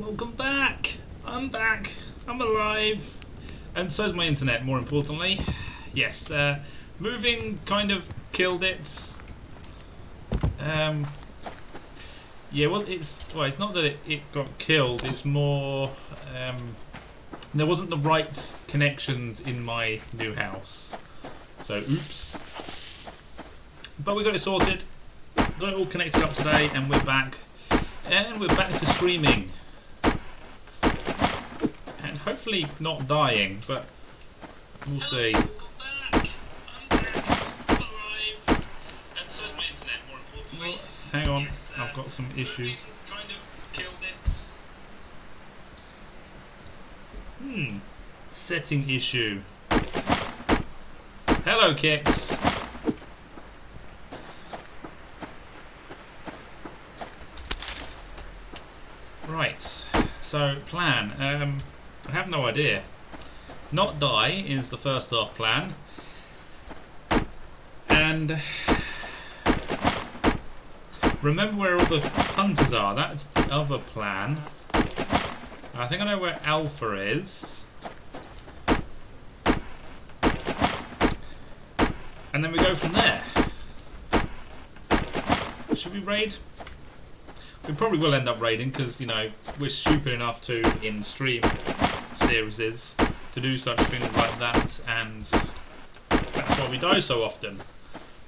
Welcome back! I'm back! I'm alive! And so's my internet, more importantly. Yes, moving kind of killed it. Yeah, well, it's not that it got killed, it's more... there wasn't the right connections in my new house. So, oops. But we got it sorted. Got it all connected up today, and we're back. And we're back to streaming. And hopefully not dying, but we'll see. Well, hang on, I've got some issues. Setting issue. Hello, Kicks. Right, so plan. I have no idea. Not die is the first half plan. And remember where all the hunters are. That's the other plan. I think I know where Alpha is. And then we go from there. Should we raid? We probably will end up raiding because, you know, we're stupid enough to, in stream series, to do such things like that, and that's why we die so often.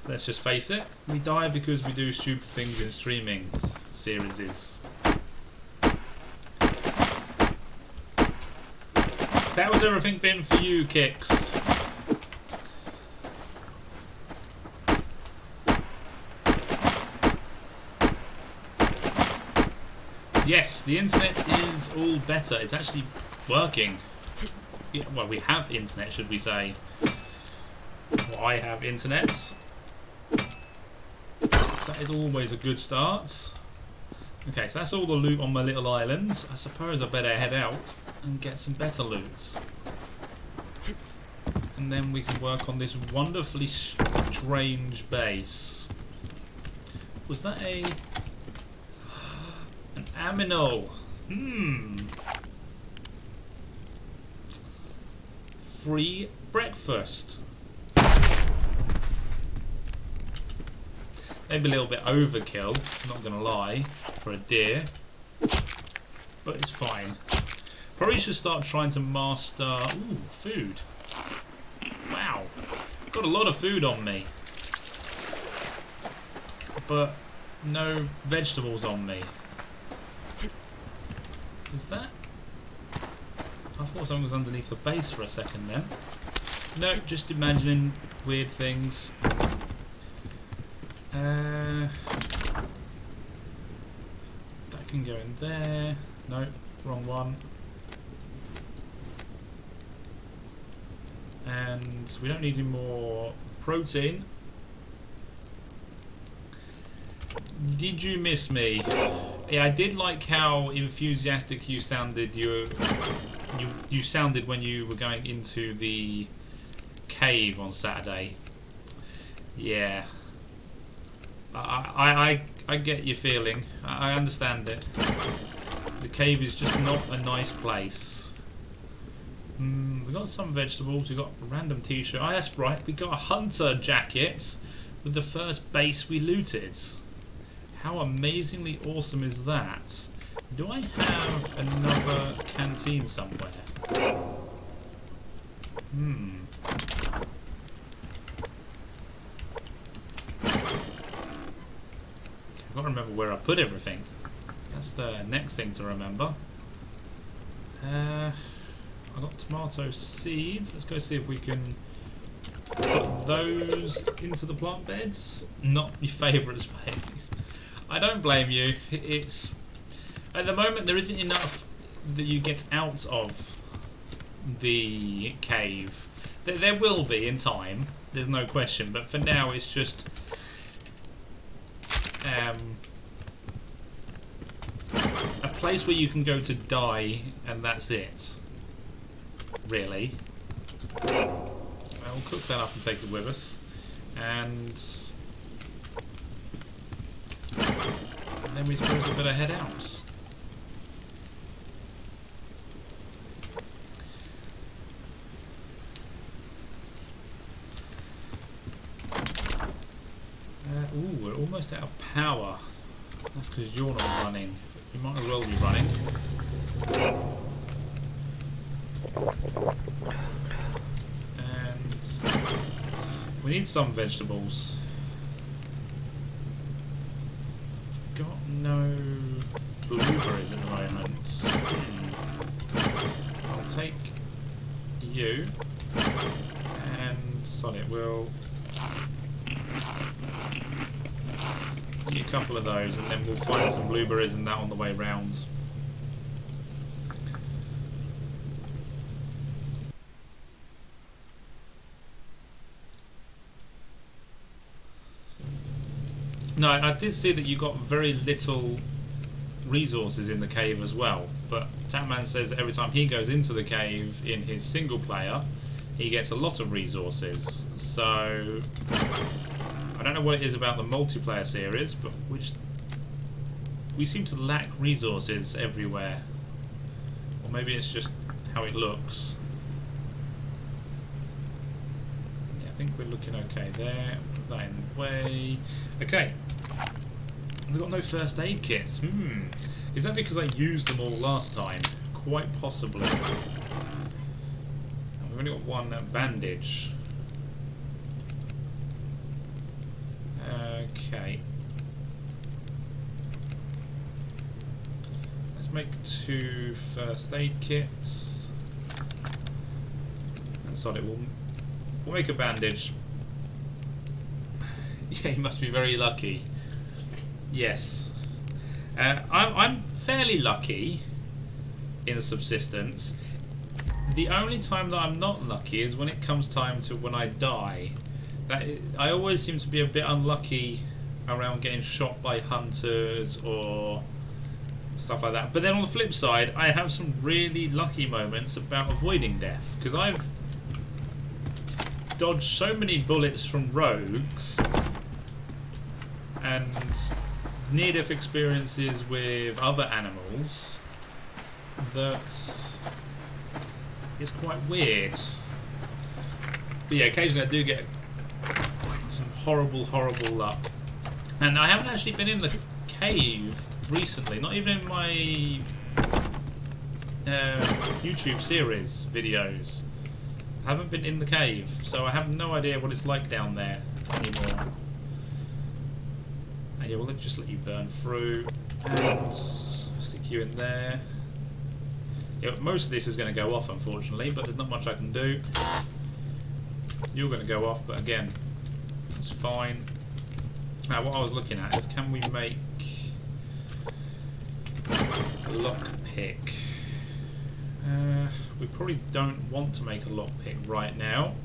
Let's just face it, we die because we do stupid things in streaming series. So how has everything been for you, Kicks? Yes, the internet is all better. It's actually working. Yeah, well, we have internet, should we say. Well, I have internet. So that is always a good start. Okay, so that's all the loot on my little island. I suppose I better head out and get some better loot. And then we can work on this wonderfully strange base. Was that a... an aminal? Free breakfast. Maybe a little bit overkill, not gonna lie, for a deer. But it's fine. Probably should start trying to master... ooh, food. Wow. Got a lot of food on me. But no vegetables on me. Is that? I thought someone was underneath the base for a second then. No, just imagining weird things. That can go in there. No, wrong one. And we don't need any more protein. Did you miss me? Yeah, I did like how enthusiastic you sounded. You sounded when you were going into the cave on Saturday. Yeah, I get your feeling. I understand it. The cave is just not a nice place. We got some vegetables. We got a random T-shirt. Oh, that's right. We got a hunter jacket with the first base we looted. How amazingly awesome is that? Do I have another canteen somewhere? I've got to remember where I put everything. That's the next thing to remember. I got tomato seeds. Let's go see if we can put those into the plant beds. Not your favourite space. I don't blame you. It's at the moment there isn't enough that you get out of the cave. There will be in time. There's no question. But for now, it's just a place where you can go to die, and that's it. Really. We'll cook that up and take it with us. And then we suppose we better head out. almost out of power. That's because you're not running. You might as well be running. And we need some vegetables. Got no blueberries at the moment. I'll take you and Sonic will get a couple of those, and then we'll find some blueberries and that on the way round. No, I did see that you got very little resources in the cave as well, but Tatman says that every time he goes into the cave in his single player, he gets a lot of resources. So I don't know what it is about the multiplayer series, but we seem to lack resources everywhere. Or maybe it's just how it looks. Yeah, I think we're looking okay there. Put that in the way. Okay. We've got no first aid kits. Is that because I used them all last time? Quite possibly. We've only got one bandage. Okay. Let's make 2 first aid kits. And Sonic will make a bandage. Yeah, he must be very lucky. Yes. I'm fairly lucky in Subsistence. The only time that I'm not lucky is when it comes time to when I die. I always seem to be a bit unlucky around getting shot by hunters or stuff like that. But then on the flip side, I have some really lucky moments about avoiding death, because I've dodged so many bullets from rogues and near-death experiences with other animals that is quite weird. But yeah, occasionally I do get some horrible luck. And I haven't actually been in the cave recently, not even in my YouTube series videos. I haven't been in the cave, so I have no idea what it's like down there anymore. Yeah, well, let's just let you burn through and stick you in there. Yeah, most of this is going to go off, unfortunately, but there's not much I can do. You're going to go off, but again, it's fine. Now, what I was looking at is, can we make a lockpick? We probably don't want to make a lockpick right now,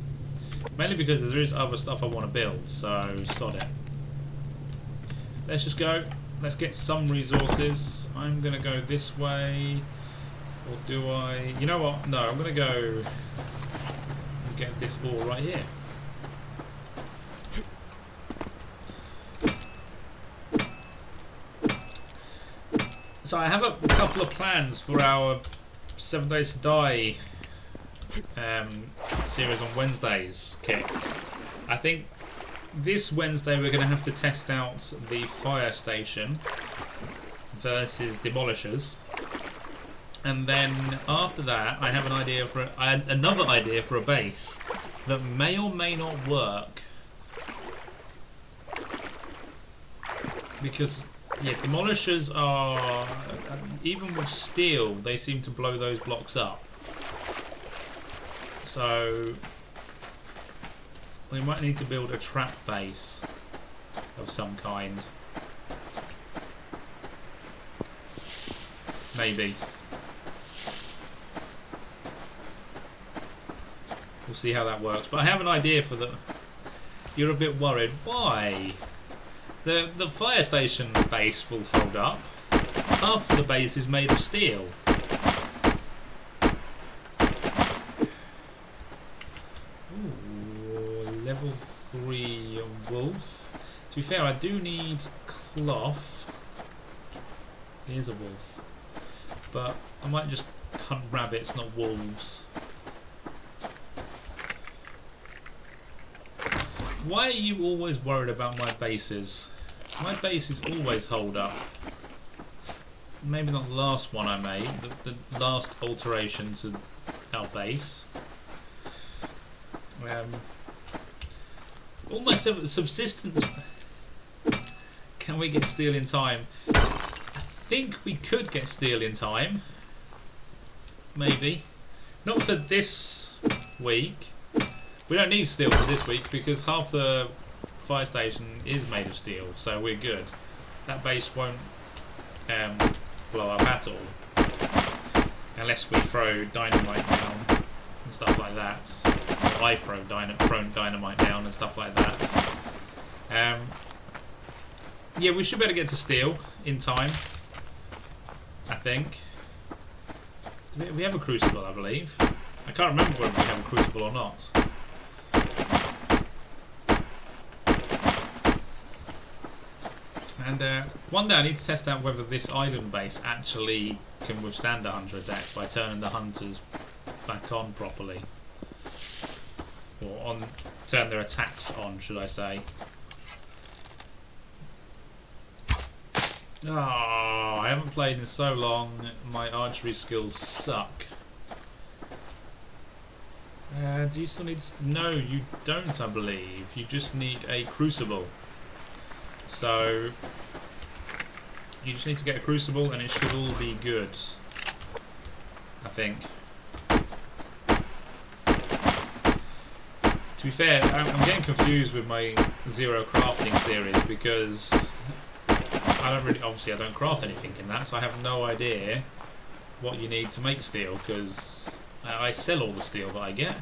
mainly because there is other stuff I want to build, so sod it. Let's just go. Let's get some resources. I'm going to go this way. Or do I... You know what? No, I'm going to go and get this ore right here. So I have a couple of plans for our 7 Days to Die series on Wednesdays, kicks. I think this Wednesday we're going to have to test out the fire station versus demolishers, and then after that I have another idea for a base that may or may not work, because yeah, demolishers are, even with steel, they seem to blow those blocks up. So we might need to build a trap base of some kind. Maybe. We'll see how that works. But I have an idea for the... You're a bit worried. Why? The fire station base will hold up. Half of the base is made of steel. Level 3 wolf. To be fair, I do need cloth. Here's a wolf. But I might just hunt rabbits, not wolves. Why are you always worried about my bases? My bases always hold up. Maybe not the last one I made, the last alteration to our base. Almost subsistence. Can we get steel in time? I think we could get steel in time. Maybe. Not for this week. We don't need steel for this week because half the fire station is made of steel, so we're good. That base won't blow up at all. Unless we throw dynamite down and stuff like that. Or I throw dynamite down and stuff like that. Yeah, we should be able to get to steel in time, I think. We have a crucible, I believe. I can't remember whether we have a crucible or not. And one day I need to test out whether this island base actually can withstand a hunter attack by turning the hunters back on properly. Or turn their attacks on, should I say. Oh, I haven't played in so long. My archery skills suck. Do you still need... No, you don't, I believe. You just need a crucible. So, you just need to get a crucible and it should all be good. I think. To be fair, I'm getting confused with my Zero crafting series because I don't craft anything in that, so I have no idea what you need to make steel because I sell all the steel that I get.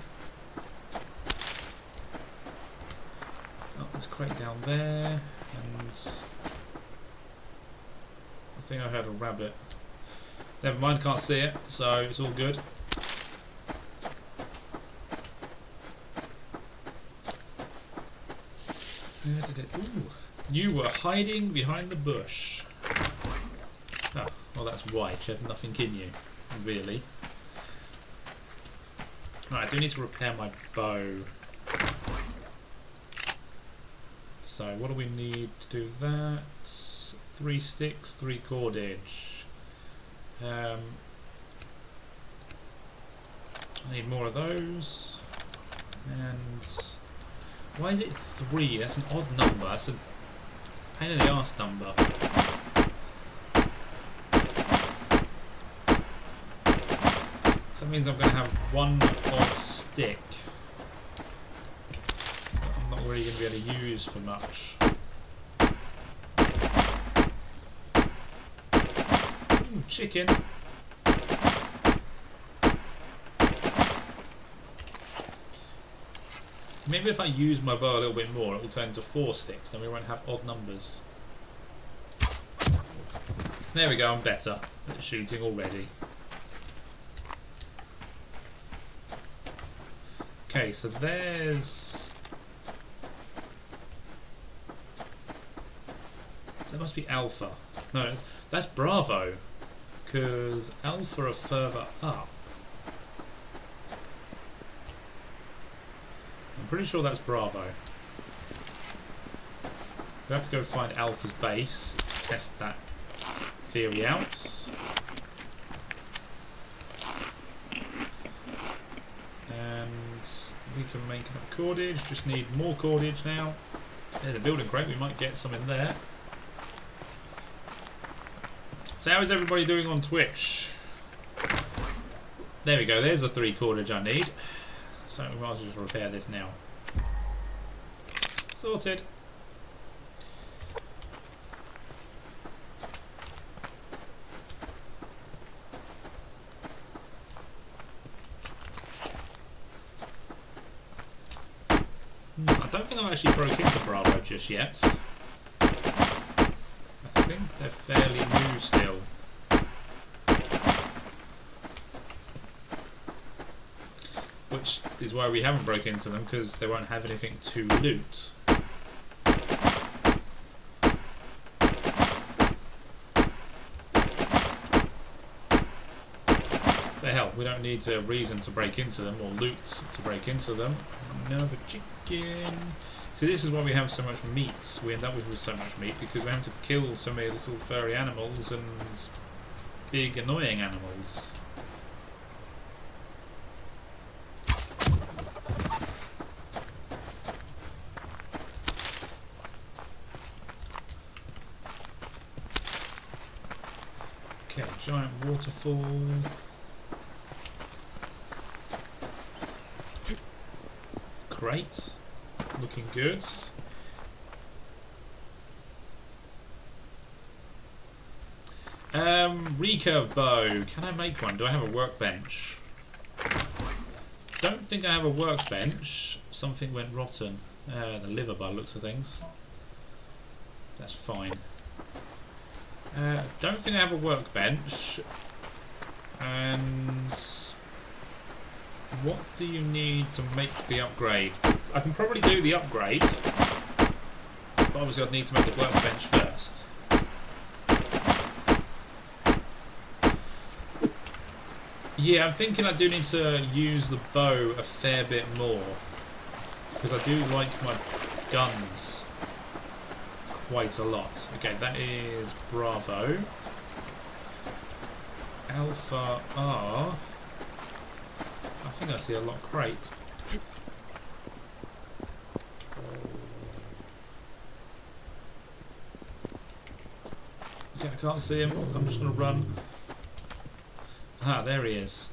Oh, there's a crate down there, and I think I heard a rabbit. Never mind, can't see it, so it's all good. Ooh, you were hiding behind the bush. Oh, well that's why. You have nothing in you, really. Right, I do need to repair my bow. So what do we need to do that? 3 sticks, 3 cordage. I need more of those. And why is it 3? That's an odd number. That's a pain in the arse number. So that means I'm going to have 1 odd stick that I'm not really going to be able to use for much. Ooh, chicken. Maybe if I use my bow a little bit more, it will turn into 4 sticks, then we won't have odd numbers. There we go, I'm better at shooting already. Okay, so there's... That must be Alpha. No, that's Bravo, because Alpha are further up. I'm pretty sure that's Bravo. We have to go find Alpha's base to test that theory out. And we can make enough cordage, just need more cordage now. There's a building crate, we might get some in there. So how is everybody doing on Twitch? There we go, there's the 3 cordage I need. So we might as well just repair this now. Sorted. I don't think I've actually broke into Bravo just yet. I think they're fairly new still. Which is why we haven't broken into them, because they won't have anything to loot. The hell, we don't need a reason to break into them or loot to break into them. Another chicken. See, this is why we have so much meat. We end up with so much meat because we have to kill so many little furry animals and big annoying animals. Okay, giant waterfall. Great. Looking good. Recurve bow. Can I make one? Do I have a workbench? Don't think I have a workbench. Something went rotten. The liver by the looks of things. That's fine. Don't think I have a workbench. And what do you need to make the upgrade? I can probably do the upgrade, but obviously I'd need to make the workbench first. Yeah, I'm thinking I do need to use the bow a fair bit more, because I do like my guns quite a lot. Okay, that is Bravo. Alpha R. I think I see a lock crate. Okay, I can't see him. I'm just going to run. Ah, there he is.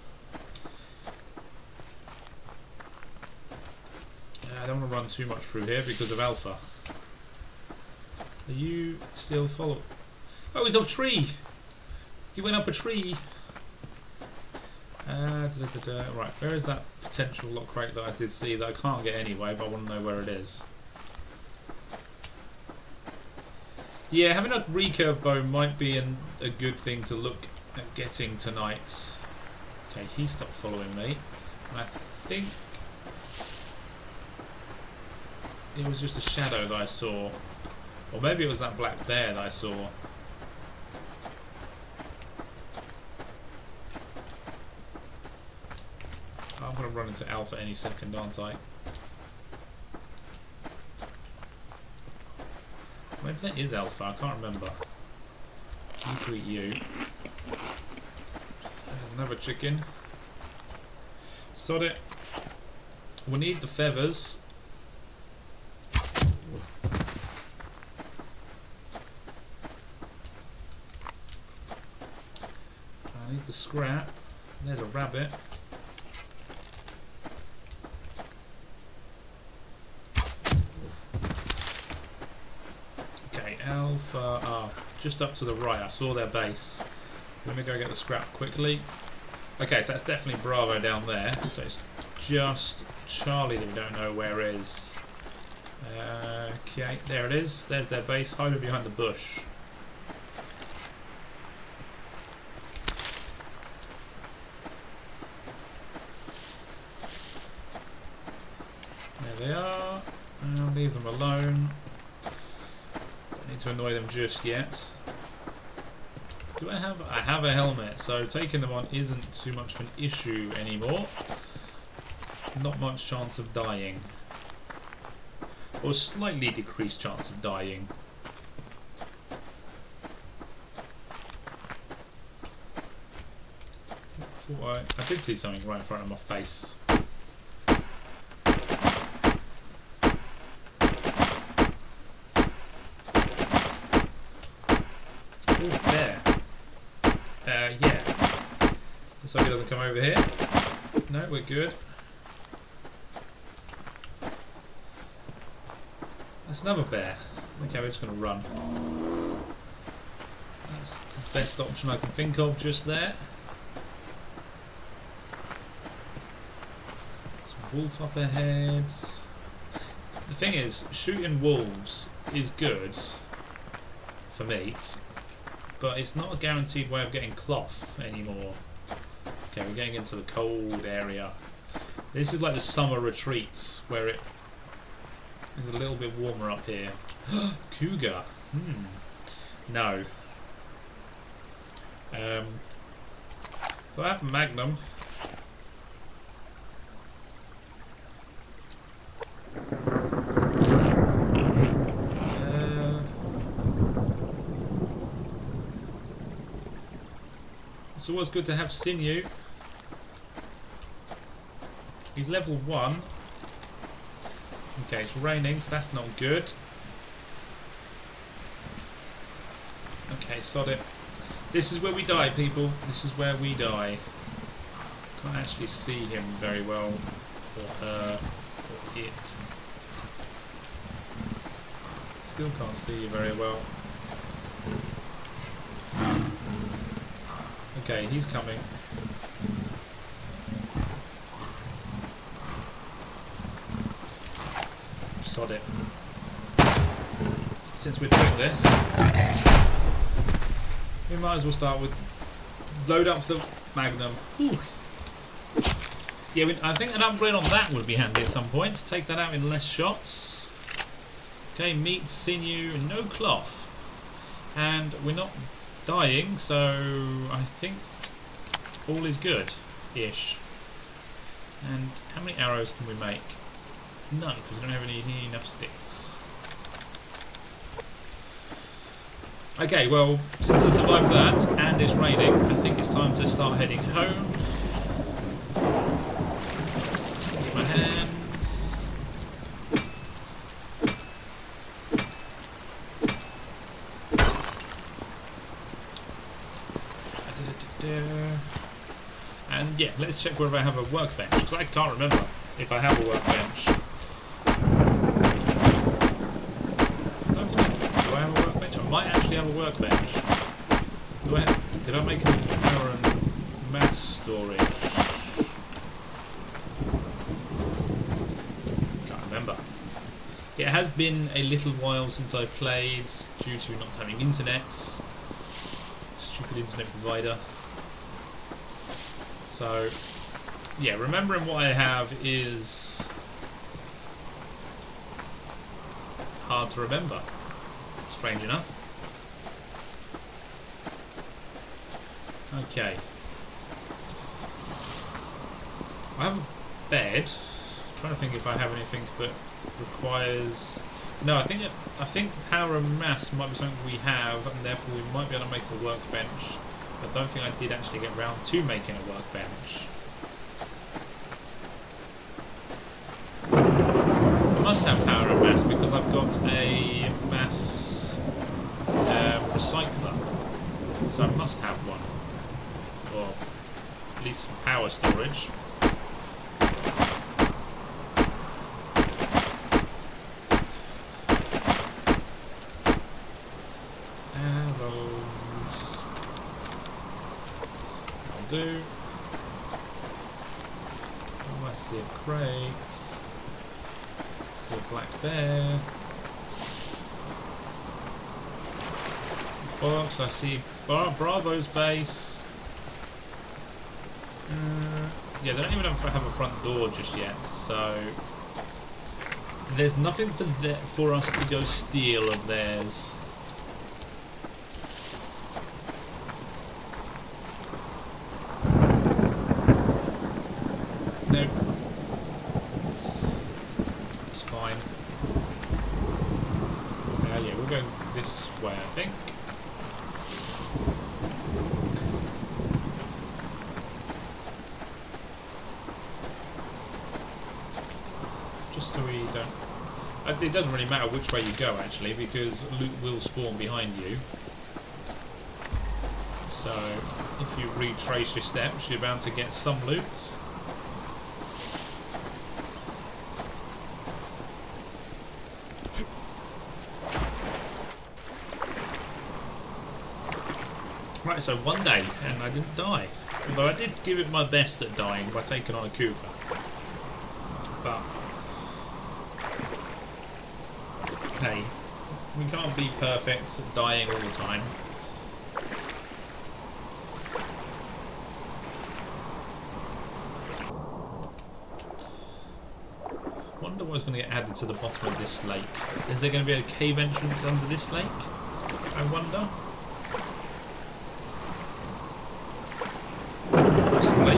I don't want to run too much through here because of Alpha. Are you still following? Oh, he's up a tree! He went up a tree! Right, where is that potential lock crate that I did see that I can't get anyway, but I want to know where it is. Yeah, having a recurve bow might be a good thing to look at getting tonight. Okay, he stopped following me. And I think it was just a shadow that I saw. Or maybe it was that black bear that I saw. I'm going to run into Alpha any second, aren't I? Maybe that is Alpha, I can't remember. Need to eat you. There's another chicken. Sod it. We need the feathers. I need the scrap. There's a rabbit. Alpha are just up to the right. I saw their base. Let me go get the scrap quickly. Okay, so that's definitely Bravo down there. So it's just Charlie that we don't know where is. Okay, there it is. There's their base, hiding behind the bush. There they are. I'll leave them alone. To annoy them just yet. Do I have a helmet, so taking them on isn't too much of an issue anymore. Not much chance of dying. Or slightly decreased chance of dying. I did see something right in front of my face. There. Yeah. Looks like he doesn't come over here. No, we're good. That's another bear. Okay, we're just going to run. That's the best option I can think of just there. There's a wolf up ahead. The thing is, shooting wolves is good for meat. But it's not a guaranteed way of getting cloth anymore. Okay, we're getting into the cold area. This is like the summer retreats where it is a little bit warmer up here. Cougar. No. Do I have a Magnum? It's always good to have sinew. He's level 1. Okay, it's raining, so that's not good. Okay, sod it. This is where we die, people. This is where we die. Can't actually see him very well, or her, or it. Still can't see you very well. Okay, he's coming. Sod it. Since we're doing this, we might as well start with load up the Magnum. Ooh. Yeah, I think an upgrade on that would be handy at some point to take that out in less shots. Okay, meat, sinew, no cloth, and we're not dying, so I think all is good-ish. And how many arrows can we make? None, because we don't have enough sticks. Okay, well, since I survived that and it's raining, I think it's time to start heading home. Wash my hands. And yeah, let's check whether I have a workbench, because I can't remember if I have a workbench. Do I have a workbench? I might actually have a workbench. Did I make enough power and mass storage? Can't remember. It has been a little while since I played due to not having internet. Stupid internet provider. So, yeah, remembering what I have is hard to remember, strange enough. Okay. I have a bed. I'm trying to think if I have anything that requires... No, I think power and mass might be something we have, and therefore we might be able to make a workbench. I don't think I did actually get round to making a workbench. I must have power and mass because I've got a mass recycler. So I must have one. Or at least some power storage. Do. Oh, I see a crate. See a black bear. Box. I see Bravo's base. Yeah, they don't even have a front door just yet, so there's nothing for us to go steal of theirs. No. It's fine. Yeah, we're going this way, I think. Just so we don't... It doesn't really matter which way you go, actually, because loot will spawn behind you. So, if you retrace your steps, you're bound to get some loot. Right, so one day, and I didn't die. Although I did give it my best at dying by taking on a Cooper. But, hey, we can't be perfect at dying all the time. Wonder what's going to get added to the bottom of this lake. Is there going to be a cave entrance under this lake? I wonder. Possibly.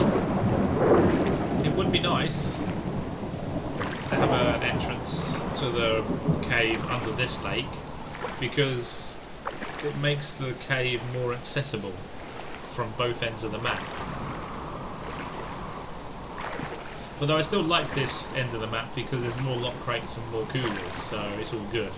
It would be nice to have an entrance to the cave under this lake, because it makes the cave more accessible. from both ends of the map. Although I still like this end of the map because there's more lock crates and more coolers, so it's all good.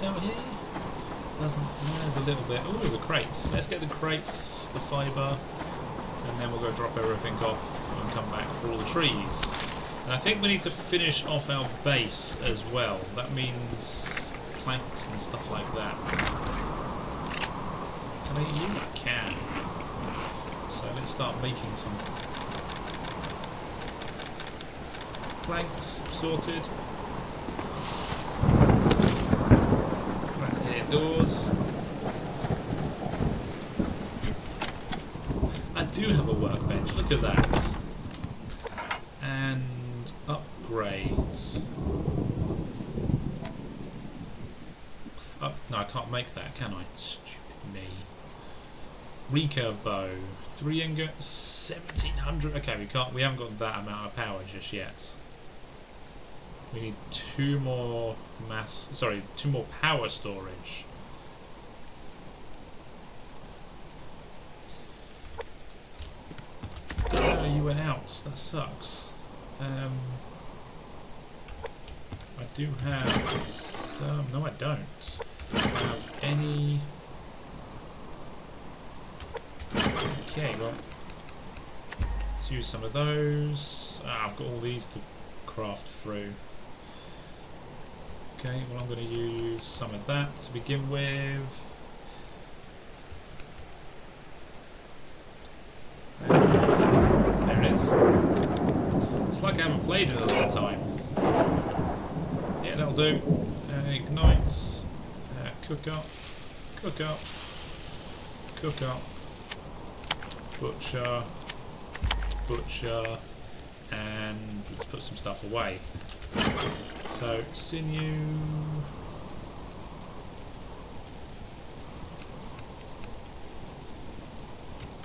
Out here? Doesn't. There's a little bit. Oh, there's a crates. Let's get the crates, the fibre, and then we'll go drop everything off and come back for all the trees. And I think we need to finish off our base as well. That means planks and stuff like that. Can I eat you? I can. So let's start making some planks sorted. Doors. I do have a workbench, look at that. And upgrades. Oh, no, I can't make that, can I? Stupid me. Recurve bow. 3 ingots, 1700. Okay, we haven't got that amount of power just yet. We need 2 more two more power storage. Oh, you went out. That sucks. I do have some. No, I don't. Have any. Okay, well, let's use some of those. I've got all these to craft through. Okay, well, I'm going to use some of that to begin with. There it is. It's like I haven't played in a long time. Yeah, that'll do. Ignites. Cook up. Cook up. Cook up. Butcher. Butcher. And let's put some stuff away. So, sinew.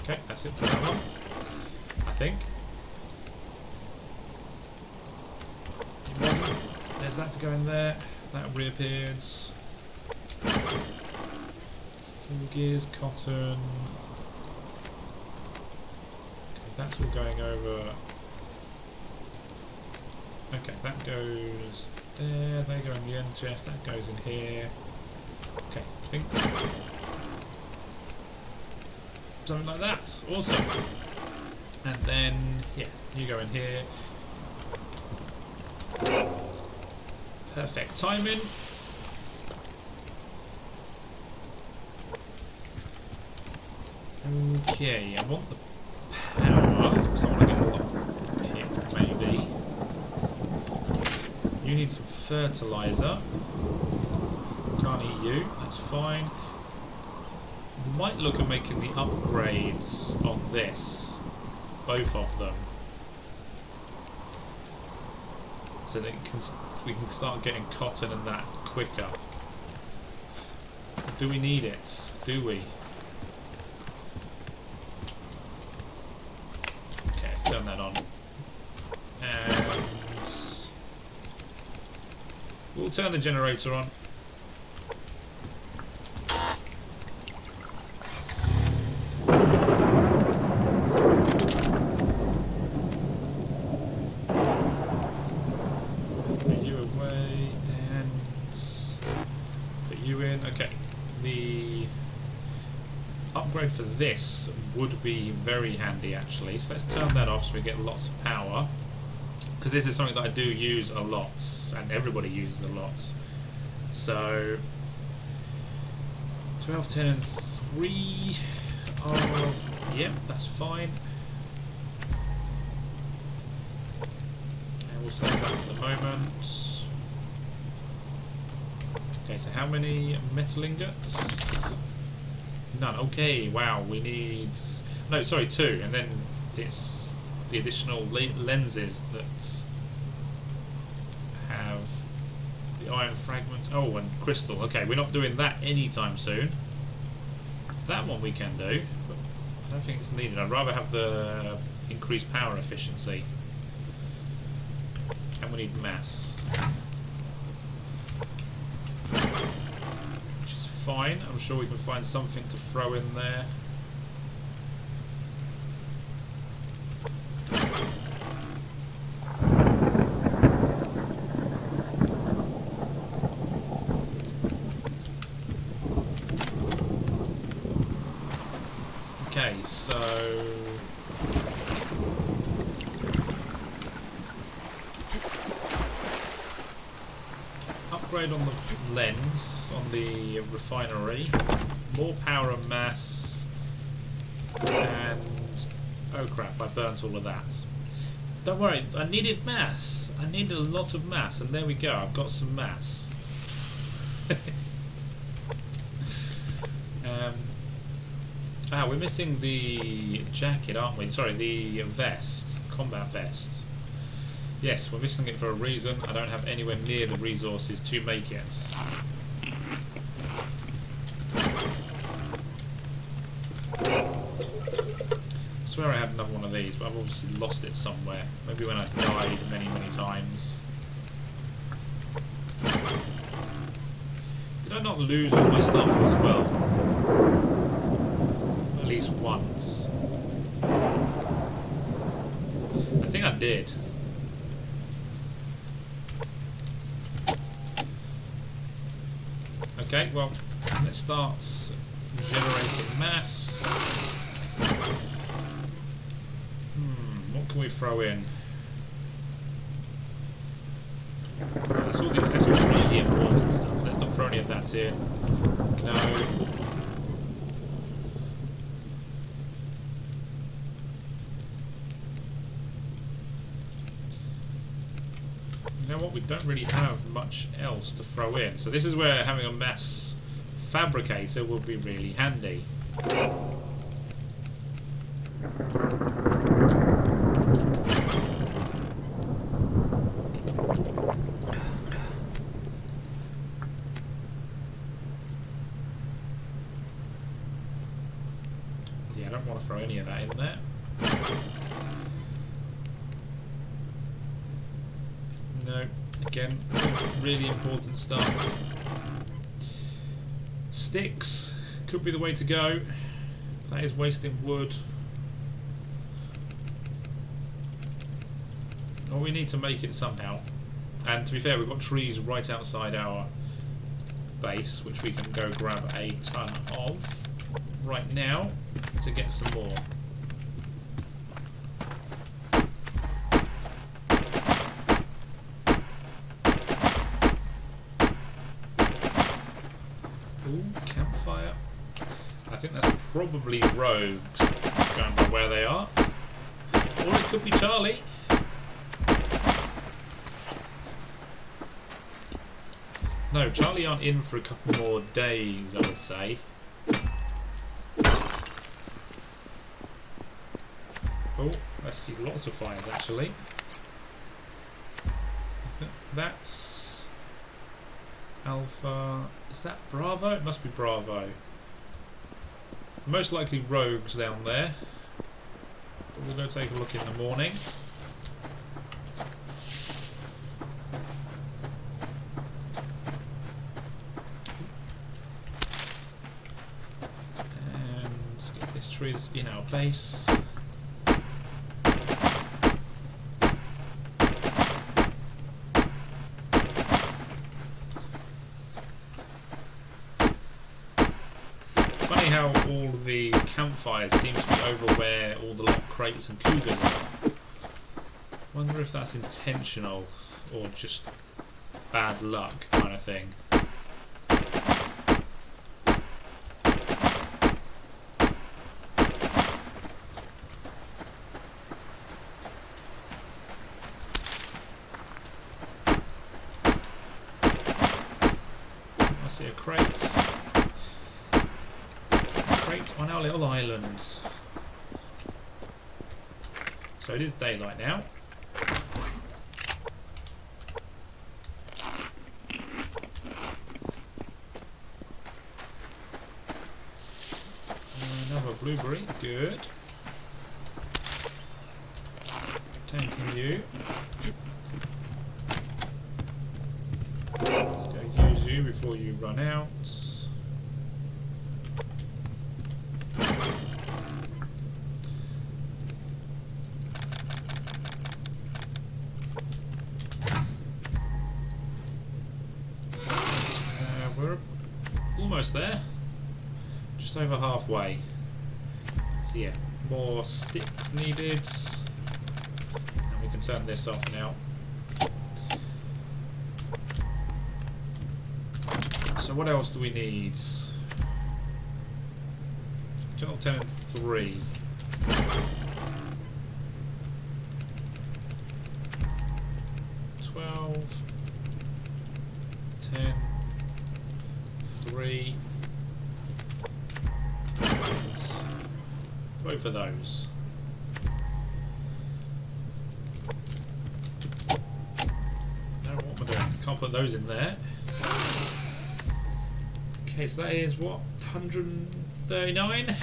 Okay, that's it for that one, I think. It wasn't. There's that to go in there. That reappeared. 4 gears, cotton. Okay, that's all going over. Okay, that goes there, they go in the end chest, that goes in here. Okay, I think something like that. Awesome. And then, yeah, you go in here. Perfect timing. Okay, I want the power, because I want to get a lot here, maybe. You need some fertilizer. Can't eat you, that's fine. We might look at making the upgrades on this, both of them, so that we can start getting cotton and that quicker. Do we need it? Do we? Okay, let's turn that on. And we'll turn the generator on. Put you away and put you in. Okay. The upgrade for this would be very handy actually. So let's turn that off so we get lots of power. Because this is something that I do use a lot. And everybody uses a lot. So 12, 10 and 3 of, yep, that's fine. And we'll save that for the moment. Okay, so how many metal ingots? None. Okay, wow, we need, no, sorry, 2, and then it's the additional lenses that have the iron fragments. Oh, and crystal. Okay, we're not doing that anytime soon. That one we can do, but I don't think it's needed. I'd rather have the increased power efficiency. And we need mass. Which is fine. I'm sure we can find something to throw in there. Okay, so upgrade on the lens on the refinery, more power and mass, and oh crap, I burnt all of that. Don't worry, I needed mass. I needed a lot of mass, and there we go, I've got some mass. We're missing the jacket, aren't we? Sorry, the vest, combat vest. Yes, we're missing it for a reason. I don't have anywhere near the resources to make it. I swear I had another one of these, but I've obviously lost it somewhere. Maybe when I died many, many times. Did I not lose all my stuff as well? At least once. I think I did. Okay, well, let's start generating mass. What can we throw in? That's all really important stuff. Let's not throw any of that in. No. You know what, we don't really have much else to throw in, so this is where having a mass fabricator will be really handy. Yeah, I don't want to throw any of that in there. No, again, really important stuff. Sticks could be the way to go. That is wasting wood. Well, we need to make it somehow. And to be fair, we've got trees right outside our base, which we can go grab a ton of right now to get some more. Ooh, campfire. I think that's probably rogues, going by where they are. Or it could be Charlie. No, Charlie aren't in for a couple more days, I would say. Oh, I see lots of fires actually. That's Alpha. Is that Bravo? It must be Bravo. Most likely rogues down there. But we'll go take a look in the morning. And let's get this tree that's in our base. How all the campfires seem to be over where all the lock crates and cougars are. Wonder if that's intentional or just bad luck kind of thing. I see a crate. On our little islands. So it is daylight now. Another blueberry, good. Tanking you. Let's go use you before you run out. We're almost there. Just over halfway. So yeah, more sticks needed. And we can turn this off now. So what else do we need? Channel 10 and 3. 12, 10, 3. Both of those. Now what am I doing? Can't put those in there. Okay, so that is what? 139? I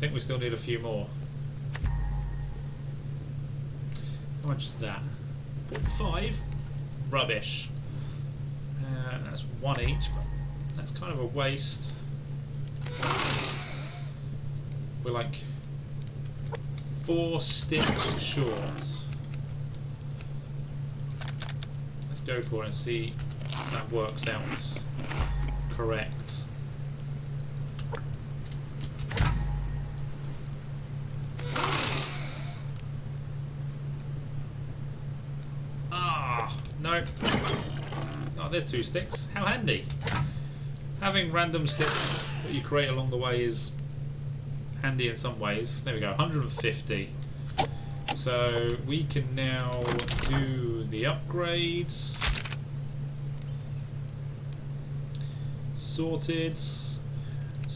think we still need a few more. How much is that? 0.5? Rubbish. That's one each, but that's kind of a waste. We're like 4 sticks short. Let's go for it and see if that works out correct. Ah, no. Oh, there's 2 sticks. How handy. Having random sticks that you create along the way is handy in some ways. There we go, 150. So we can now do the upgrades. Sorted. So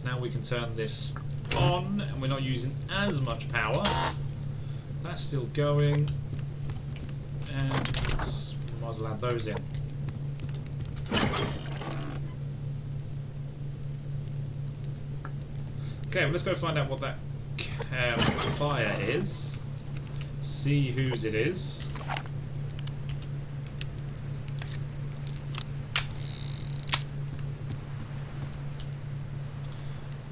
now we can turn this on, and we're not using as much power. That's still going. And might as well add those in. Okay, well, let's go find out what that fire is. See whose it is.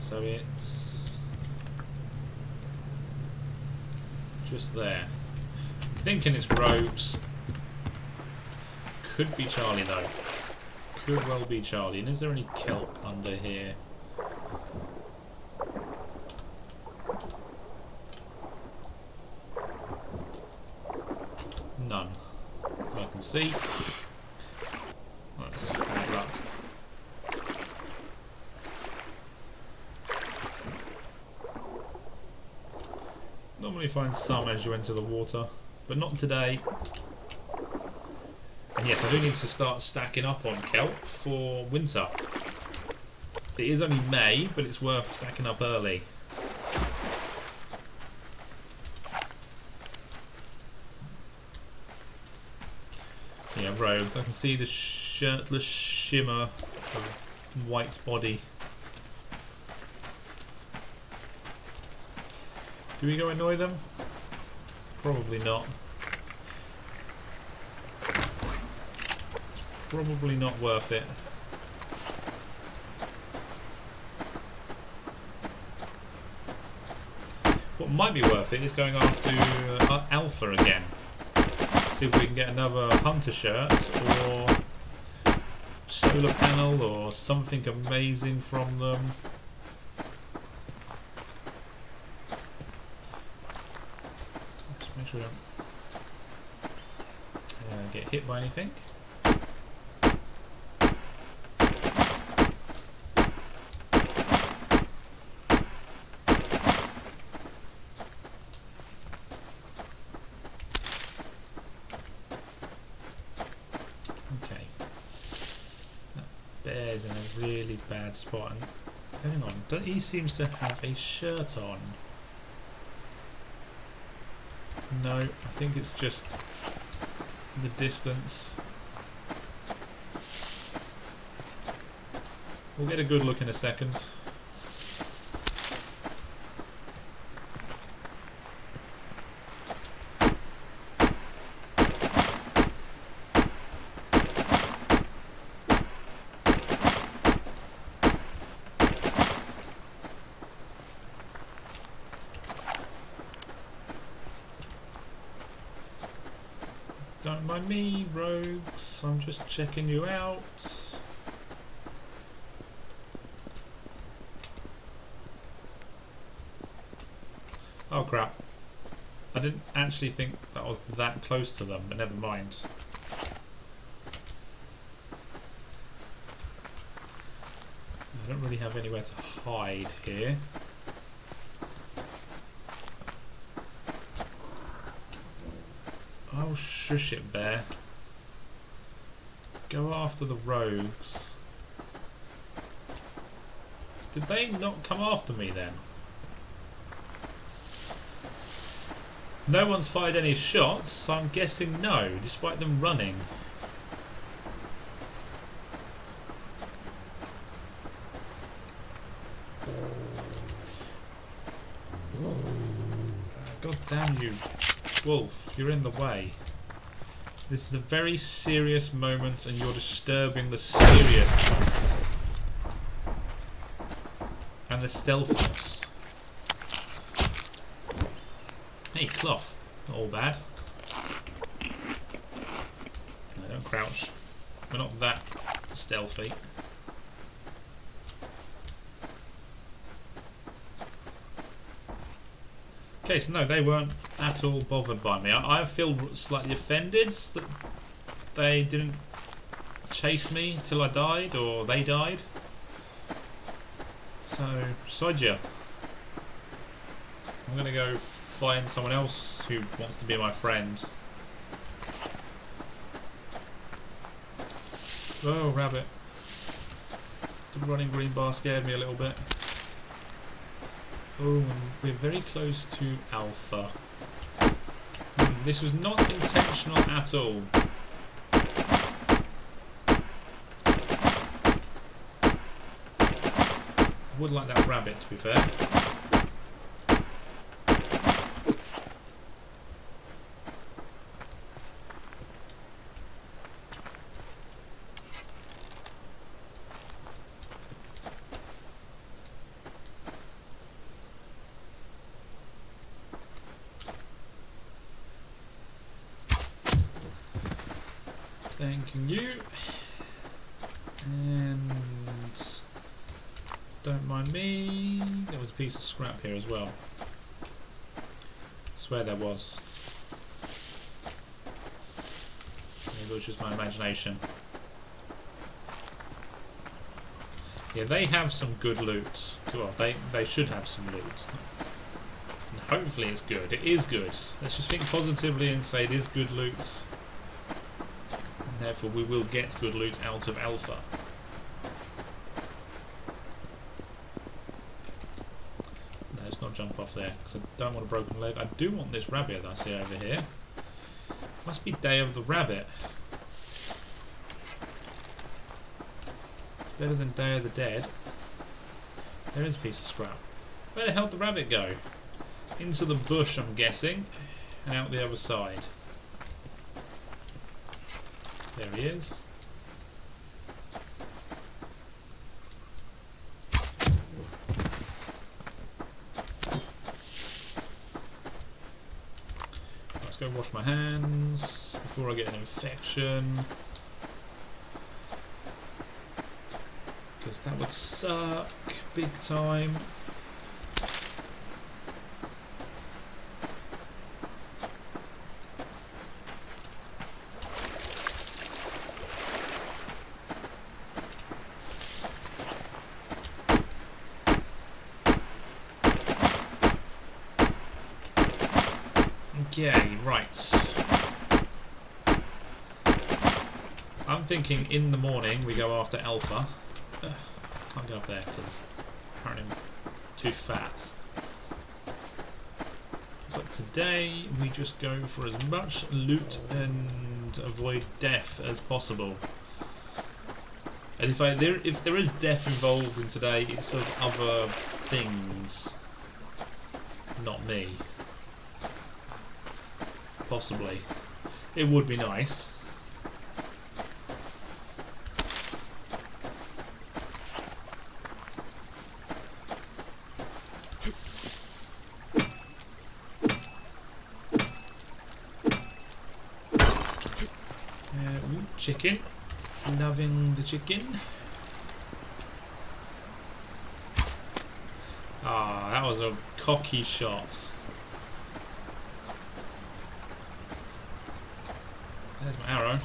So it's just there. I'm thinking it's Rogues. Could be Charlie though. Could well be Charlie. And is there any kelp under here? None. That I can see. That's bad luck. Normally find some as you enter the water, but not today. And yes, I do need to start stacking up on kelp for winter. It is only May, but it's worth stacking up early. Yeah, Rogues. I can see the shirtless shimmer of white body. Do we go annoy them? Probably not. Probably not worth it. What might be worth it is going after Alpha again. See if we can get another hunter shirt or solar panel or something amazing from them. Just make sure I don't get hit by anything. Bear's in a really bad spot. And hang on, he seems to have a shirt on. No, I think it's just the distance. We'll get a good look in a second. Don't mind me, rogues. I'm just checking you out. Oh crap. I didn't actually think that was that close to them, but never mind. I don't really have anywhere to hide here. Oh, shush it, bear. Go after the rogues. Did they not come after me then? No one's fired any shots, so I'm guessing no, despite them running. God damn you, wolf, you're in the way. This is a very serious moment and you're disturbing the seriousness and the stealthiness. Hey, cloth. Not all bad. No, don't crouch. We're not that stealthy. Okay, so no, they weren't at all bothered by me. I feel slightly offended that they didn't chase me till I died, or they died. So, sod ya. I'm gonna go find someone else who wants to be my friend. Oh, rabbit. The running green bar scared me a little bit. Oh, and we're very close to Alpha. This was not intentional at all. I would like that rabbit, to be fair. Thanking you. And don't mind me. There was a piece of scrap here as well. I swear there was. Maybe it was just my imagination. Yeah, they have some good loot. Well, they should have some loot. And hopefully it's good. It is good. Let's just think positively and say it is good loot. Therefore we will get good loot out of Alpha. No, let's not jump off there, because I don't want a broken leg. I do want this rabbit that I see over here. Must be Day of the Rabbit. Better than Day of the Dead. There is a piece of scrap. Where the hell did the rabbit go? Into the bush, I'm guessing, and out the other side. There he is. Let's go wash my hands before I get an infection. Because that would suck big time. Okay, right. I'm thinking in the morning we go after Alpha. Can't go up there because apparently I'm too fat. But today we just go for as much loot and avoid death as possible. And if there is death involved in today, it's of other things, not me. Possibly. It would be nice. Ooh, chicken. Loving the chicken. Ah, that was a cocky shot. There's my arrow.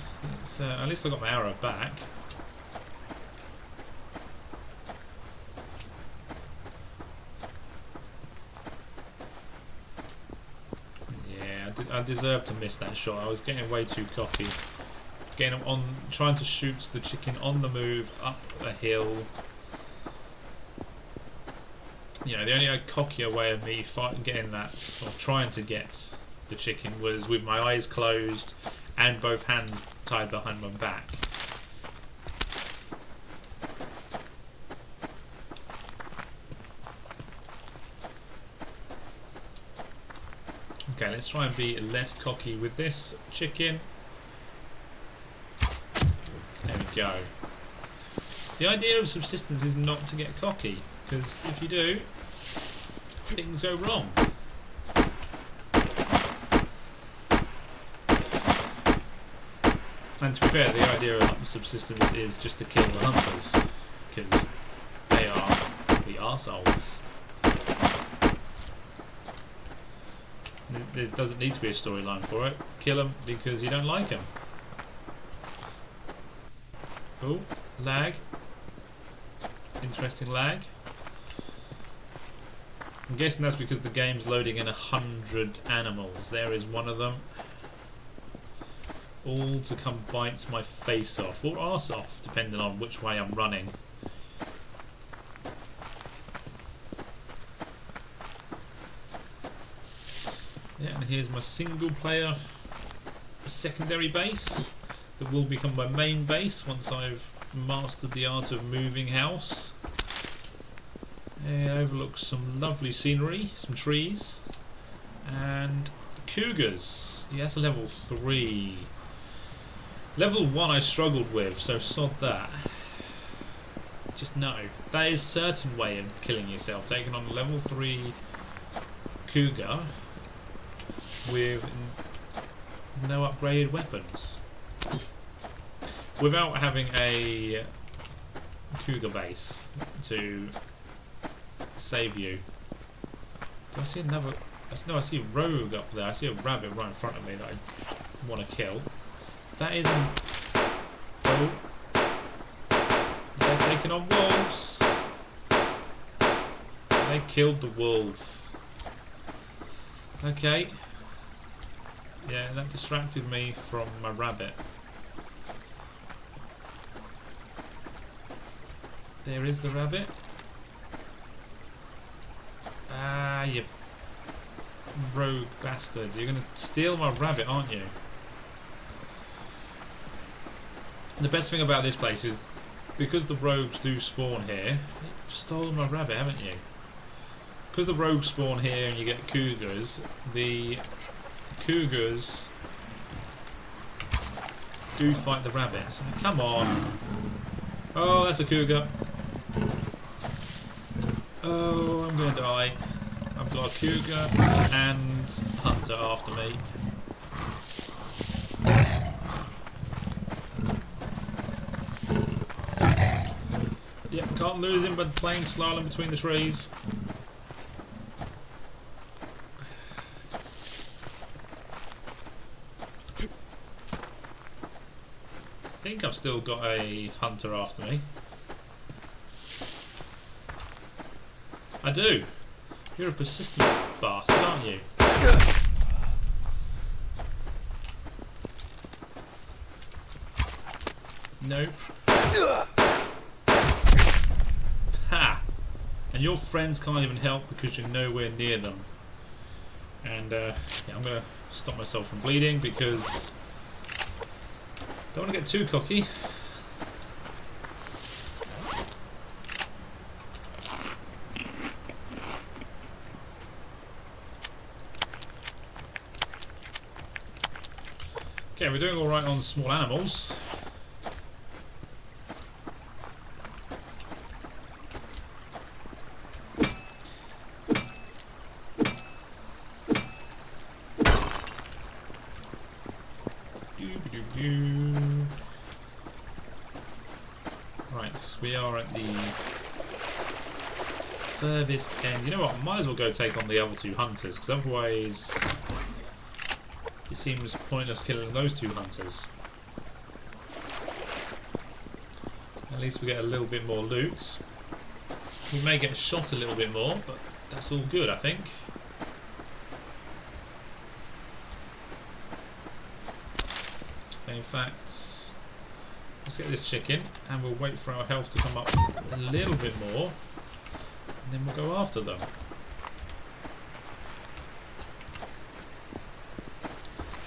At least I got my arrow back. Yeah, I deserved to miss that shot. I was getting way too cocky. Getting on, trying to shoot the chicken on the move up a hill. You know, the only cockier way of me getting that, or trying to get the chicken, was with my eyes closed and both hands tied behind my back. Okay, let's try and be less cocky with this chicken. There we go. The idea of subsistence is not to get cocky, because if you do, things go wrong. And to be fair, the idea of subsistence is just to kill the hunters, because they are the arseholes. There doesn't need to be a storyline for it. Kill them because you don't like them. Oh, lag. Interesting lag. I'm guessing that's because the game's loading in 100 animals. There is one of them. All to come bite my face off, or arse off, depending on which way I'm running. Yeah, and here's my single player secondary base that will become my main base once I've mastered the art of moving house. It overlooks some lovely scenery, some trees, and cougars. Yeah, that's a level 3. Level 1 I struggled with, so sod that. Just no. That is a certain way of killing yourself, taking on a level 3 cougar with no upgraded weapons. Without having a cougar base to save you. Do I see another? No, I see a rogue up there. I see a rabbit right in front of me that I want to kill. That isn't. Oh. They're taking on wolves. They killed the wolf. Okay. Yeah, that distracted me from my rabbit. There is the rabbit. Ah, you rogue bastard. You're going to steal my rabbit, aren't you? The best thing about this place is, because the rogues do spawn here, you've stolen my rabbit, haven't you? Because the rogues spawn here and you get cougars, the cougars do fight the rabbits. Come on. Oh, that's a cougar. Oh, I'm going to die. I've got a cougar and hunter after me. Yep, can't lose him by playing slalom between the trees. I think I've still got a hunter after me. I do. You're a persistent bastard, aren't you? Nope. Ha! And your friends can't even help because you're nowhere near them. And yeah, I'm going to stop myself from bleeding because I don't want to get too cocky. Okay, we're doing alright on small animals. Right, we are at the furthest end. You know what, I might as well go take on the other two hunters, because otherwise it seems pointless killing those two hunters. At least we get a little bit more loot. We may get shot a little bit more, but that's all good, I think. In fact, let's get this chicken and we'll wait for our health to come up a little bit more, and then we'll go after them.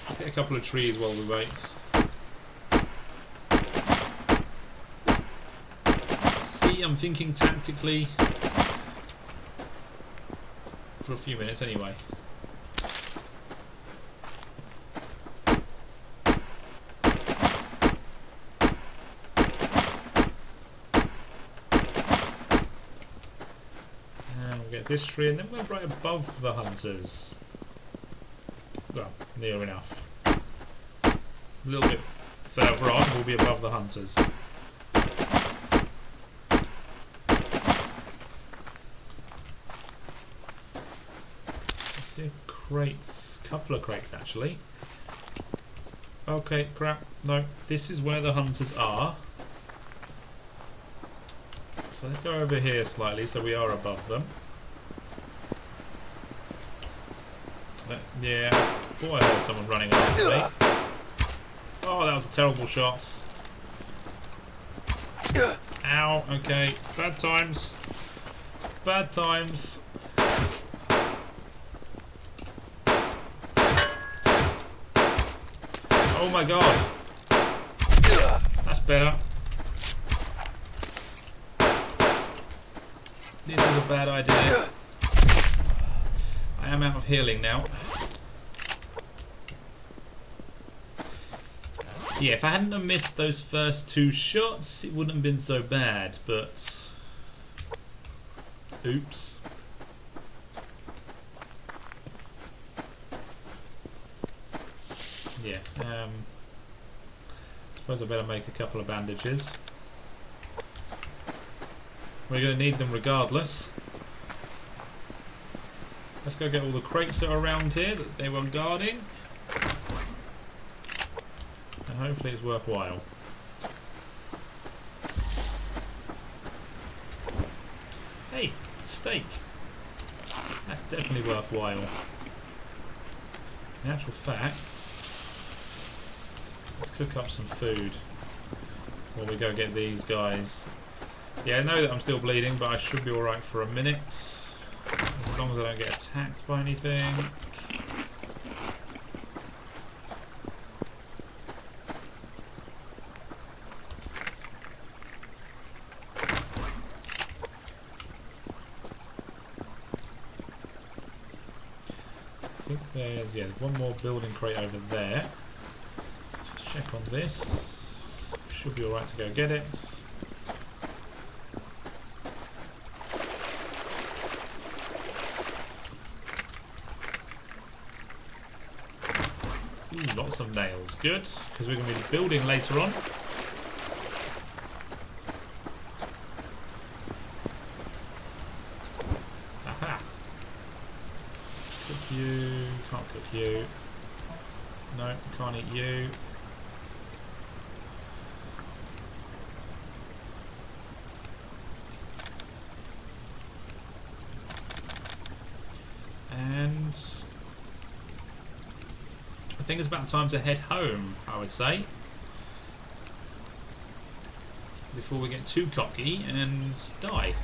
Let's get a couple of trees while we wait. See, I'm thinking tactically for a few minutes anyway. This tree, and then we're right above the hunters. Well, near enough. A little bit further on, we'll be above the hunters. Let's see, crates, couple of crates actually. Okay, crap. No, this is where the hunters are. So let's go over here slightly, so we are above them. Yeah, thought I heard someone running after me. Oh, that was a terrible shot. Ow, okay. Bad times. Bad times. Oh my god. That's better. This is a bad idea. I am out of healing now. Yeah, if I hadn't have missed those first two shots, it wouldn't have been so bad, but... Oops. Yeah, suppose I better make a couple of bandages. We're going to need them regardless. Let's go get all the crates that are around here that they were guarding. And hopefully it's worthwhile. Hey, steak. That's definitely worthwhile. In actual fact, let's cook up some food while we go get these guys. Yeah, I know that I'm still bleeding, but I should be alright for a minute. As long as I don't get attacked by anything. I think there's one more building crate over there. Just check on this. Should be alright to go get it. Ooh, lots of nails. Good, because we're going to be building later on. Aha! Cook you. Can't cook you. No, can't eat you. And I think it's about time to head home, I would say, before we get too cocky and die.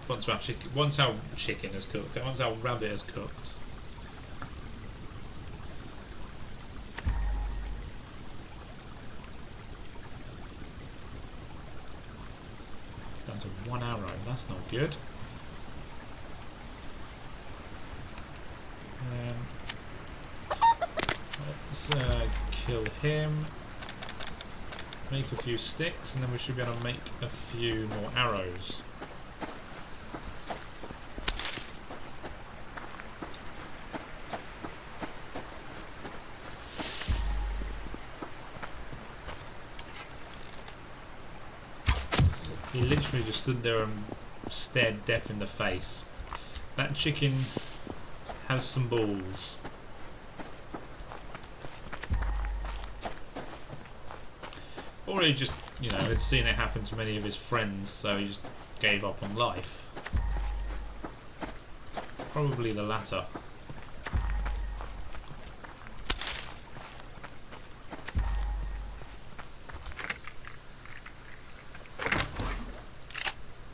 Once our chicken is cooked, once our rabbit is cooked. Down to 1 arrow, that's not good. kill him. Make a few sticks, and then we should be able to make a few more arrows. He literally just stood there and stared death in the face. That chicken has some balls. Or he just, you know, had seen it happen to many of his friends, so he just gave up on life. Probably the latter.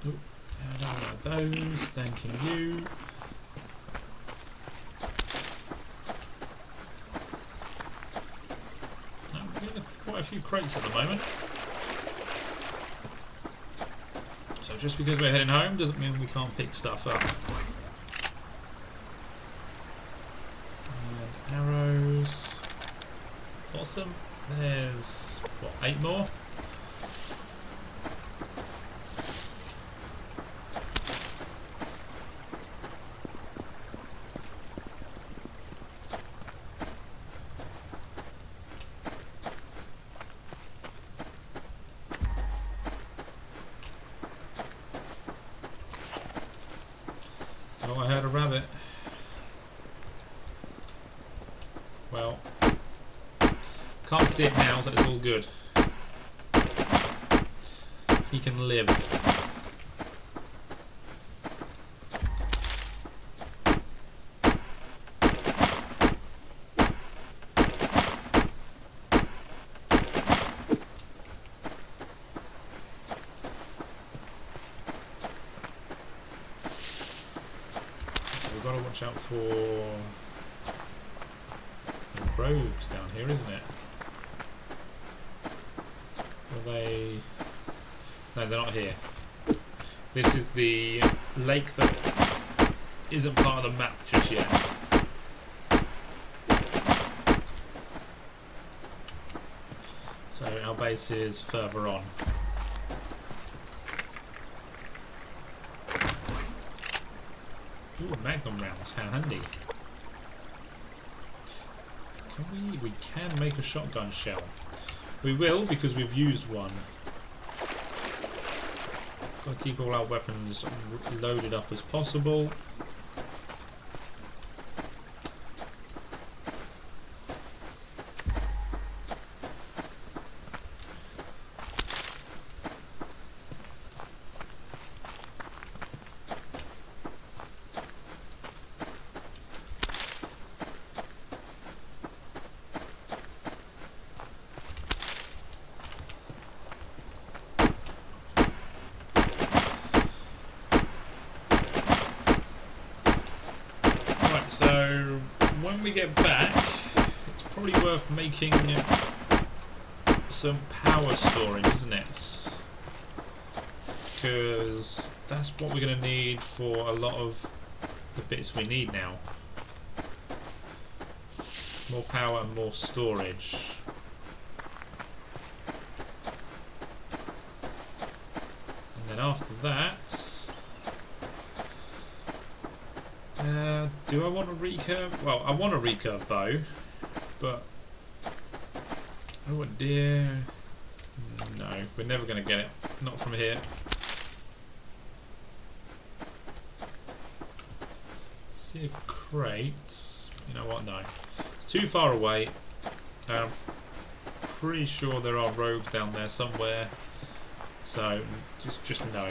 Oop, I don't want those, thanking you. Quite a few crates at the moment. So just because we're heading home doesn't mean we can't pick stuff up. And arrows. Awesome. There's, what, 8 more? Oh, I heard a rabbit. Well, can't see it now, so it's all good. He can live. We've got to watch out for the rogues down here, isn't it? Are they? No, they're not here. This is the lake that isn't part of the map just yet. So our base is further on. Ooh, magnum rounds, how handy. Can we can make a shotgun shell. We will, because we've used one. Got to keep all our weapons loaded up as possible. So when we get back, it's probably worth making some power storage, isn't it? Because that's what we're going to need for a lot of the bits we need now. More power and more storage. And then after that, do I want a recurve? Well, I want a recurve bow, but oh dear, no, we're never going to get it. Not from here. See a crate? You know what? No, it's too far away. I'm pretty sure there are rogues down there somewhere. So just no.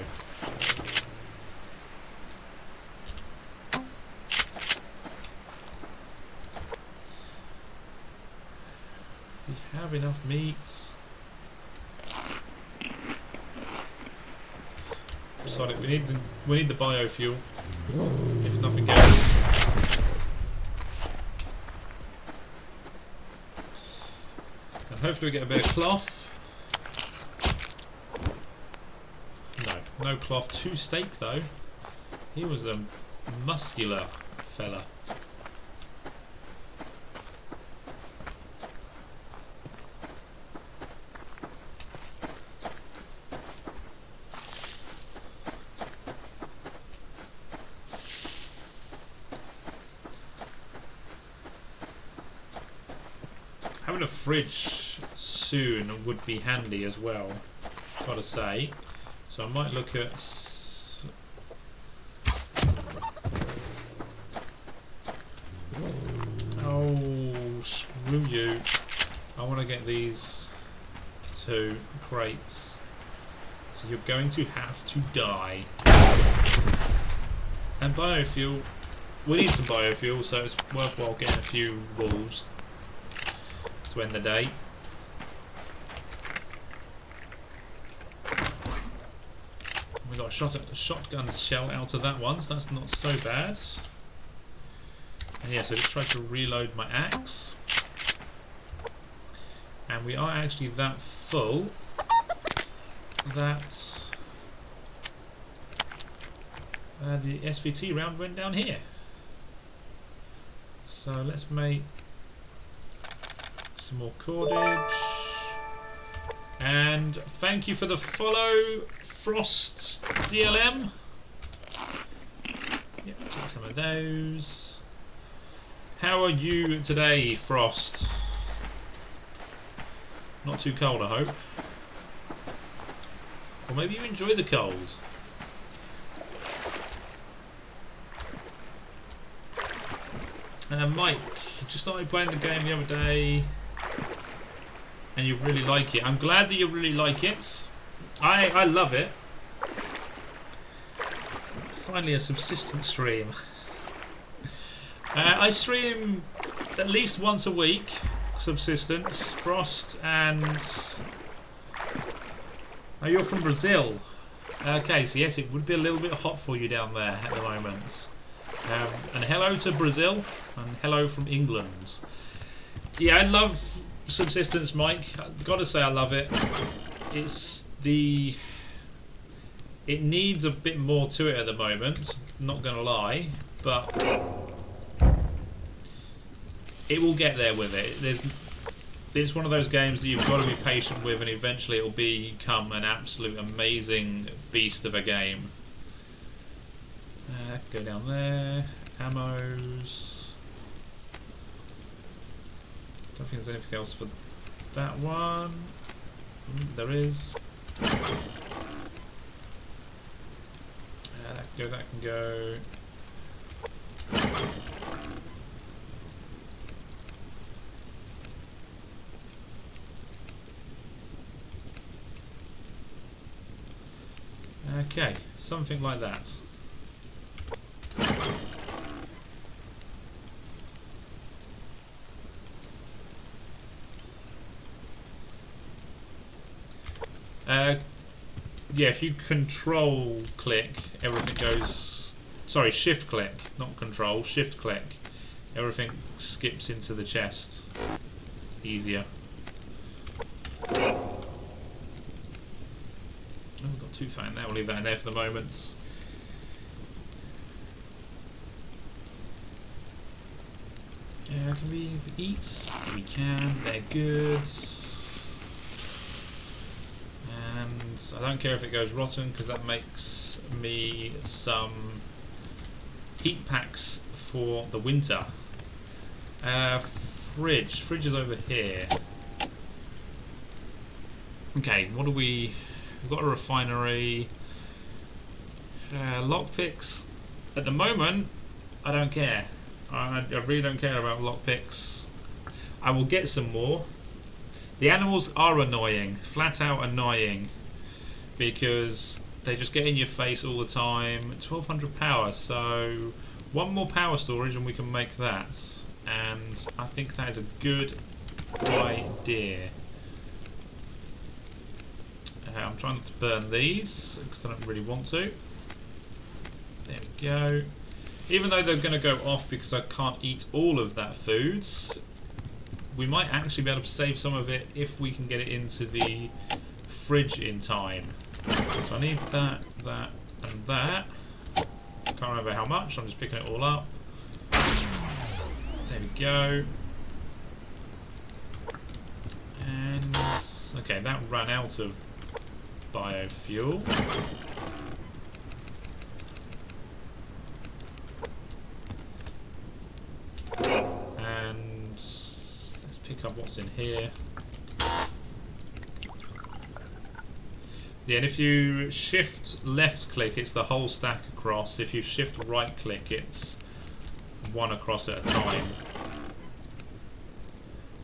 We have enough meat. Sorry, we need the biofuel. If nothing else. And hopefully we get a bit of cloth. No cloth. 2 steak though. He was a muscular fella. Having a fridge soon would be handy as well, gotta say. So I might look at... Oh, screw you. I want to get these 2 crates. So you're going to have to die. And biofuel. We need some biofuel, so it's worthwhile getting a few wolves to end the day. We got a shotgun shell out of that one, so that's not so bad. And yeah, so just try to reload my axe. And we are actually that full that the SVT round went down here. So let's make some more cordage. And thank you for the follow, Frost DLM. Yep, take some of those. How are you today, Frost? Not too cold, I hope. Or maybe you enjoy the cold. Mike, you just started playing the game the other day and you really like it. I'm glad that you really like it. I love it. Finally a subsistence stream. I stream at least once a week, Subsistence, Frost, and... Oh, you're from Brazil. Okay, so yes, it would be a little bit hot for you down there at the moment. And hello to Brazil, and hello from England. Yeah, I love Subsistence, Mike. I've got to say I love it. It needs a bit more to it at the moment, not going to lie, but it will get there with it. It's one of those games that you've got to be patient with, and eventually it will become an absolute amazing beast of a game. Go down there. Ammos. Don't think there's anything else for that one. There is. That can go. Okay, something like that. Yeah, if you control click, everything goes... Sorry, shift click, not control, shift click. Everything skips into the chest. Easier. Oh, we've got 2 fan there, we'll leave that in there for the moment. Can we eat? We can, they're good. And I don't care if it goes rotten because that makes me some heat packs for the winter. Fridge is over here. Okay, what do we've got a refinery. Lockpicks. At the moment, I don't care. I really don't care about lockpicks. I will get some more. The animals are annoying, flat out annoying, because they just get in your face all the time. 1200 power, so 1 more power storage and we can make that. And I think that is a good idea. I'm trying not to burn these because I don't really want to. There we go. Even though they're going to go off because I can't eat all of that food, we might actually be able to save some of it if we can get it into the fridge in time. So I need that, that, and that. Can't remember how much, I'm just picking it all up. There we go. And, okay, that ran out of biofuel. And let's pick up what's in here. Yeah, and if you shift left click, it's the whole stack across. If you shift right click, it's one across at a time.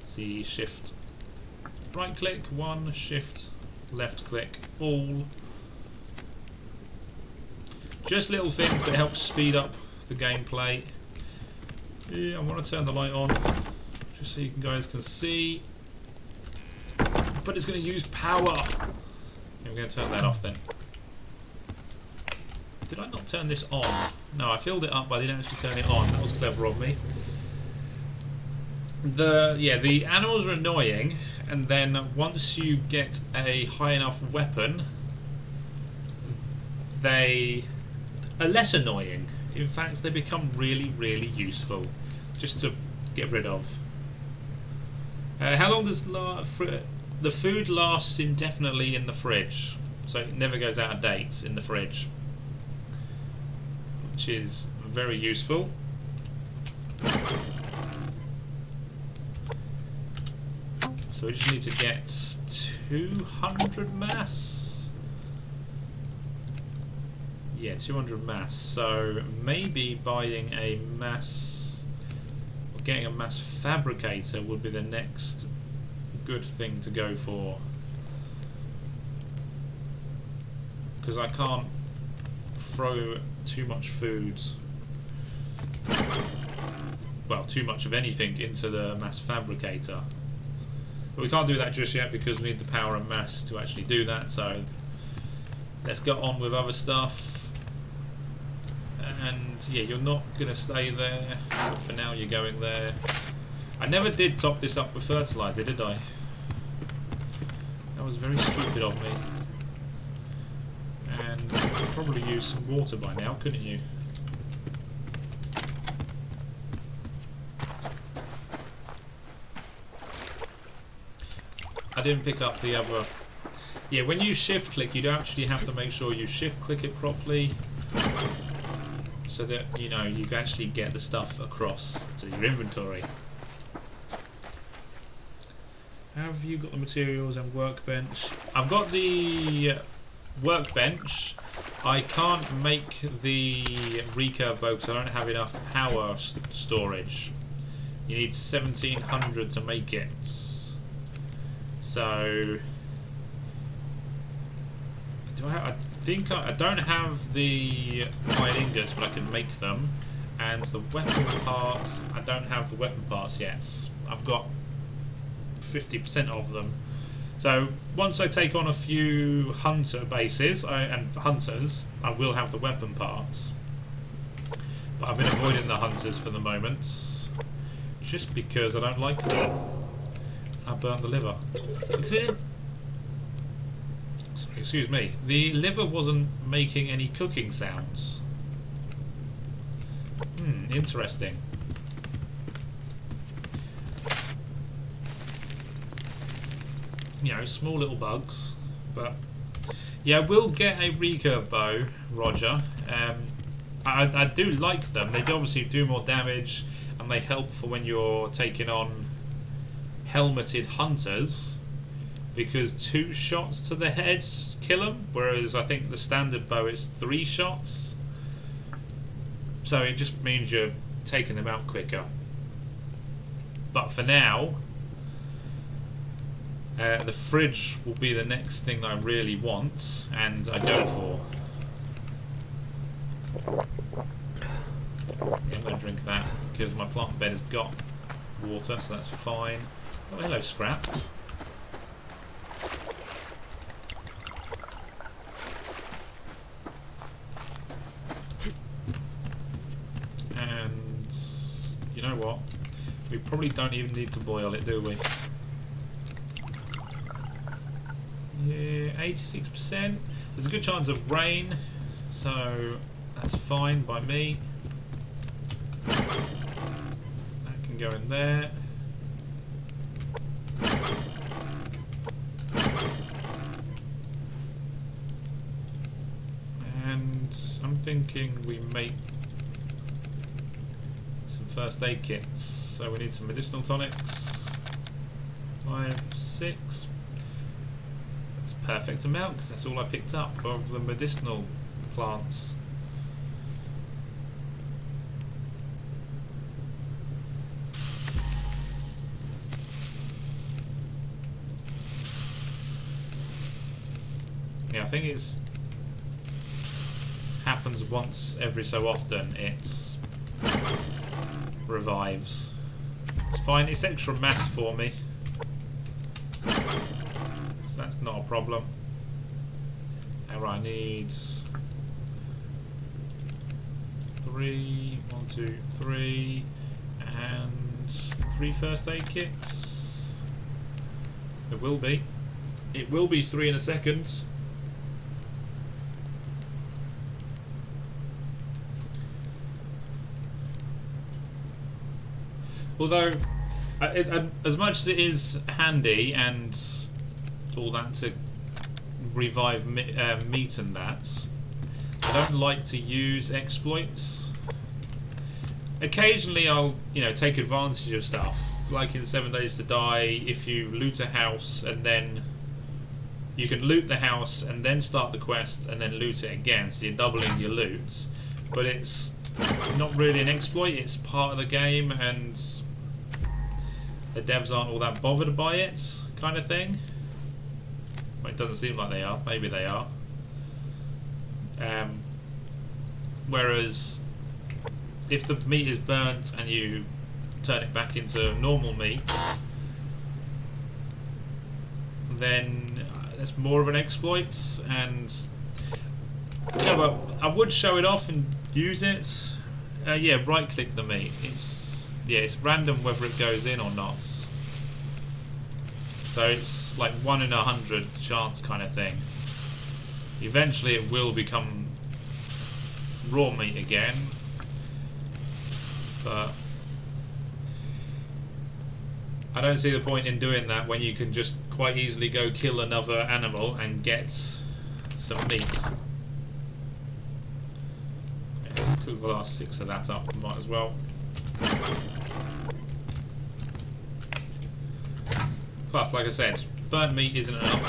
See, shift right click, one, shift left click, all. Just little things that help speed up the gameplay. Yeah, I want to turn the light on just so you guys can see. But it's going to use power. Okay, we're going to turn that off then. Did I not turn this on? No, I filled it up, but I didn't actually turn it on. That was clever of me. The animals are annoying, and then once you get a high enough weapon, they are less annoying. In fact, they become really, really useful just to get rid of. How long does the food lasts indefinitely in the fridge? So it never goes out of date in the fridge, which is very useful. So we just need to get 200 mass. Yeah, 200 mass. So maybe buying a mass, or getting a mass fabricator would be the next good thing to go for. Because I can't throw too much food, well, too much of anything into the mass fabricator. But we can't do that just yet because we need the power and mass to actually do that, so let's go on with other stuff. And yeah, you're not going to stay there. For now you're going there. I never did top this up with fertilizer, did I? That was very stupid of me. And you could probably use some water by now, couldn't you? I didn't pick up the other. Yeah, when you shift click, you don't actually have to make sure you shift click it properly, so that you know you can actually get the stuff across to your inventory. Have you got the materials and workbench? I've got the workbench. I can't make the recurve bow because I don't have enough power storage. You need 1700 to make it. So I think I don't have the iron ingots, but I can make them. And the weapon parts, I don't have the weapon parts yet. I've got 50% of them. So once I take on a few hunter bases and hunters, I will have the weapon parts. But I've been avoiding the hunters for the moment, just because I don't like them. I burned the liver. Excuse me. The liver wasn't making any cooking sounds. Interesting. You know, small little bugs, but yeah, we'll get a recurve bow, Roger. I do like them. They do obviously do more damage, and they help for when you're taking on helmeted hunters, because 2 shots to the head kill them, whereas I think the standard bow is 3 shots. So it just means you're taking them out quicker. But for now, the fridge will be the next thing I really want, and I go for. Yeah, I'm going to drink that because my plant bed has got water, so that's fine. Oh, hello, Scrap. And you know what? We probably don't even need to boil it, do we? Yeah, 86%. There's a good chance of rain, so that's fine by me. That can go in there. And I'm thinking we make some first aid kits. So we need some medicinal tonics. 5, 6. That's a perfect amount because that's all I picked up of the medicinal plants. Yeah, I think it's happens once every so often. It revives. It's fine. It's extra mass for me, so that's not a problem. Now I need 3, 1, 2, 3, and 3 first aid kits. It will be. It will be 3 in a second. Although, as much as it is handy and all that to revive meat and that, I don't like to use exploits. Occasionally I'll, take advantage of stuff. Like in 7 Days to Die, if you loot a house and then you can loot the house and then start the quest and then loot it again, so you're doubling your loot. But it's not really an exploit, it's part of the game and the devs aren't all that bothered by it, kind of thing. Well, it doesn't seem like they are. Maybe they are. Whereas, if the meat is burnt and you turn it back into normal meat, then that's more of an exploit. And but I would show it off and use it. Yeah, right-click the meat. It's random whether it goes in or not. So it's like 1 in 100 chance kind of thing. Eventually it will become raw meat again, but I don't see the point in doing that when you can just quite easily go kill another animal and get some meat. Yeah, let's cook the last 6 of that up, might as well. Plus, like I said, burnt meat isn't a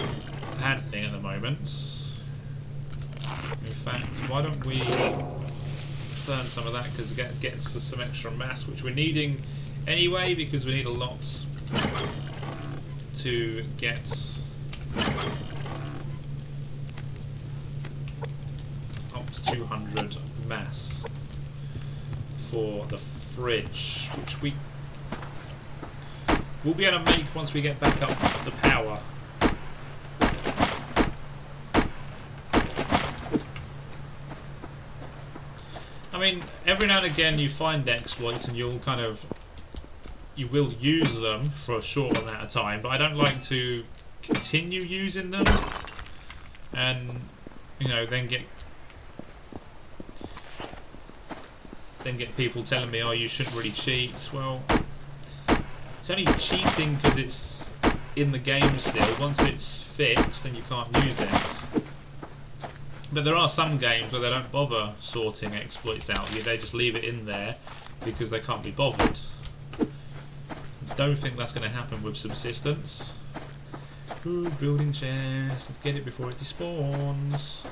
bad thing at the moment. In fact, why don't we burn some of that, because it gets us some extra mass, which we're needing anyway, because we need a lot to get up to 200 mass for the fridge, which we'll be able to make once we get back up the power. I mean, every now and again you find exploits and you will use them for a short amount of time, but I don't like to continue using them and then get people telling me, oh, you shouldn't really cheat. Well, it's only cheating because it's in the game still. Once it's fixed, then you can't use it. But there are some games where they don't bother sorting exploits out. They just leave it in there because they can't be bothered. Don't think that's going to happen with Subsistence. Ooh, building chest. Let's get it before it despawns.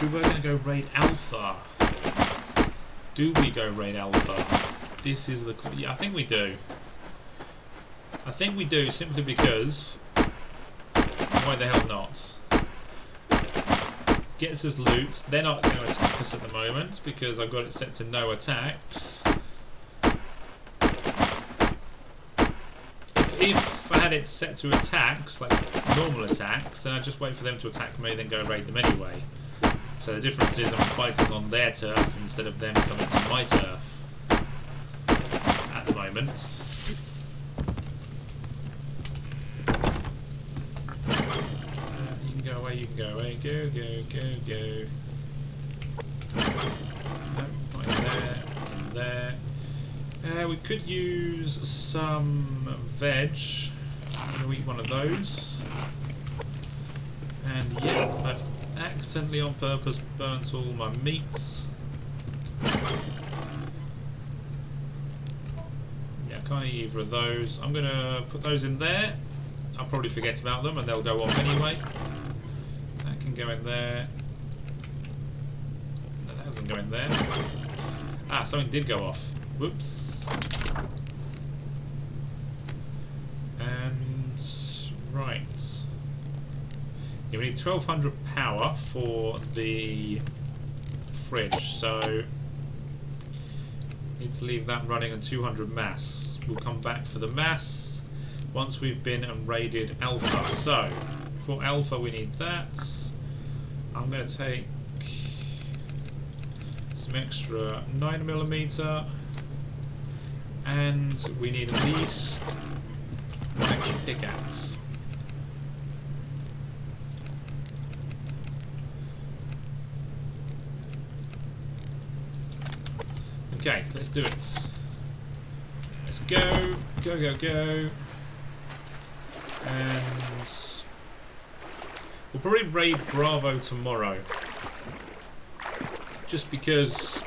We were going to go raid Alpha. Do we go raid Alpha? This is the... Yeah, I think we do. I think we do, simply because... Why the hell not? Gets us loot. They're not going to attack us at the moment, because I've got it set to no attacks. If I had it set to attacks, like normal attacks, then I'd just wait for them to attack me, then go raid them anyway. So the difference is I'm fighting on their turf instead of them coming to my turf at the moment. You can go away, you can go away. Go, go, go, go. We could use some veg. I'm going to eat one of those. And yeah, I've accidentally on purpose burnt all my meats. Yeah, I can't eat either of those. I'm going to put those in there. I'll probably forget about them and they'll go off anyway. That can go in there. No, that doesn't go in there. Ah, something did go off. Whoops. And right. Yeah, we need 1200 power for the fridge, so need to leave that running on 200 mass. We'll come back for the mass once we've been and raided Alpha. So for Alpha we need that. I'm going to take some extra 9mm, and we need at least one extra pickaxe. Okay, let's do it. Let's go, go, go, go. And we'll probably raid Bravo tomorrow. Just because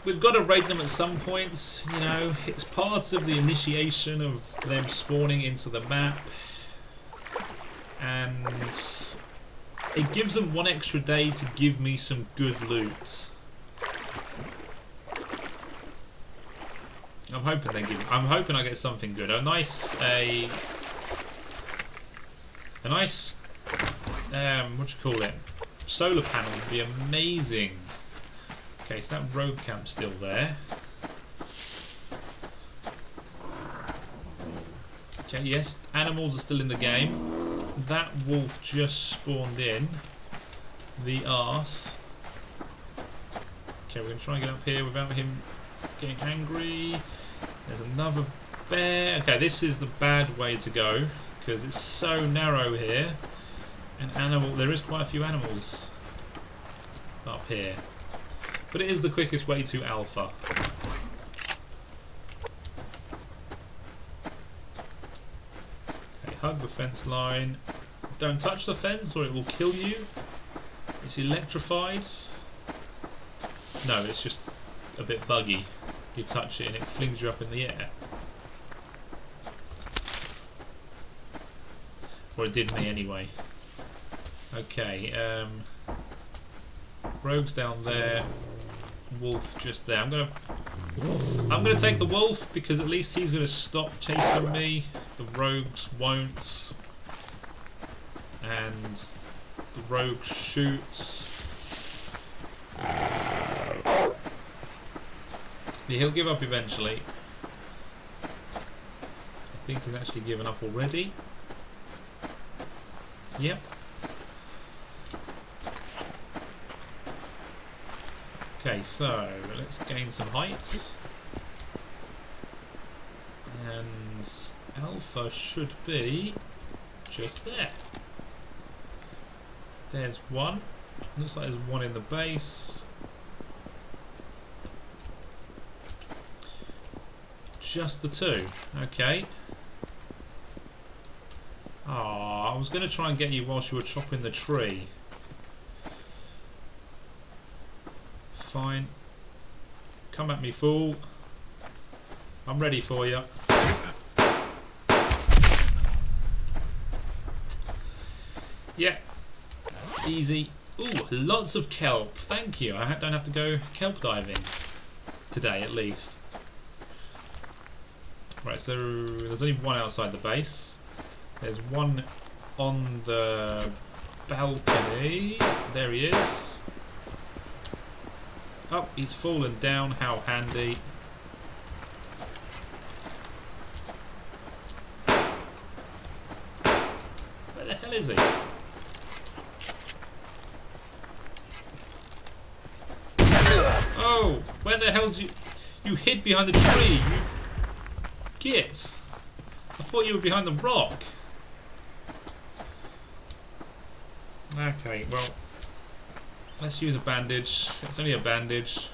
we've got to raid them at some points, you know. It's part of the initiation of them spawning into the map. And it gives them one extra day to give me some good loot. I'm hoping they give. I'm hoping I get something good. A nice what you call it? Solar panel would be amazing. Okay, so that rogue camp's still there. Okay, yes, animals are still in the game. That wolf just spawned in. The arse. Okay, we're going to try and get up here without him getting angry. There's another bear. Okay, this is the bad way to go because it's so narrow here. There is quite a few animals up here. But it is the quickest way to Alpha. Okay, hug the fence line. Don't touch the fence or it will kill you. It's electrified. No, it's just a bit buggy. You touch it and it flings you up in the air. Or it did me anyway. Okay, rogue's down there. Wolf just there. I'm gonna take the wolf because at least he's gonna stop chasing me. The rogues won't. And the rogue shoots. Yeah, he'll give up eventually. I think he's actually given up already. Yep. Okay, so let's gain some height. And Alpha should be just there. There's one. Looks like there's one in the base. Just the two. Okay. Ah, I was going to try and get you whilst you were chopping the tree. Fine. Come at me, fool. I'm ready for you. Yeah. Easy. Ooh, lots of kelp. Thank you. I don't have to go kelp diving. Today, at least. Right, so there's only one outside the base. There's one on the balcony. There he is. Oh, he's fallen down. How handy. Where the hell is he? Oh, where the hell did you hid behind the tree? You git. I thought you were behind the rock. Okay, well, let's use a bandage. It's only a bandage.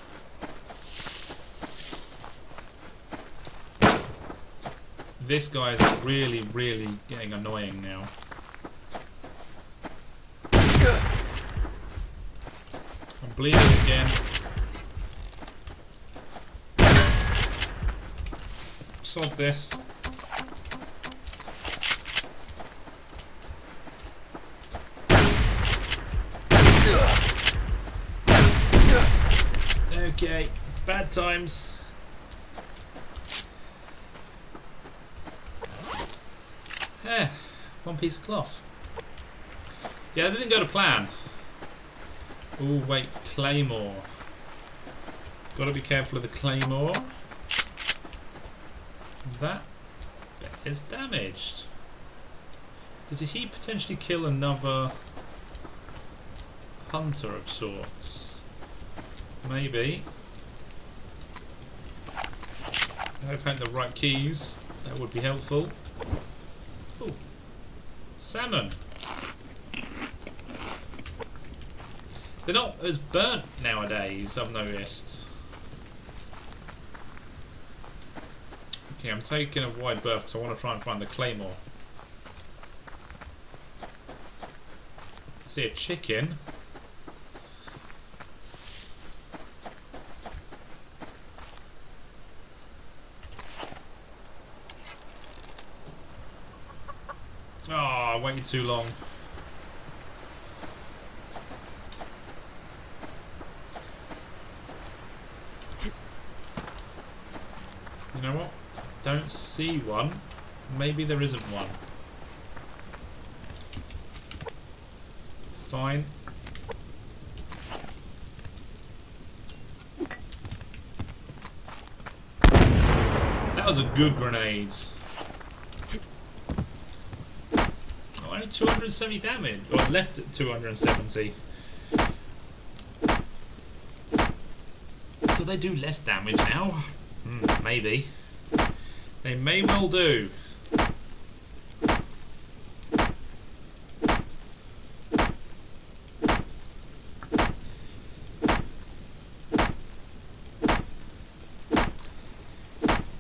This guy is really, really getting annoying now. I'm bleeding again. Sod this. Okay, bad times. Eh, one piece of cloth. Yeah, that didn't go to plan. Oh wait, claymore. Gotta be careful of the claymore. That bit is damaged. Did he potentially kill another hunter of sorts? Maybe. If I found the right keys, that would be helpful. Ooh, salmon. They're not as burnt nowadays, I've noticed. Okay, I'm taking a wide berth because I want to try and find the claymore. I see a chicken. Oh, I waited too long. You know what? Don't see one. Maybe there isn't one. Fine. That was a good grenade. Oh, only 270 damage. Or left at 270. Do they do less damage now? Maybe. They may well do.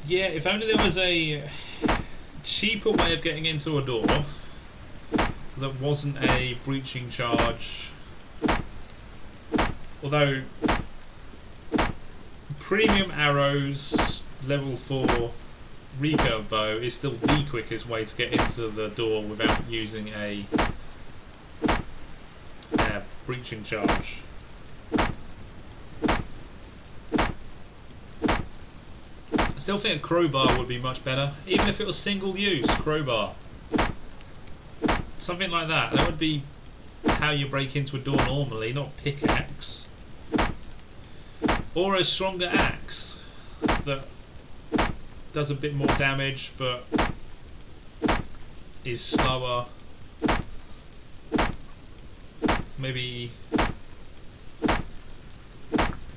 Yeah, if only there was a cheaper way of getting into a door that wasn't a breaching charge. Although premium arrows, level 4 recurve bow is still the quickest way to get into the door without using a breaching charge. I still think a crowbar would be much better, even if it was single use crowbar. Something like that. That would be how you break into a door normally, not pickaxe. Or a stronger axe that does a bit more damage but is slower. Maybe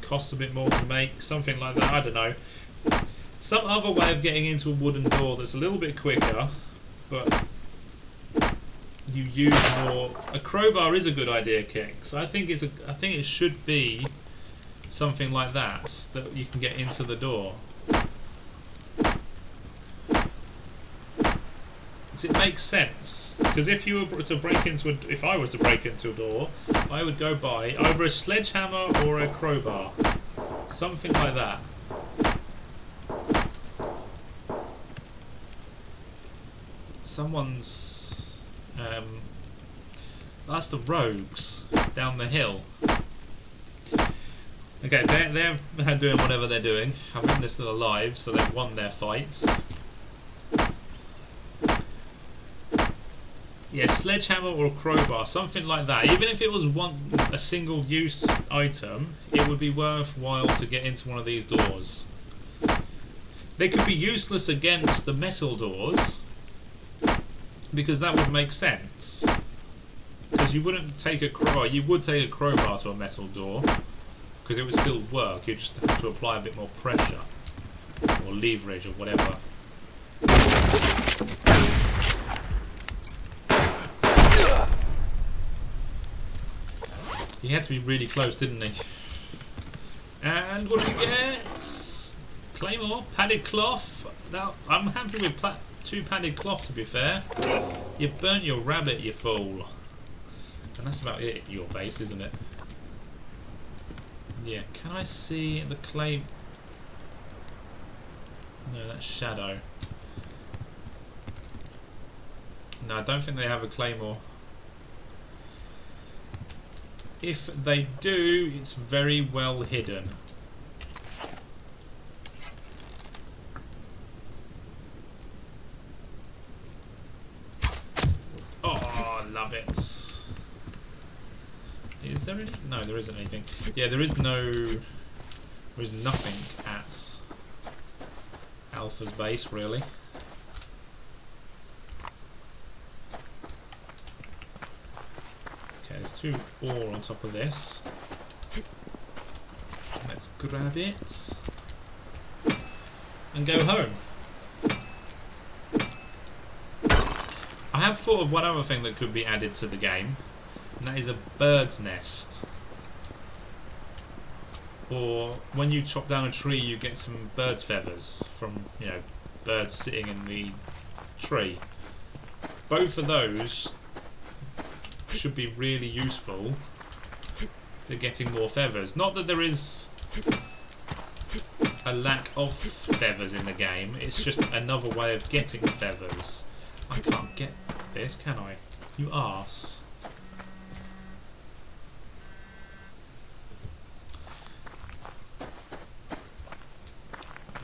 costs a bit more to make, something like that, I don't know. Some other way of getting into a wooden door that's a little bit quicker, but you use more. A crowbar is a good idea, Kix. I think it should be something like that you can get into the door. It makes sense, because if you were to break into if I was to break into a door, I would go buy either a sledgehammer or a crowbar, something like that. Someone's that's the rogues down the hill. Okay, they're doing whatever they're doing. I think they're still alive, so they've won their fights. Yeah, sledgehammer or a crowbar, something like that. Even if it was a single use item, it would be worthwhile to get into one of these doors. They could be useless against the metal doors, because that would make sense. Because you wouldn't take a crowbar, you would take a crowbar to a metal door, because it would still work. You just have to apply a bit more pressure or leverage or whatever. He had to be really close, didn't he? And what do we get? Claymore, padded cloth. Now I'm happy with 2 padded cloth, to be fair. You've burnt your rabbit, you fool. And that's about it, your base, isn't it? Yeah, can I see the clay? No, that's shadow. No, I don't think they have a claymore. If they do, it's very well hidden. Oh, love it. Is there any? No, there isn't anything. Yeah, there is nothing at Alpha's base, really. Okay, there's 2 ore on top of this. Let's grab it and go home. I have thought of one other thing that could be added to the game, and that is a bird's nest. Or when you chop down a tree, you get some bird's feathers from, you know, birds sitting in the tree. Both of those should be really useful to getting more feathers. Not that there is a lack of feathers in the game, it's just another way of getting feathers. I can't get this, can I? You arse.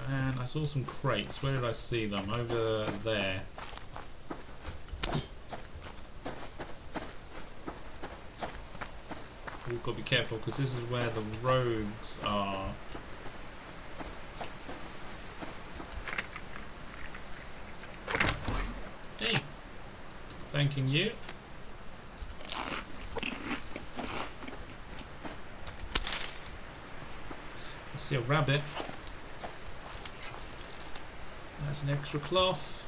And I saw some crates. Where did I see them? Over there. We've got to be careful because this is where the rogues are. Hey! Thanking you. I see a rabbit. That's an extra cloth.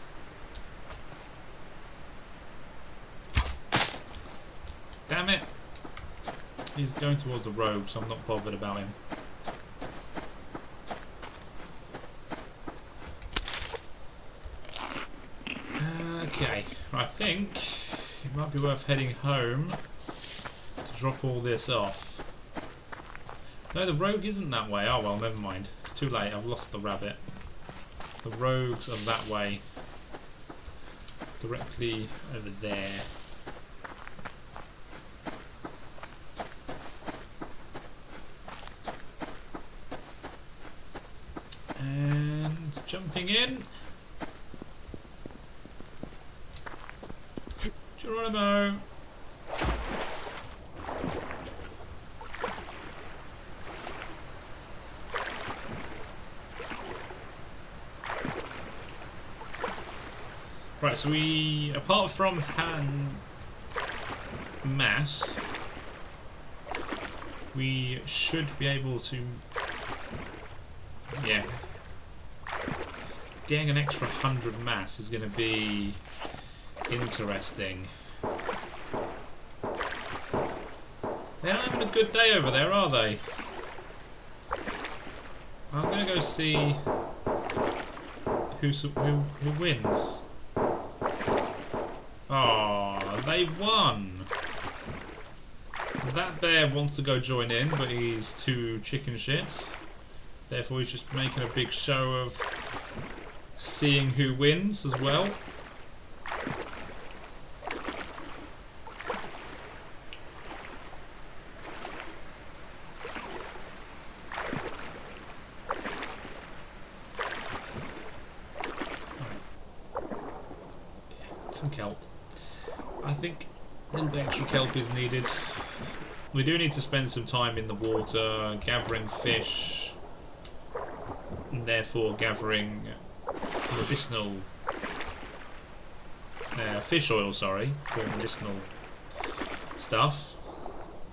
Damn it! He's going towards the rogue, so I'm not bothered about him. Okay, I think it might be worth heading home to drop all this off. No, the rogue isn't that way. Oh well, never mind. It's too late, I've lost the rabbit. The rogues are that way. Directly over there. And jumping in. Geronimo! Right, so we, apart from mass, we should be able to, yeah, getting an extra 100 mass is going to be interesting. They're not having a good day over there, are they? I'm going to go see who wins. Oh, they won! That bear wants to go join in, but he's too chicken shit. Therefore he's just making a big show of seeing who wins as well. Some kelp. I think a little bit extra kelp is needed. We do need to spend some time in the water gathering fish, and therefore gathering medicinal fish oil, sorry, for medicinal stuff,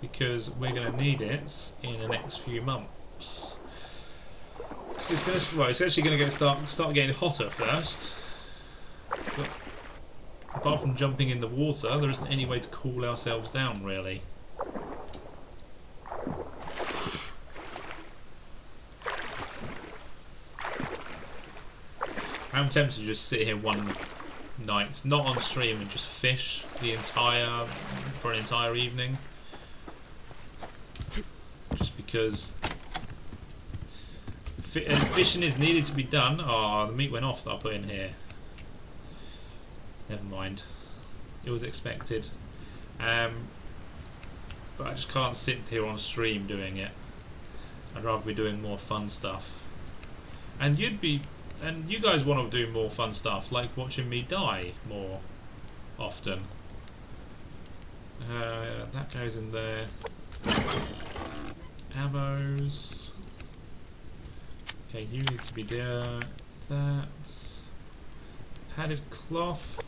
because we're going to need it in the next few months. Because it's going to, well, it's actually going to start getting hotter first. But apart from jumping in the water, there isn't any way to cool ourselves down, really. I'm tempted to just sit here one night, not on stream, and just fish for an entire evening. Just because fishing is needed to be done. Oh, the meat went off that I put in here. Never mind. It was expected. But I just can't sit here on stream doing it. I'd rather be doing more fun stuff. And you guys want to do more fun stuff, like watching me die more often. That goes in there. Ammos. Okay, you need to be there. That. Padded cloth.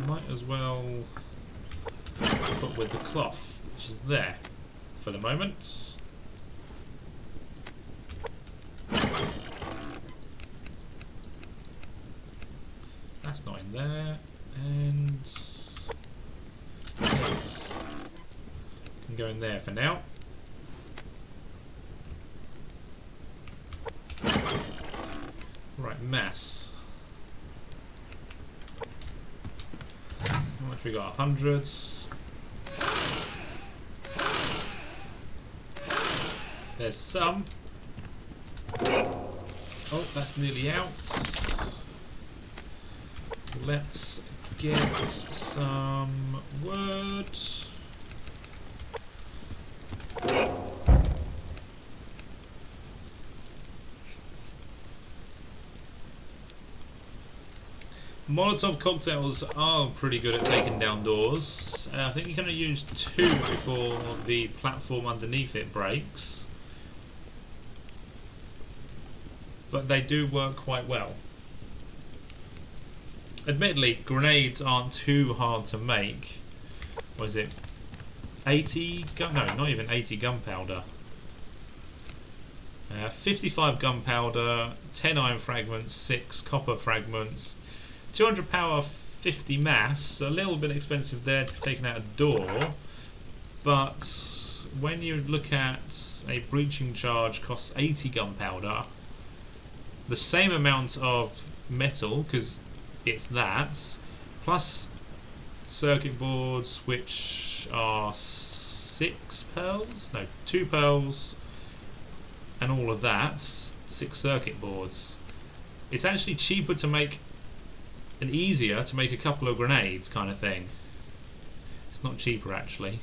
Might as well put with the cloth, which is there for the moment. That's not in there, and yes, can go in there for now. Right, mass. How much we got? 100. There's some. Oh, that's nearly out. Let's get some wood. Molotov cocktails are pretty good at taking down doors. I think you're going to use 2 before the platform underneath it breaks. But they do work quite well. Admittedly, grenades aren't too hard to make. What is it? 80 gun? No, not even 80 gunpowder. 55 gunpowder, 10 iron fragments, 6 copper fragments, 200 power, 50 mass. A little bit expensive there to be taking out a door, but when you look at a breaching charge costs 80 gunpowder, the same amount of metal, because it's that, plus circuit boards, which are 6 pearls? No, 2 pearls, and all of that, 6 circuit boards. It's actually cheaper to make, and easier to make a couple of grenades, kind of thing. It's not cheaper, actually.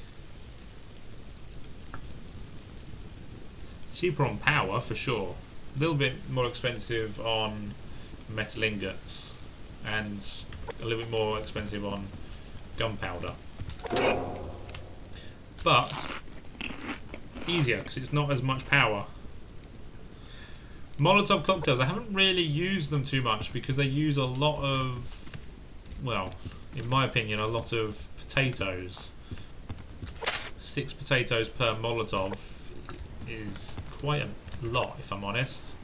It's cheaper on power, for sure. A little bit more expensive on metal ingots, and a little bit more expensive on gunpowder, but easier because it's not as much power. Molotov cocktails, I haven't really used them too much because they use a lot of, well, in my opinion, a lot of potatoes. 6 potatoes per Molotov is quite a lot, if I'm honest.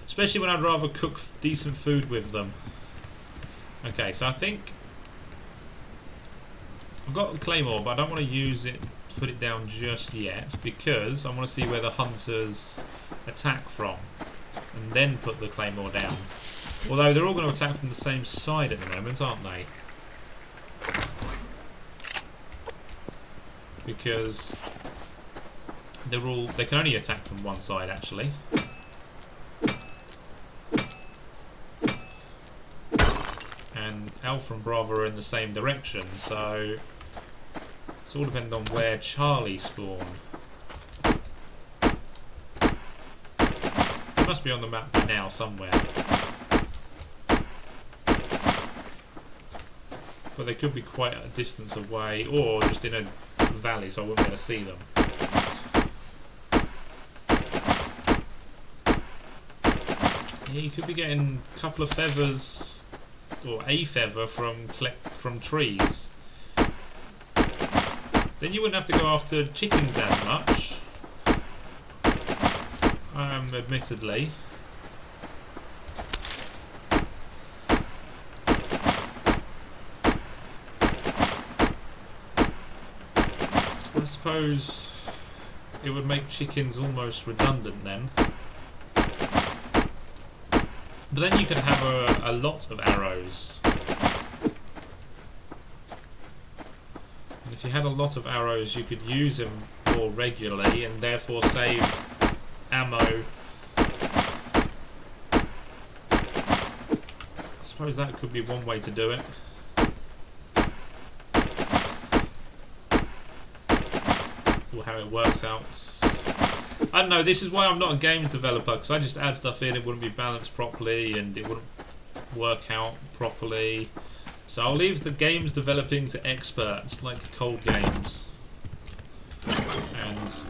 Especially when I'd rather cook decent food with them. Okay, so I think I've got the claymore, but I don't want to use it to put it down just yet because I want to see where the hunters attack from and then put the claymore down. Although they're all going to attack from the same side at the moment, aren't they? Because they can only attack from one side, actually. And Alpha and Bravo are in the same direction, so it's all dependent on where Charlie spawn. It must be on the map by now somewhere. But they could be quite a distance away, or just in a valley, so I wouldn't be able to see them. Yeah, you could be getting a couple of feathers, or a feather from trees. Then you wouldn't have to go after chickens as much. Admittedly. I suppose it would make chickens almost redundant then. But then you can have a lot of arrows. And if you had a lot of arrows, you could use them more regularly and therefore save ammo. I suppose that could be one way to do it. Or how it works out. I don't know, this is why I'm not a games developer, because I just add stuff in, it wouldn't be balanced properly and it wouldn't work out properly. So I'll leave the games developing to experts, like Cold Games. And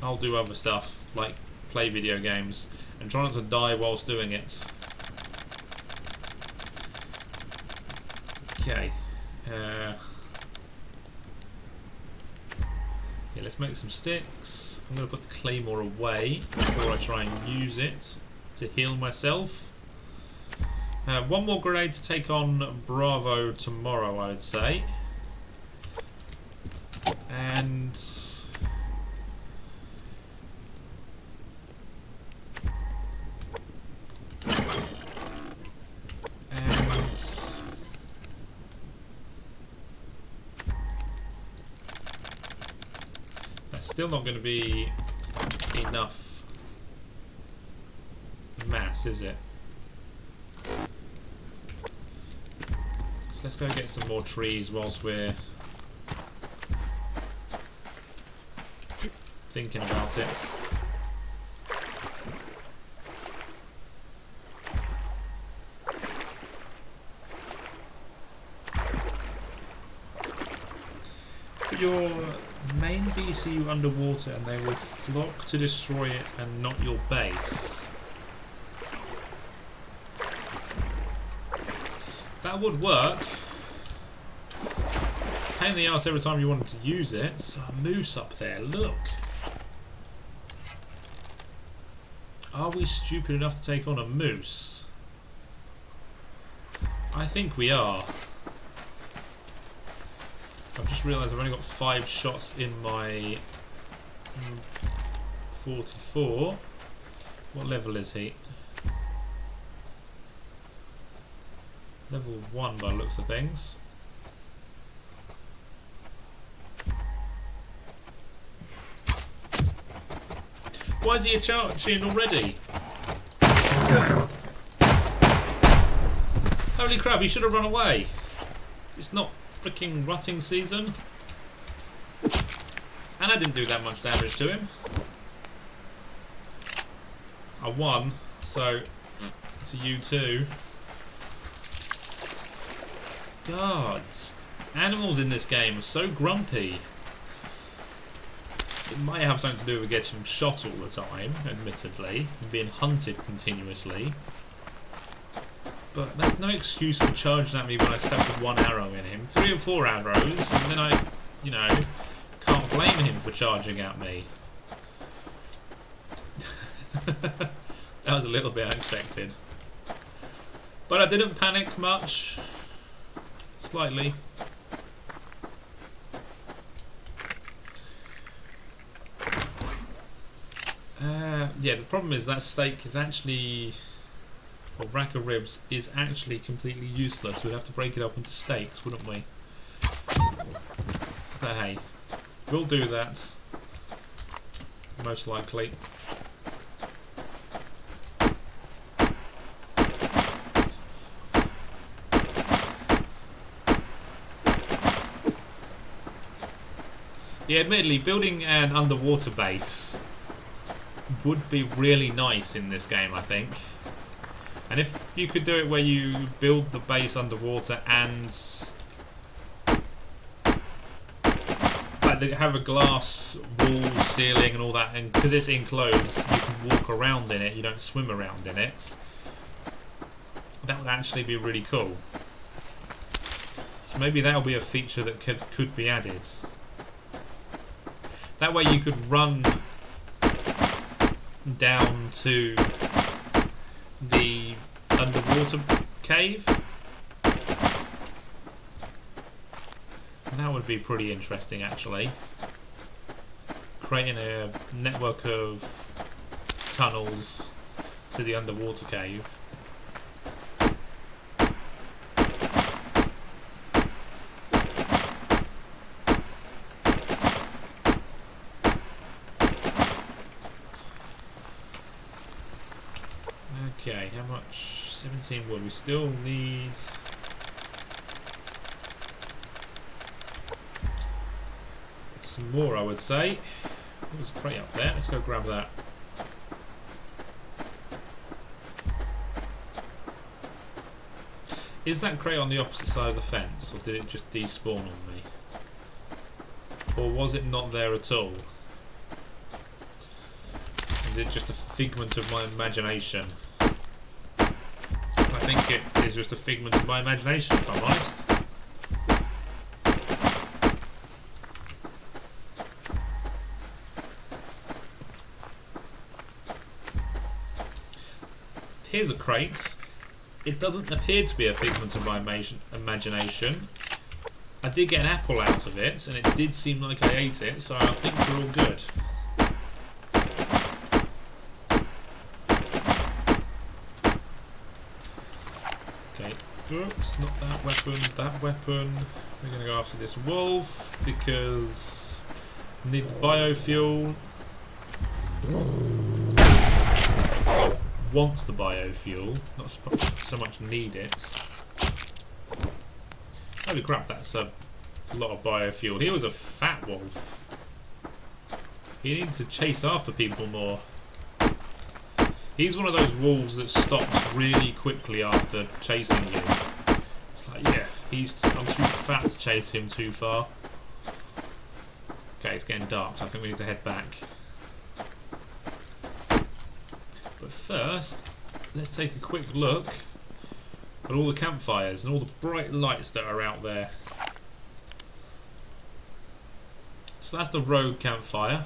I'll do other stuff, like play video games, and try not to die whilst doing it. Okay. Yeah, let's make some sticks. I'm going to put the claymore away before I try and use it to heal myself. One more grenade to take on Bravo tomorrow, I would say. And that's still not going to be enough mass, is it? So let's go get some more trees whilst we're thinking about it. Put your main BCU underwater and they will flock to destroy it and not your base. That would work. Pain in the ass every time you wanted to use it. A moose up there, look. Are we stupid enough to take on a moose? I think we are. I've just realised I've only got 5 shots in my 44. What level is he? Level 1 by the looks of things. Why is he a charging already? Holy crap, he should have run away. It's not freaking rutting season. And I didn't do that much damage to him. I won, so to you too. God, animals in this game are so grumpy. It might have something to do with getting shot all the time, admittedly, and being hunted continuously. But that's no excuse for charging at me when I stuck with 1 arrow in him. 3 or 4 arrows, and then I, you know, can't blame him for charging at me. That was a little bit unexpected. But I didn't panic much. Slightly. Yeah, the problem is that steak is actually, or rack of ribs is actually completely useless. We'd have to break it up into steaks, wouldn't we? But hey, we'll do that. Most likely. Yeah, admittedly, building an underwater base would be really nice in this game, I think. And if you could do it where you build the base underwater and like have a glass wall, ceiling and all that, and because it's enclosed, you can walk around in it, you don't swim around in it. That would actually be really cool. So maybe that'll be a feature that could be added. That way you could run down to the underwater cave. That would be pretty interesting, actually. Creating a network of tunnels to the underwater cave. Okay, how much? 17 wood. We still need some more, I would say. There's a crate up there. Let's go grab that. Is that crate on the opposite side of the fence, or did it just despawn on me? Or was it not there at all? Is it just a figment of my imagination? I think it is just a figment of my imagination, if I'm honest. Here's a crate. It doesn't appear to be a figment of my imagination. I did get an apple out of it, and it did seem like I ate it, so I think we're all good. Okay, oops, not that weapon, that weapon. We're going to go after this wolf, because I need biofuel. Wants the biofuel, not so much need it. Holy crap, that's a lot of biofuel. He was a fat wolf. He needs to chase after people more. He's one of those wolves that stops really quickly after chasing you. It's like, yeah, I'm too fat to chase him too far. Okay, it's getting dark, so I think we need to head back. But first, let's take a quick look at all the campfires and all the bright lights that are out there. So that's the road campfire.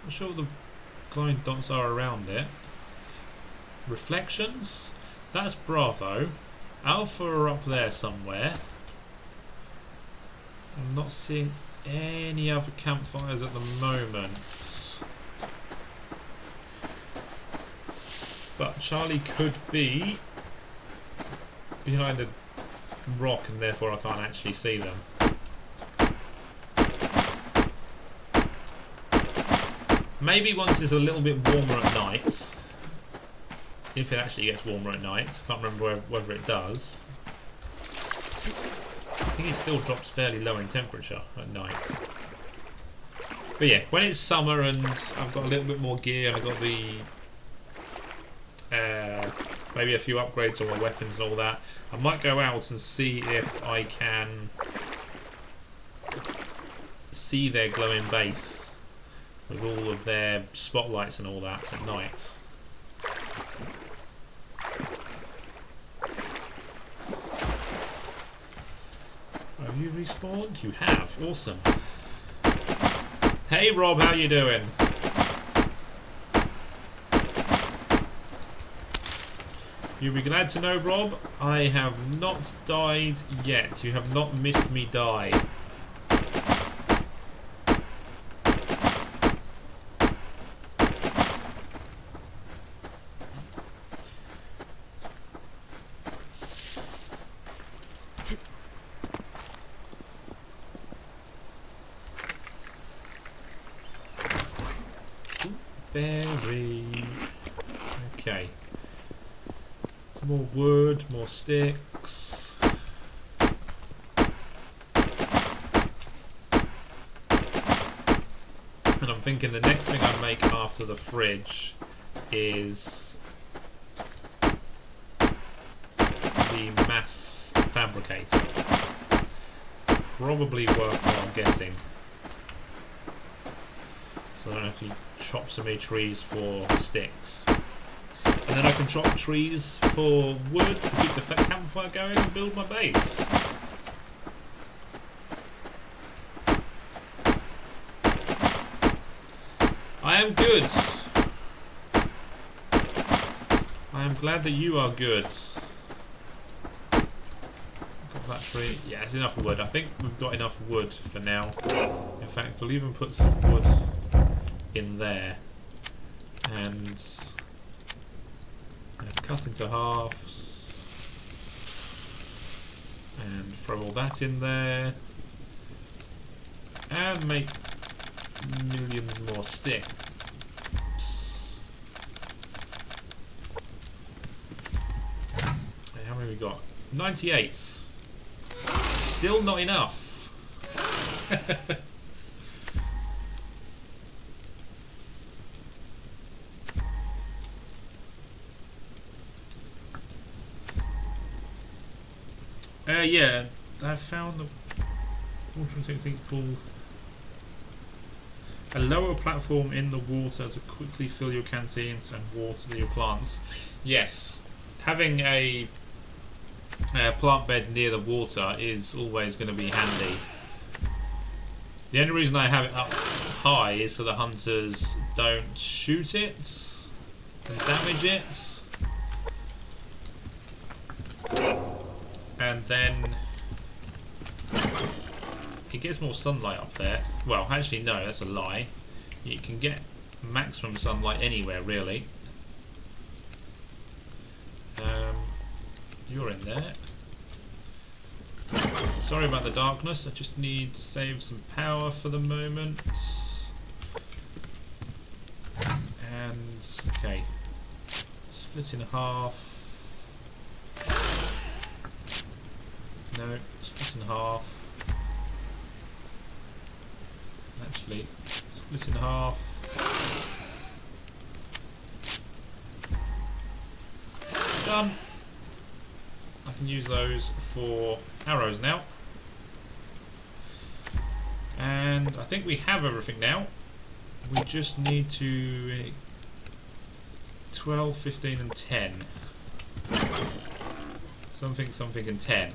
Not sure what the glowing dots are around it. Reflections? That's Bravo. Alpha are up there somewhere. I'm not seeing any other campfires at the moment. But Charlie could be behind a rock and therefore I can't actually see them. Maybe once it's a little bit warmer at night, if it actually gets warmer at night, I can't remember whether it does. I think it still drops fairly low in temperature at night. But yeah, when it's summer and I've got a little bit more gear and I've got the maybe a few upgrades on my weapons and all that, I might go out and see if I can see their glowing base with all of their spotlights and all that at night. Have you respawned? You have. Awesome. Hey Rob, how you doing? You'll be glad to know, Rob, I have not died yet. You have not missed me die. Berry. Okay. More wood, more sticks. And I'm thinking the next thing I make after the fridge is the mass fabricator. It's probably worthwhile getting. So I don't have to chop so many trees for sticks. And then I can chop trees for wood to keep the campfire going and build my base. I am good. I am glad that you are good. Got that tree. Yeah, it's enough wood. I think we've got enough wood for now. In fact, we'll even put some wood in there. and cut into halves and throw all that in there and make millions more sticks. How many we got? 98. Still not enough. Yeah, I found the water technique pool. A lower platform in the water to quickly fill your canteens and water your plants. Yes, having a plant bed near the water is always going to be handy. The only reason I have it up high is so the hunters don't shoot it and damage it. And then it gets more sunlight up there. Well, actually no, that's a lie. You can get maximum sunlight anywhere really. You're in there. Sorry about the darkness, I just need to save some power for the moment. And, okay. Split in half. No, split in half. Actually, split in half. Done. I can use those for arrows now. And I think we have everything now. We just need to 12, 15 and 10. Something, something and 10.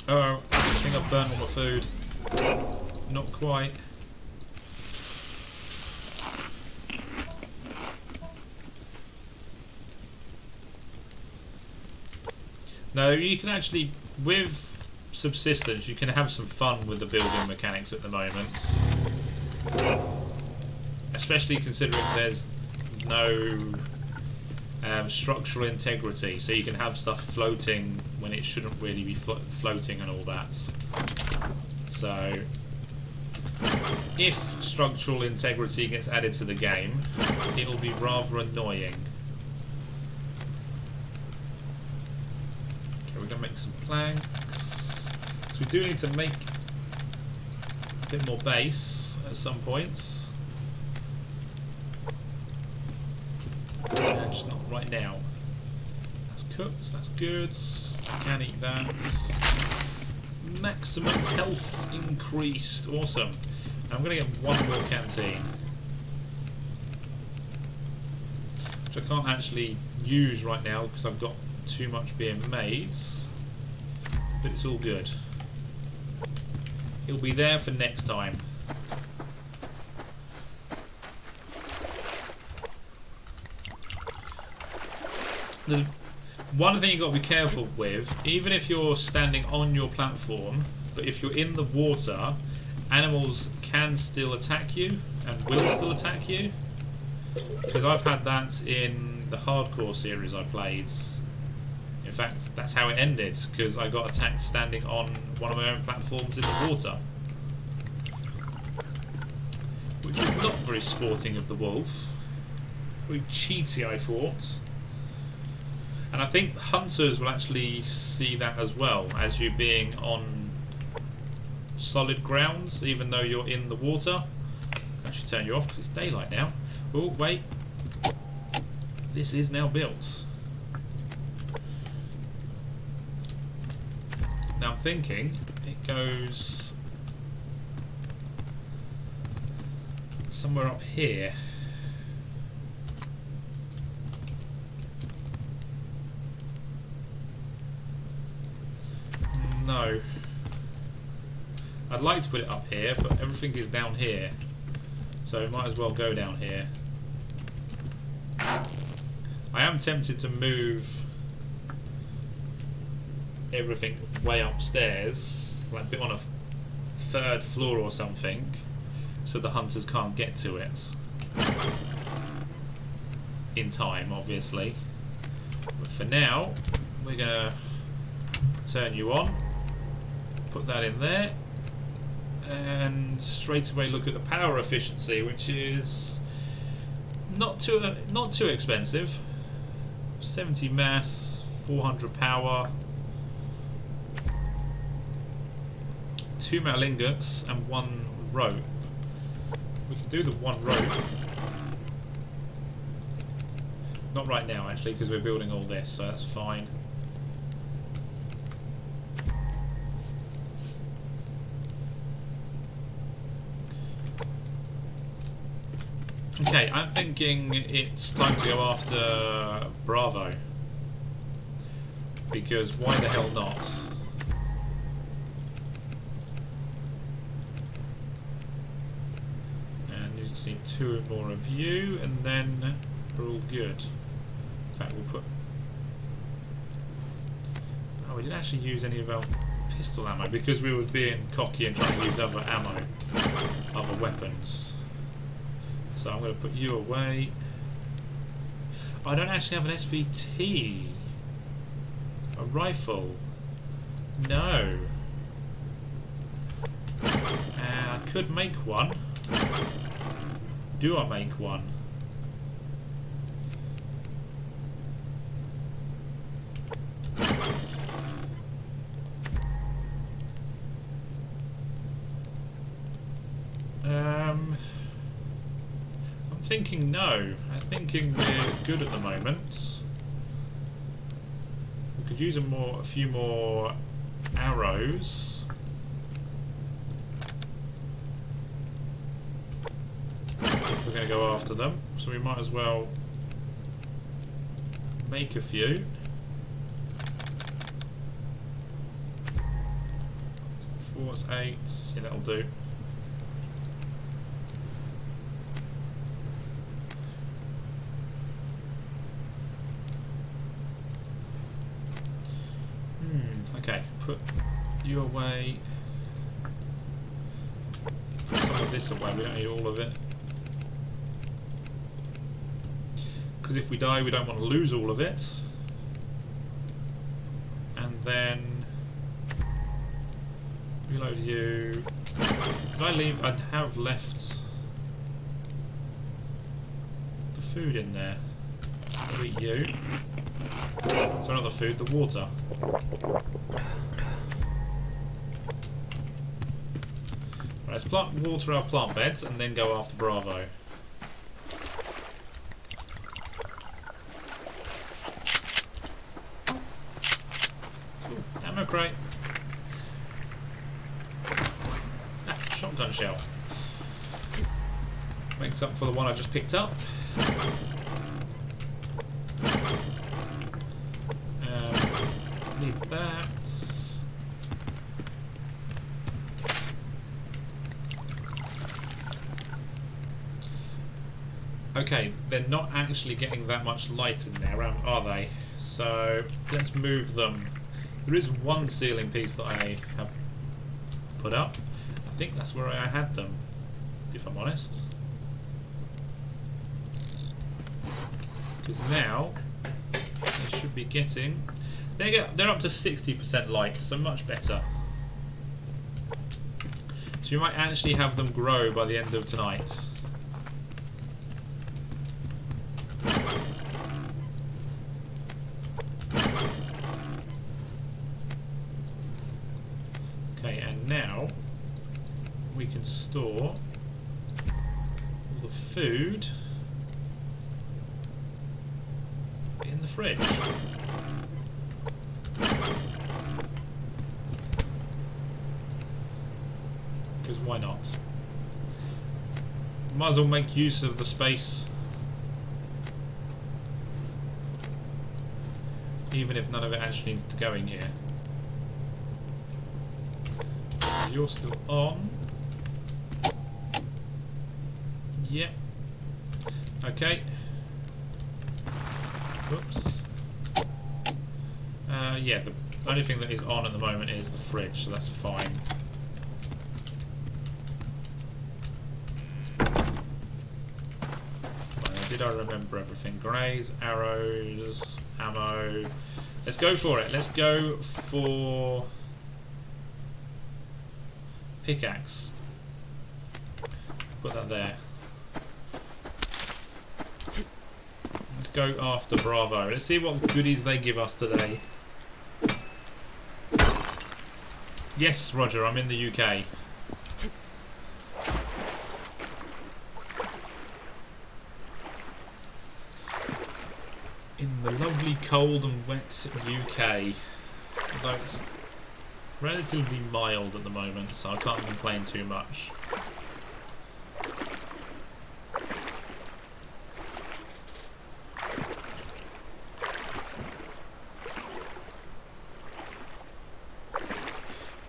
Oh, I think I've burnt all my food. Not quite. No, you can actually, with Subsistence, you can have some fun with the building mechanics at the moment. Especially considering there's no structural integrity, so you can have stuff floating when it shouldn't really be floating and all that. So, if structural integrity gets added to the game, it'll be rather annoying. Okay, we're going to make some planks. So we do need to make a bit more base at some points. Just not right now. That's cooked, that's good. I can eat that. Maximum health increased. Awesome. I'm going to get one more canteen, which I can't actually use right now because I've got too much being made. But it's all good. It'll be there for next time. The one thing you've got to be careful with, even if you're standing on your platform, but if you're in the water, animals can still attack you and will still attack you. Because I've had that in the hardcore series I played. In fact, that's how it ended, because I got attacked standing on one of my own platforms in the water. Which is not very sporting of the wolf. Very cheaty, I thought. And I think hunters will actually see that as well, as you being on solid grounds, even though you're in the water. I'll actually turn you off because it's daylight now. Oh, wait. This is now built. Now I'm thinking it goes somewhere up here. No. I'd like to put it up here, but everything is down here. So it might as well go down here. I am tempted to move everything way upstairs, like a bit on a third floor or something, so the hunters can't get to it in time, obviously. But for now, we're gonna turn you on, put that in there, and straight away look at the power efficiency, which is not too expensive. 70 mass, 400 power, 2 metal ingots, and 1 rope. We can do the 1 rope. Not right now, actually, because we're building all this, so that's fine. Okay, I'm thinking it's time to go after Bravo. Because why the hell not? And you just need 2 more of you, and then we're all good. In fact, we'll put... Oh, we didn't actually use any of our pistol ammo because we were being cocky and trying to use other ammo, other weapons. So I'm going to put you away. I don't actually have an SVT. A rifle. No. I could make one. Do I make one? I'm thinking no. I'm thinking we're good at the moment. We could use a few more arrows. If we're going to go after them, so we might as well make a few. 4 is 8. Yeah, that'll do. Okay, put you away. Put some of this away, we don't need all of it. Because if we die, we don't want to lose all of it. And then reload you. Did I leave? I have left the food in there. I'll eat you. So not the food, the water. Right, let's water our plant beds and then go after Bravo. Ooh, ammo crate. Shotgun shell. Makes up for the one I just picked up. Need that. Okay, they're not actually getting that much light in there, are they? So let's move them. There is one ceiling piece that I have put up. I think that's where I had them, if I'm honest. Because now they should be getting... They're up to 60% light, so much better. So you might actually have them grow by the end of tonight. Okay, and now we can store all the food in the fridge. Because why not? Might as well make use of the space, even if none of it actually needs to go in here. You're still on. Yep. Okay. Whoops. Yeah, the only thing that is on at the moment is the fridge, so that's fine. Did I remember everything? Grenades, arrows, ammo. Let's go for it. Let's go for pickaxe. Put that there. Let's go after Bravo. Let's see what goodies they give us today. Yes, Roger, I'm in the UK. In the lovely cold and wet UK. Although it's relatively mild at the moment, so I can't complain too much.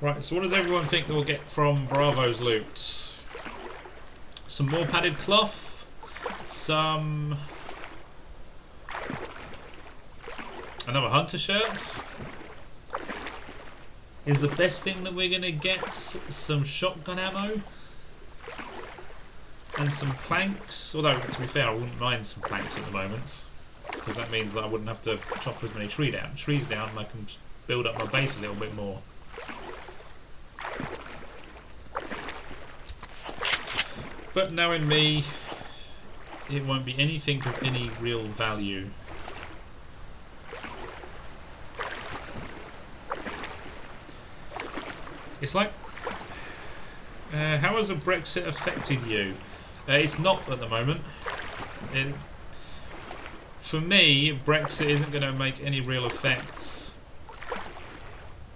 Right, so what does everyone think we'll get from Bravo's loot? Some more padded cloth, some... another hunter shirt. Is the best thing that we're going to get some shotgun ammo? And some planks, although to be fair I wouldn't mind some planks at the moment, because that means that I wouldn't have to chop as many trees down and I can build up my base a little bit more. But knowing me, it won't be anything of any real value. It's like, how has a Brexit affected you? It's not at the moment. For me, Brexit isn't going to make any real effects.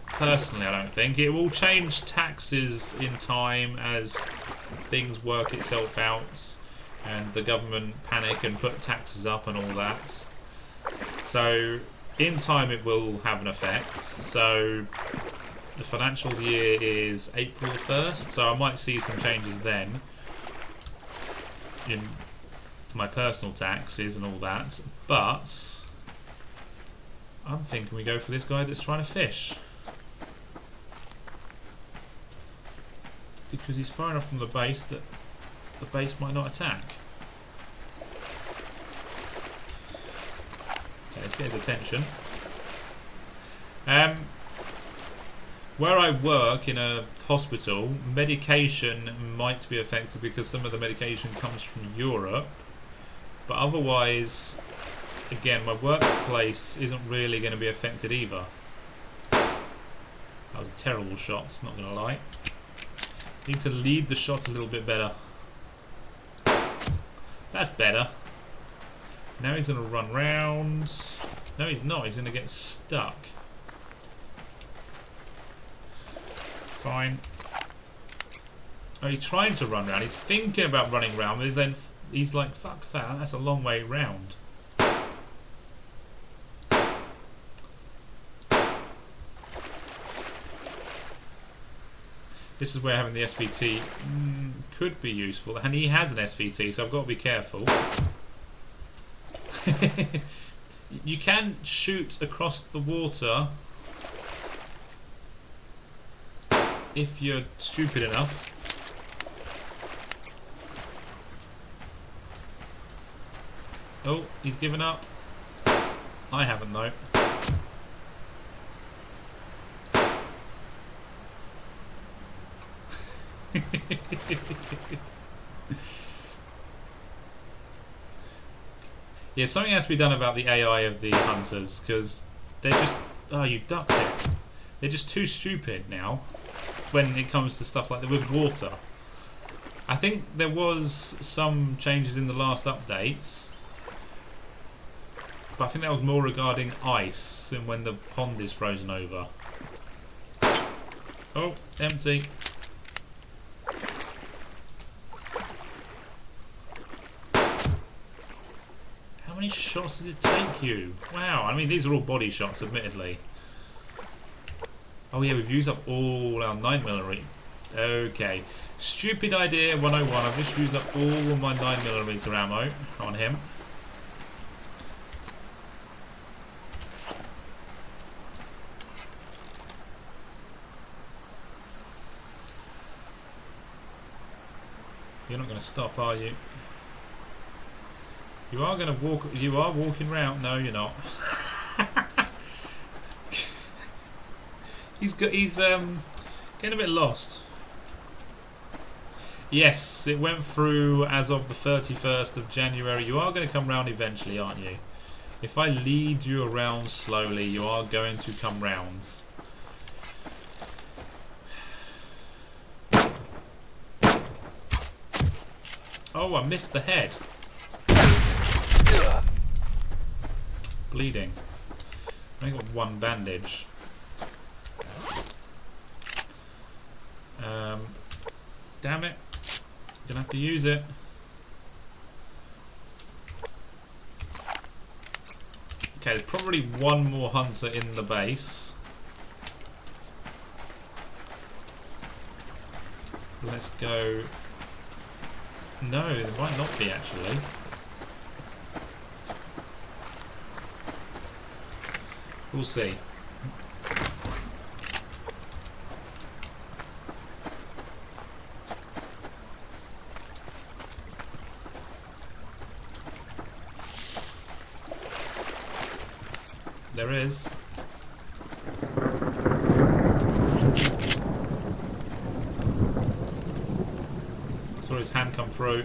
Personally, I don't think. It will change taxes in time as things work itself out and the government panic and put taxes up and all that. So, in time it will have an effect. So, the financial year is April the 1st, so I might see some changes then in my personal taxes and all that, but I'm thinking we go for this guy that's trying to fish, because he's far enough from the base that the base might not attack. Okay, let's get his attention. Where I work in a hospital, medication might be affected because some of the medication comes from Europe, but otherwise, again, my workplace isn't really going to be affected either. That was a terrible shot, not going to lie. Need to lead the shot a little bit better. That's better. Now he's going to run round. No, he's not. He's going to get stuck. Fine. Oh, he's trying to run round. He's thinking about running round, but then he's like, fuck that, that's a long way round. This is where having the SVT could be useful, and he has an SVT, so I've got to be careful. You can shoot across the water if you're stupid enough. Oh, he's given up. I haven't though. Yeah, something has to be done about the AI of the hunters, because they're just... Oh, you ducked it. They're just too stupid now when it comes to stuff like that with water. I think there was some changes in the last updates, but I think that was more regarding ice and when the pond is frozen over. Oh, empty. How many shots does it take you? Wow, I mean these are all body shots admittedly. Oh yeah, we've used up all our 9mm. Okay. Stupid idea 101. I've just used up all of my 9mm ammo on him. You're not going to stop, are you? You are going to walk. You are walking round. No, you're not. He's getting a bit lost. Yes, it went through as of the 31st of January. You are going to come round eventually, aren't you? If I lead you around slowly, you are going to come round. Oh, I missed the head. Bleeding. I only got one bandage. Damn it. Gonna have to use it. Okay, there's probably one more hunter in the base. Let's go. No, there might not be actually. We'll see. There is. I saw his hand come through.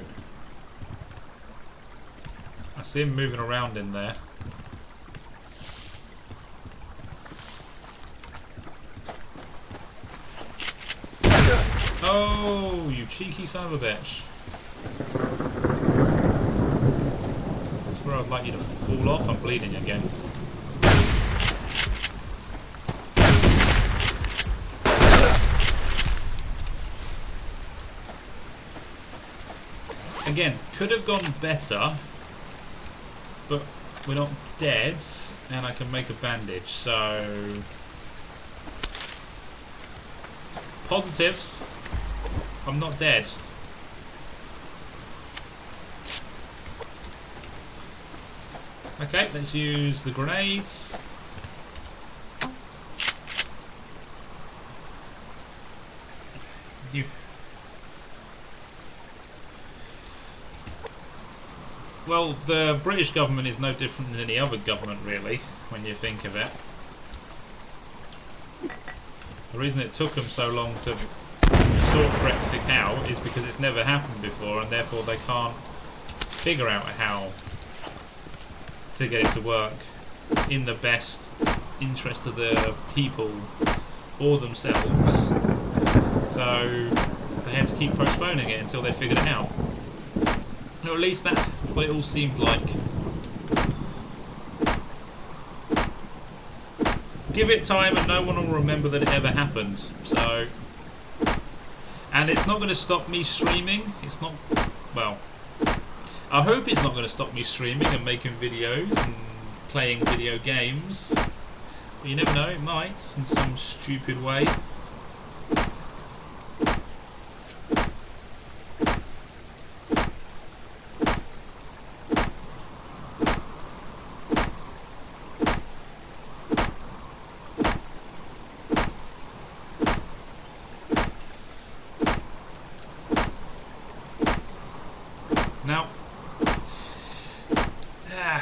I see him moving around in there. Oh, you cheeky son of a bitch. That's where I'd like you to fall off. I'm bleeding again. Again, could have gone better, but we're not dead, and I can make a bandage, so... Positives. I'm not dead. Okay, let's use the grenades. Well, the British government is no different than any other government, really, when you think of it. The reason it took them so long to sort Brexit out is because it's never happened before, and therefore they can't figure out how to get it to work in the best interest of the people or themselves. So they had to keep postponing it until they figured it out. Or at least that's what it all seemed like. Give it time and no one will remember that it ever happened. So, and it's not going to stop me streaming. It's not, well, I hope it's not going to stop me streaming and making videos and playing video games. But you never know, it might in some stupid way. Now, a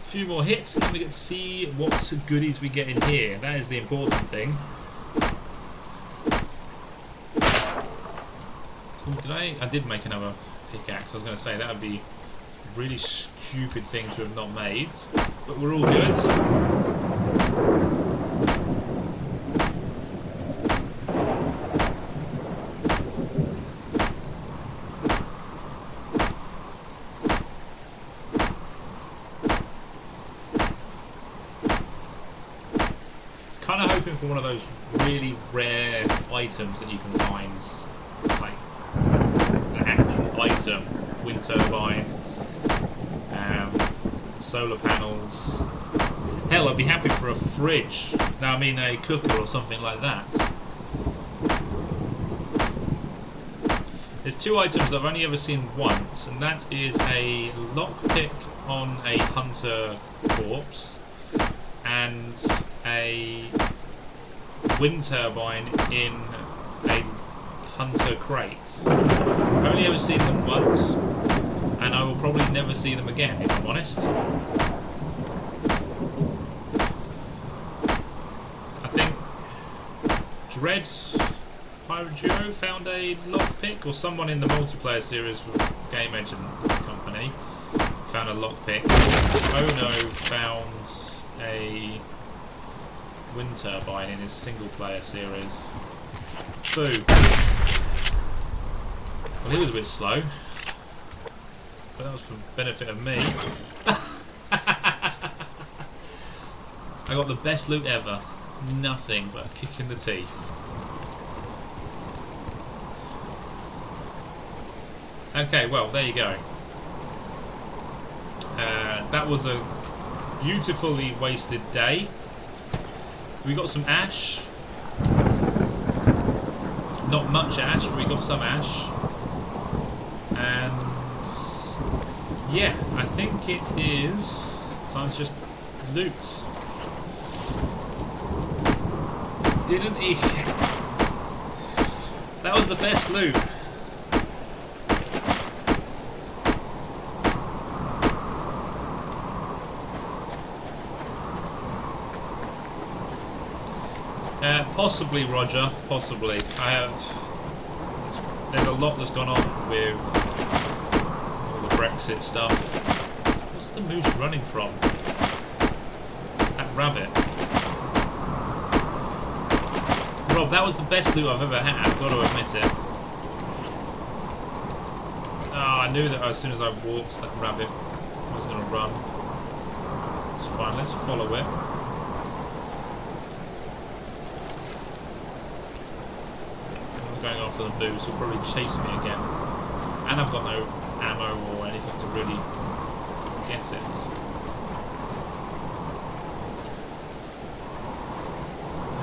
few more hits and then we get to see what goodies we get in here. That is the important thing. Oh, I did make another pickaxe. I was going to say that would be a really stupid thing to have not made, but we're all good. Kind of hoping for one of those really rare items that you can find, like an actual item, wind turbine, solar panels. Hell, I'd be happy for a fridge. No, I mean a cooker or something like that. There's two items I've only ever seen once, and that is a lockpick on a hunter corpse and a wind turbine in a hunter crate. I've only ever seen them once, and and I will probably never see them again, if I'm honest. I think Dread Pirate Duo found a lockpick, or someone in the multiplayer series with Game Edge and company found a lockpick. Ono found a wind turbine in his single player series. Boo. Well, he was a bit slow, but that was for the benefit of me. I got the best loot ever. Nothing but a kick in the teeth. Okay, well, there you go. That was a beautifully wasted day. We got some ash. Not much ash, but we got some ash. And yeah, I think it is time to just loot. Didn't he? That was the best loot. Possibly, Roger. Possibly. There's a lot that's gone on with all the Brexit stuff. What's the moose running from? That rabbit. Rob, that was the best loot I've ever had. I've got to admit it. Oh, I knew that as soon as I walked, that rabbit was going to run. It's fine. Let's follow it. Going after the moose will probably chase me again, and I've got no ammo or anything to really get it.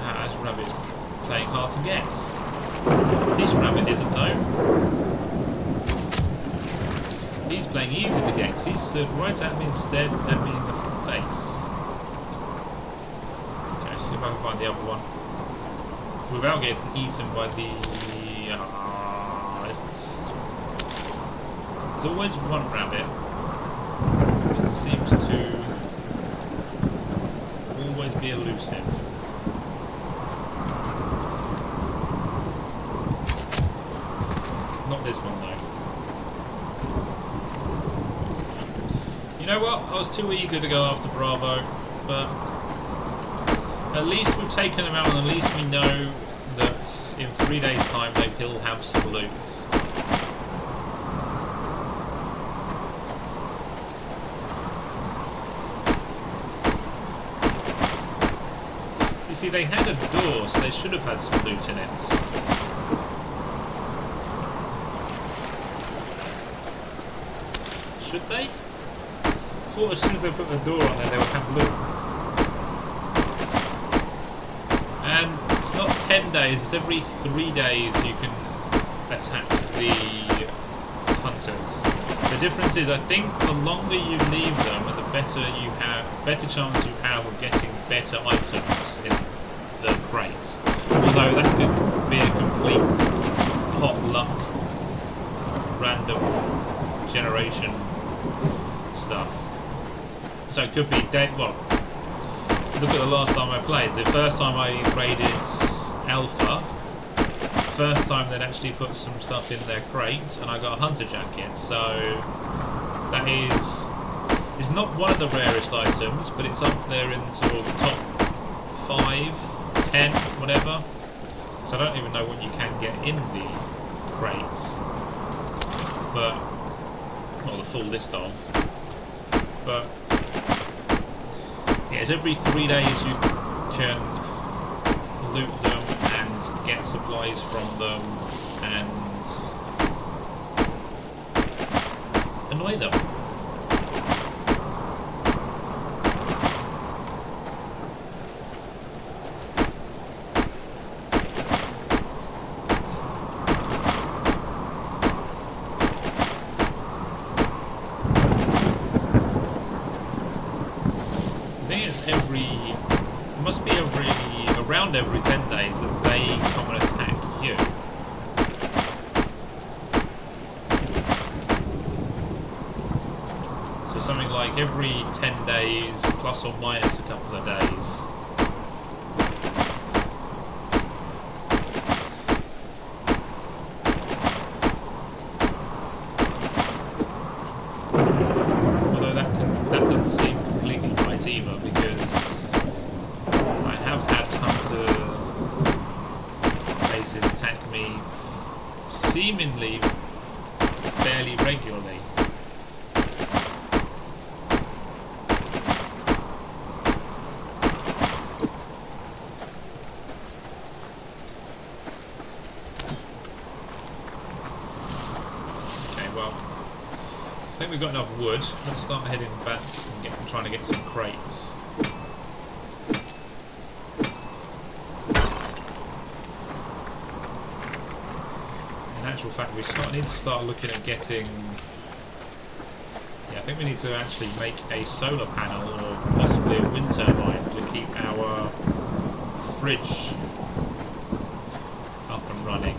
Ah, this rabbit's playing hard to get. This rabbit isn't though. He's playing easy to get because he's served right at me instead at me in the face. Okay, see if I can find the other one without getting eaten by the... there's always one rabbit that seems to always be elusive. Not this one though. You know what? I was too eager to go after Bravo, but at least we've taken them out, and at least we know that in 3 days' time they will have some loot. You see, they had a door, so they should have had some loot in it. Should they? I thought as soon as they put the door on there, they would have loot. And it's not 10 days, it's every 3 days you can attack the hunters. The difference is, I think the longer you leave them, the better chance you have of getting better items in the crates. Although that could be a complete potluck, random generation stuff. So it could be dead. Well, look at the last time I played. The first time I raided Alpha, first time they'd actually put some stuff in their crate, and I got a hunter jacket. So that is, it's not one of the rarest items, but it's up there in sort of the top 5, 10, whatever. So I don't even know what you can get in the crates, but not the full list of. But yeah, it's every 3 days you can loot them and get supplies from them and annoy them. Around every 10 days that they come and attack you. like every 10 days, plus or minus a couple of days. Although that doesn't seem completely right either, because I have had hunter bases attack me seemingly fairly regularly. Okay, well, I think we've got enough wood. Let's start heading back and trying to get some crates. In actual fact, we need to start looking at getting... Yeah, I think we need to actually make a solar panel or possibly a wind turbine to keep our fridge up and running.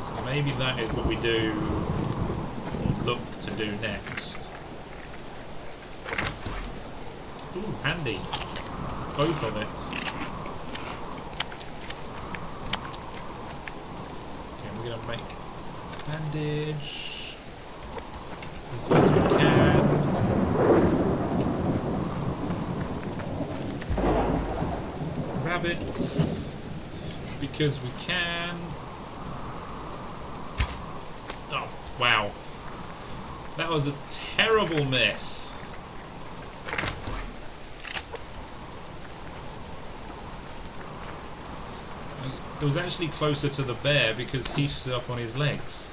So maybe that is what we do, or look to do next. Ooh, handy. Both of it. We're going to make bandage because we can. Rabbits because we can. Oh, wow. That was a terrible miss. It was actually closer to the bear because he stood up on his legs,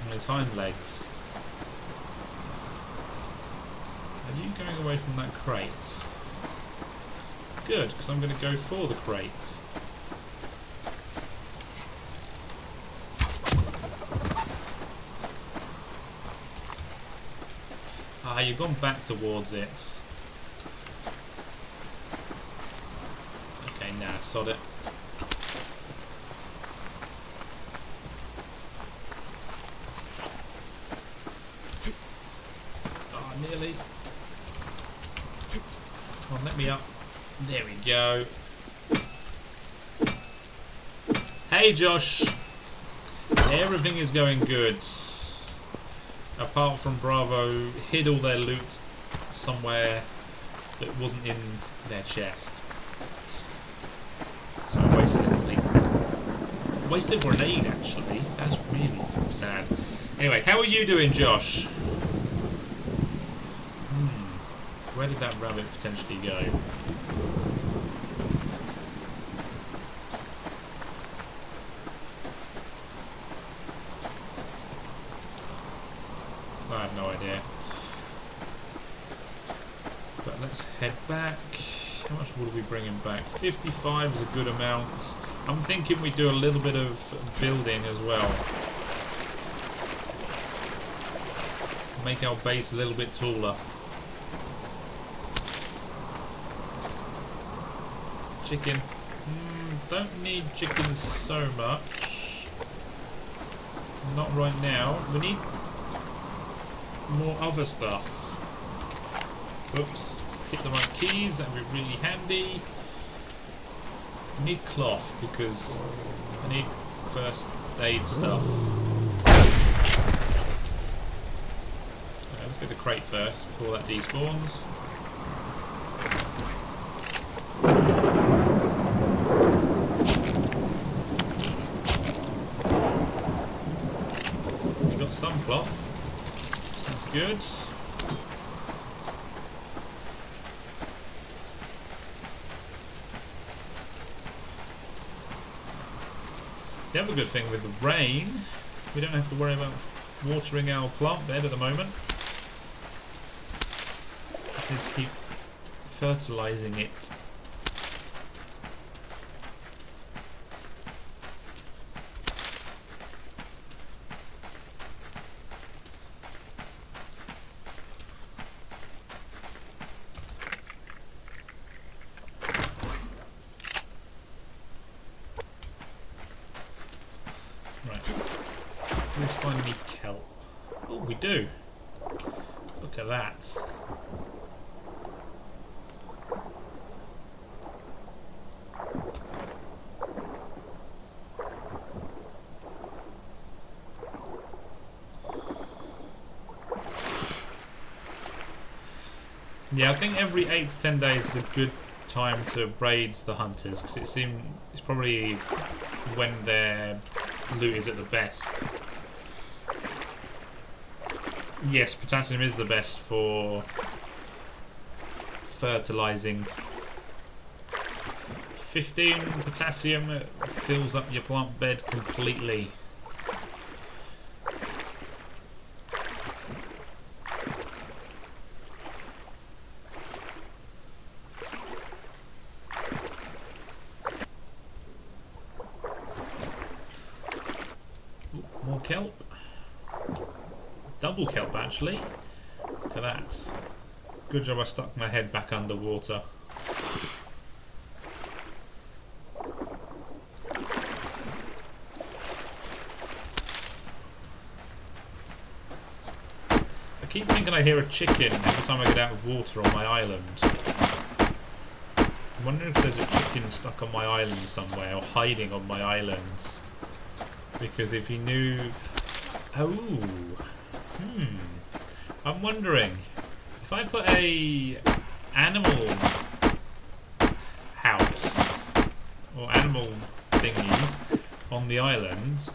on his hind legs. Are you going away from that crate? Good, because I'm going to go for the crate. Ah, you've gone back towards it. Okay, nah, sod it. Nearly. Come on, let me up. There we go. Hey, Josh. Everything is going good. Apart from Bravo hid all their loot somewhere that wasn't in their chest. So I wasted everything. Wasted a grenade, actually. That's really sad. Anyway, how are you doing, Josh? Where did that rabbit potentially go? I have no idea. But let's head back. How much wood are we bringing back? 55 is a good amount. I'm thinking we do a little bit of building as well. Make our base a little bit taller. Chicken. Don't need chickens so much. Not right now. We need more other stuff. Oops. Hit the right keys. That'd be really handy. I need cloth because I need first aid stuff. Let's get the crate first before that despawns. Some cloth. That's good. The other good thing with the rain, we don't have to worry about watering our plant bed at the moment. Just need to keep fertilizing it. Right. Let's find any do. Look at that. Yeah, I think every 8 to 10 days is a good time to raid the hunters, because it's probably when their loot is at the best. Yes, potassium is the best for fertilizing. 15 potassium fills up your plant bed completely. More kelp. Double kelp, actually. Look at that. Good job I stuck my head back underwater. I keep thinking I hear a chicken every time I get out of water on my island. I'm wondering if there's a chicken stuck on my island somewhere, or hiding on my island. Because if you knew... Oh... I'm wondering, if I put a animal house, or animal thingy, on the island,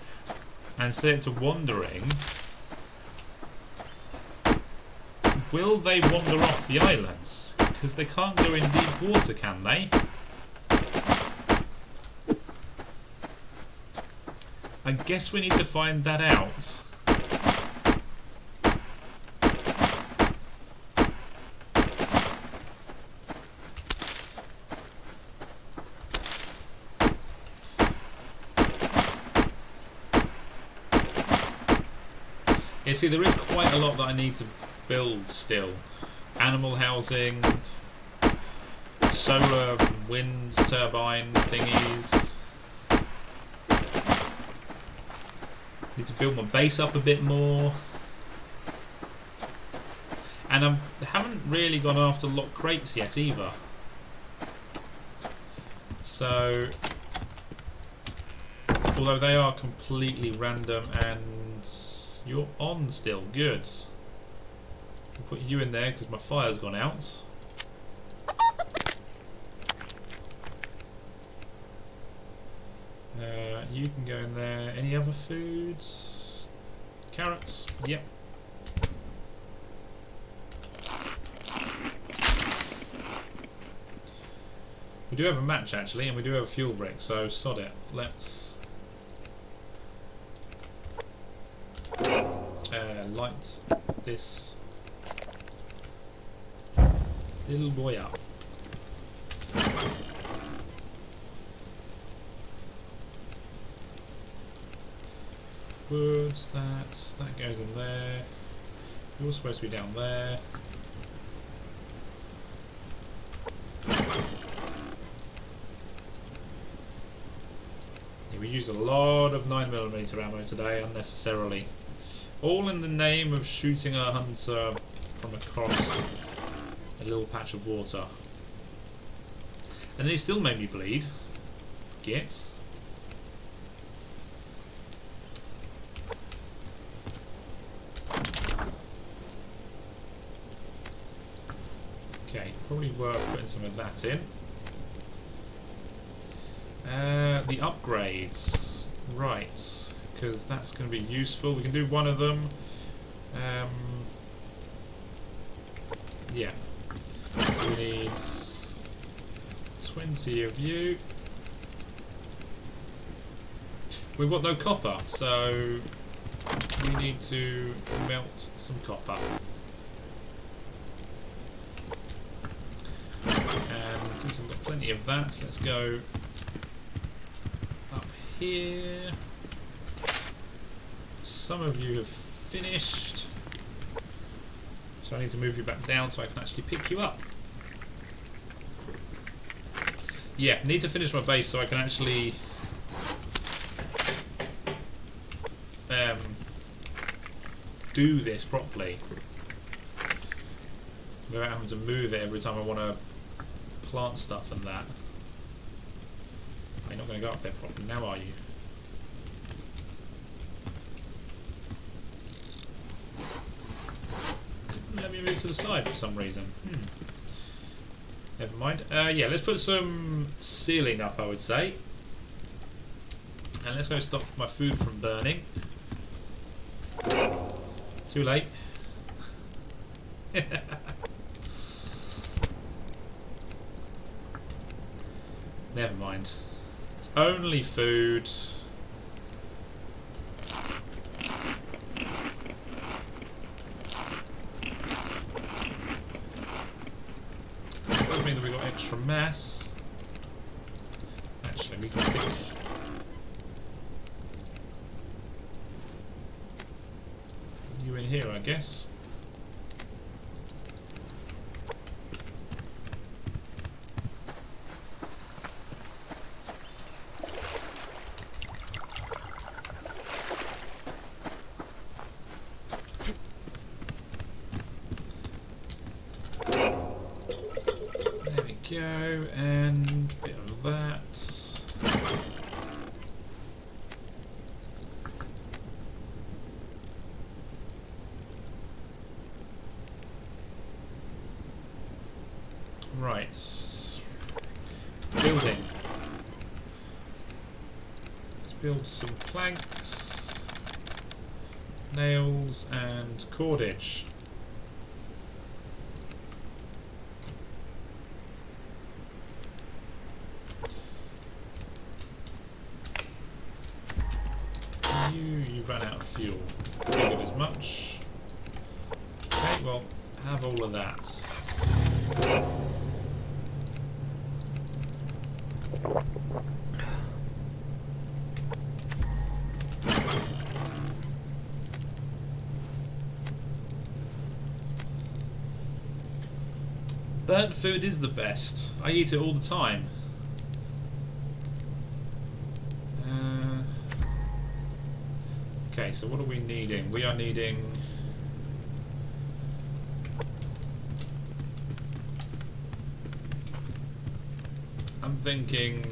and set it to wandering, will they wander off the islands? Because they can't go in deep water, can they? I guess we need to find that out. Yeah, see, there is quite a lot that I need to build still. Animal housing, solar wind turbine thingies. Need to build my base up a bit more. And I haven't really gone after lock crates yet either. So, although they are completely random, and you're on still, good. I'll put you in there because my fire's gone out. You can go in there. Any other foods? Carrots? Yep. We do have a match actually, and we do have a fuel brick, so sod it. Let's light this little boy up. Wood, that goes in there. You're supposed to be down there. Yeah, we use a lot of 9mm ammo today, unnecessarily. All in the name of shooting a hunter from across a little patch of water. And they still made me bleed. Git. Okay, probably worth putting some of that in. The upgrades. Right, because that's going to be useful. We can do one of them. Yeah. So we need 20 of you. We've got no copper, so we need to melt some copper. And since I've got plenty of that, let's go up here. Some of you have finished, so I need to move you back down so I can actually pick you up. Yeah, need to finish my base so I can actually do this properly without having to move it every time I want to plant stuff and that. You're not going to go up there properly now, are you? Let me move to the side for some reason. Never mind. Yeah, let's put some ceiling up, I would say. And let's go stop my food from burning. Too late. Never mind. It's only food. Doesn't mean that we've got extra mass. Actually, we can stick you in here, I guess. Go, and a bit of that. Right. Building. Let's build some planks, nails, and cordage. You ran out of fuel. Figured as much. Okay, well, have all of that. Burnt food is the best. I eat it all the time. Okay, so what are we needing? We are needing... I'm thinking...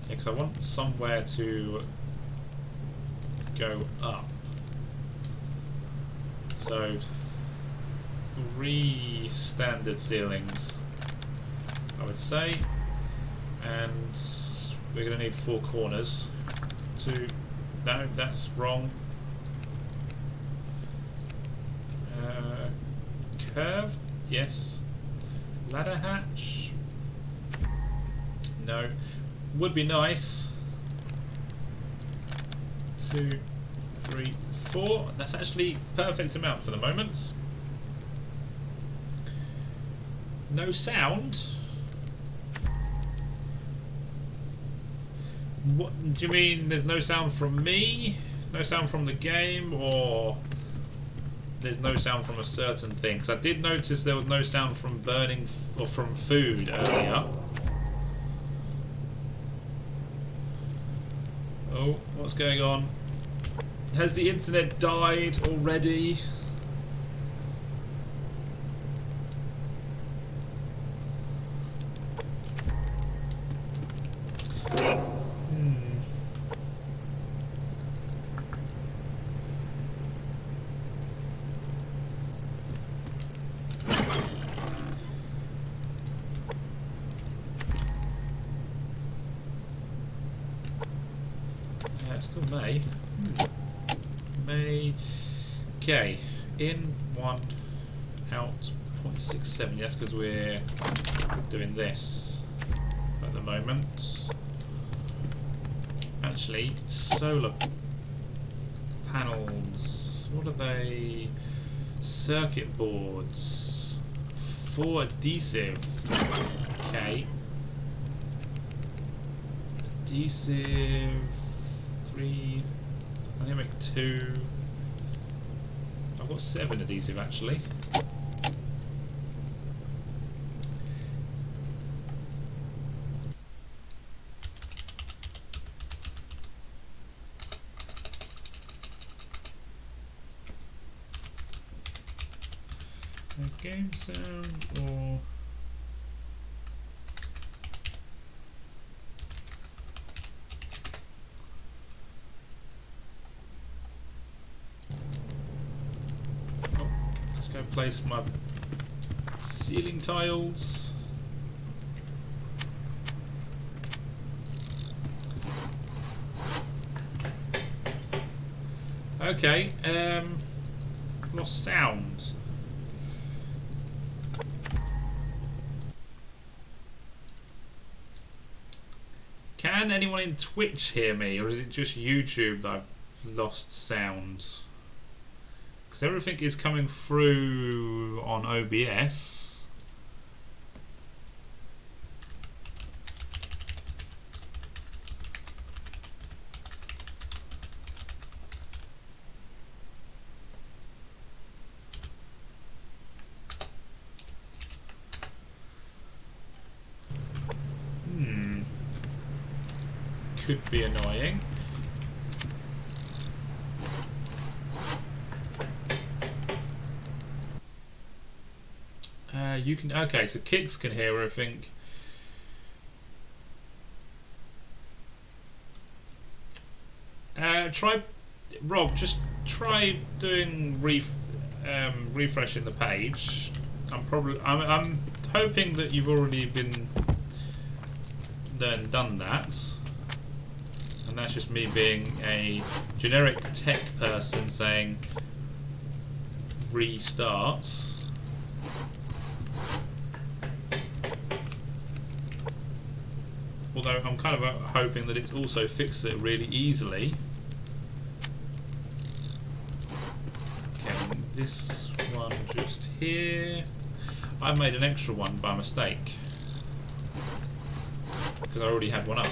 Yeah, because I want somewhere to go up. So 3 standard ceilings, I would say. And we're going to need 4 corners. 2. No, that's wrong. Curve? Yes. Ladder hatch? No. Would be nice. 2, 3, 4. That's actually perfect amount for the moment. No sound? What do you mean? There's no sound from me? No sound from the game? Or there's no sound from a certain thing? Because I did notice there was no sound from burning or from food earlier. Oh, what's going on? Has the internet died already? Still May. May. Okay. In 1, out 0.67. Yes, because we're doing this at the moment. Actually, solar panels. What are they? Circuit boards. 4 adhesive. Okay. Adhesive. 3. I'm gonna make 2. I've got 7 adhesive actually. A game sound or... Oh, let's go place my ceiling tiles. Okay, lost sound. Can anyone in Twitch hear me, or is it just YouTube that I've lost sound? Because everything is coming through on OBS. Could be annoying. You can, okay, so Kicks can hear everything. Try, Rob, just try doing refreshing the page. I'm hoping that you've already been done that. And that's just me being a generic tech person saying restart. Although I'm kind of hoping that it also fixes it really easily. Okay, this one just here. I made an extra one by mistake because I already had one up.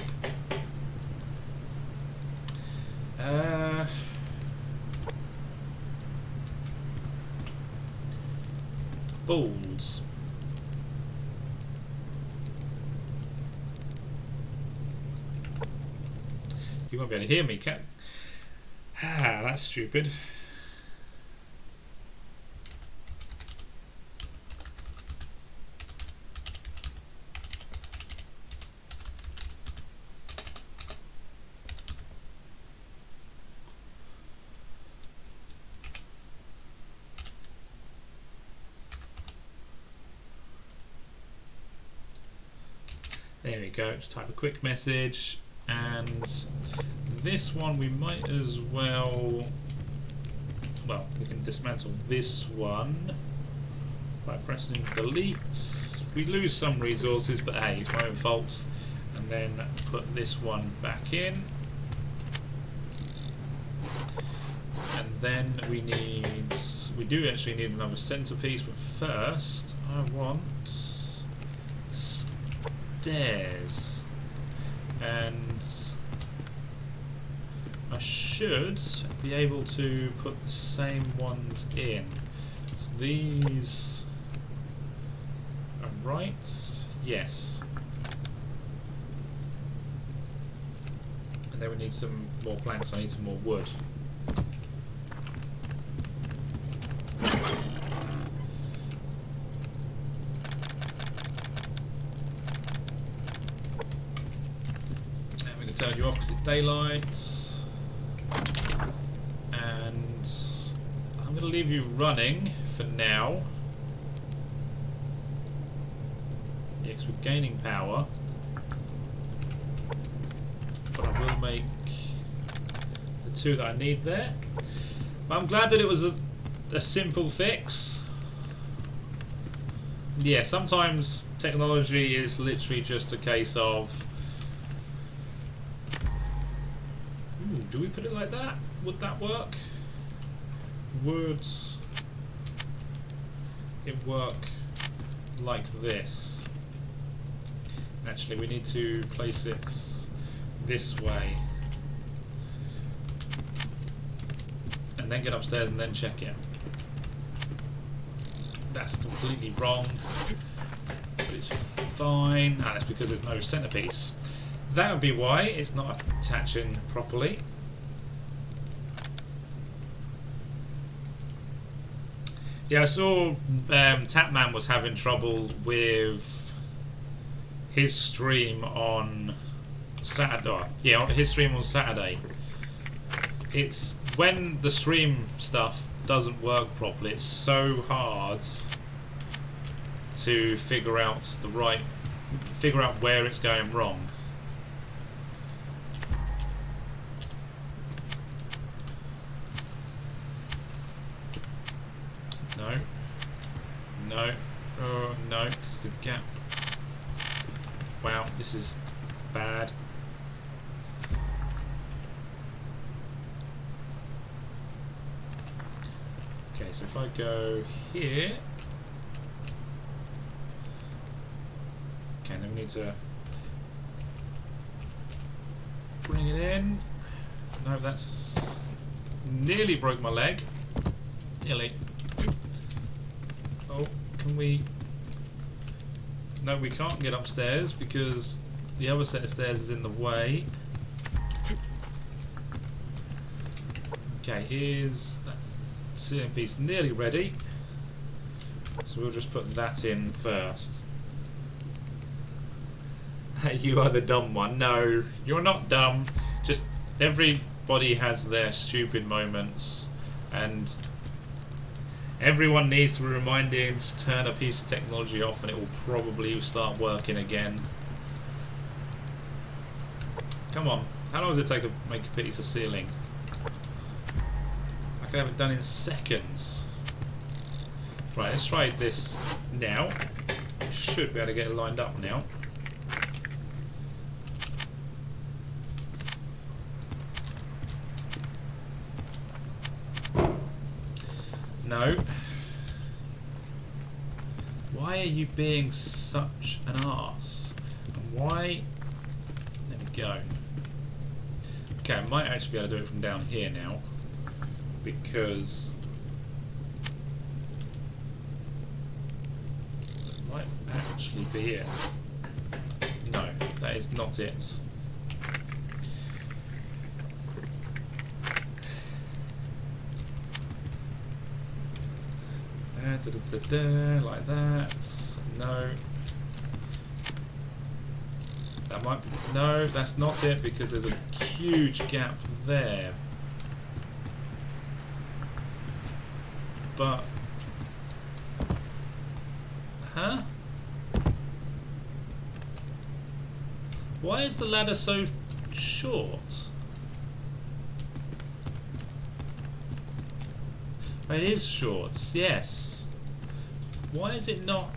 Balls. You won't be able to hear me, can? Ah, that's stupid. There we go, just type a quick message, and this one we might as well we can dismantle this one by pressing delete. We lose some resources, but hey, it's my own fault. And then put this one back in. And then we do actually need another centerpiece, but first I want stairs, and I should be able to put the same ones in. So these are right, yes. And then we need some more planks. I need some more wood. Turn you off because it's daylight, and I'm going to leave you running for now. Yeah, because we're gaining power, but I will make the two that I need there. But I'm glad that it was a simple fix. Yeah, sometimes technology is literally just a case of, do we put it like that? Would that work? Would it work like this? Actually, we need to place it this way. And then get upstairs and then check it. That's completely wrong. But it's fine. Ah, that's because there's no centerpiece. That would be why it's not attaching properly. Yeah, I saw Tapman was having trouble with his stream on Saturday. Oh, yeah, his stream on Saturday. It's when the stream stuff doesn't work properly. It's so hard to figure out where it's going wrong. No, no, oh no, it's the gap. Wow, this is bad. Okay, so if I go here, okay, then we need to bring it in. No, that's nearly broke my leg. Nearly. Oh, can we? No, we can't get upstairs because the other set of stairs is in the way. Okay, here's that ceiling piece nearly ready. So we'll just put that in first. You are the dumb one. No, you're not dumb. Just everybody has their stupid moments, and everyone needs to be reminded to turn a piece of technology off and it will probably start working again. Come on, how long does it take to make a piece of ceiling? I can have it done in seconds. Right, let's try this now. Should be able to get it lined up now. No. Why are you being such an arse? And why? There we go. Okay, I might actually be able to do it from down here now, because that might actually be it. No, that is not it. Like that. No. That might be, no, that's not it, because there's a huge gap there. But huh? Why is the ladder so short? It is short, yes. Why is it not?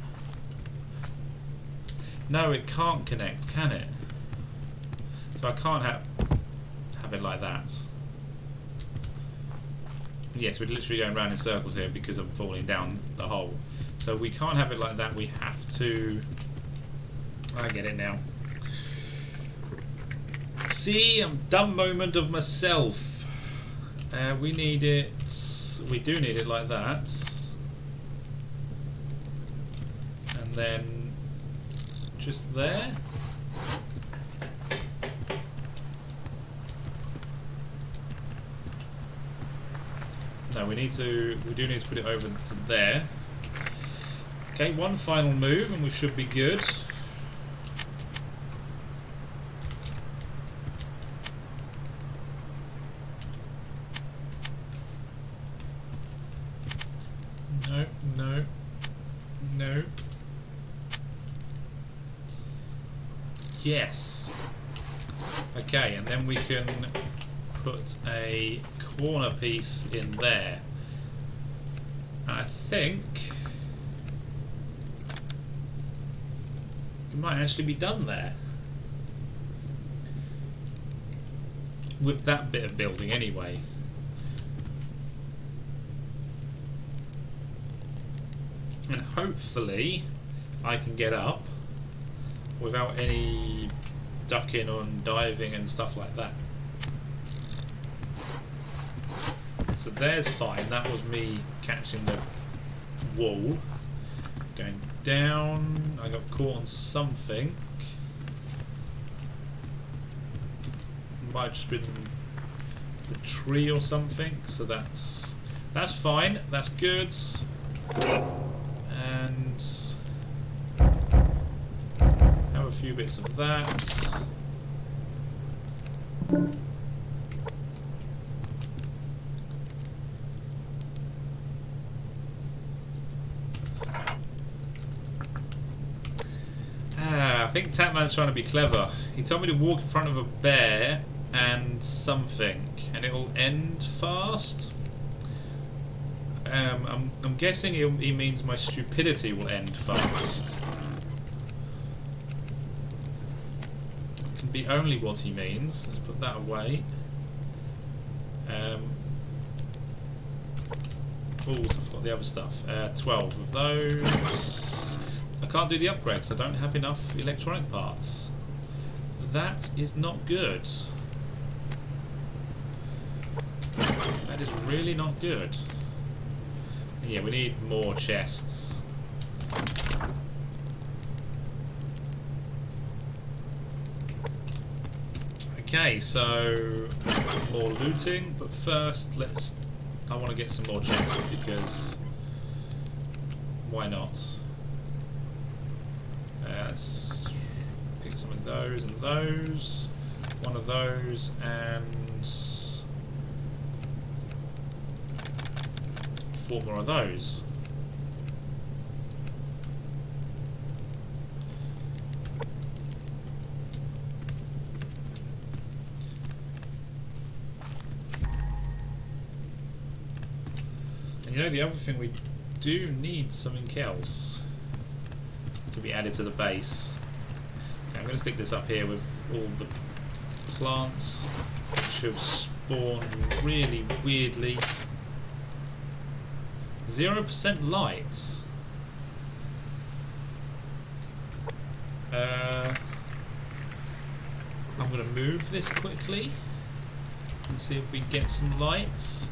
No, it can't connect, can it? So I can't have it like that. Yes, we're literally going around in circles here because I'm falling down the hole. So we can't have it like that. We have to. I get it now. See, I'm dumb moment of myself. We need it. We do need it like that. And then just there. No, we do need to put it over to there. Okay, one final move and we should be good. No, no, no. Yes. Okay, and then we can put a corner piece in there. I think it might actually be done there. With that bit of building anyway. And hopefully I can get up without any ducking and diving and stuff like that. So there's fine, that was me catching the wall. Going down, I got caught on something. Might have just been the tree or something, so that's fine, that's good. And have a few bits of that. I think Tatman's trying to be clever. He told me to walk in front of a bear and something, and it will end fast. I'm guessing he means my stupidity will end fast. Can be only what he means. Let's put that away. Oh, I forgot the other stuff. 12 of those. I can't do the upgrades. I don't have enough electronic parts. That is not good. That is really not good. Yeah, we need more chests. Okay, so more looting, but first I want to get some more chests because why not? Let's pick some of those and those, one of those, and 4 more of those. And you know, the other thing, we do need something else to be added to the base. Okay, I'm going to stick this up here with all the plants which have spawned really weirdly. 0% lights. I'm going to move this quickly and see if we get some lights.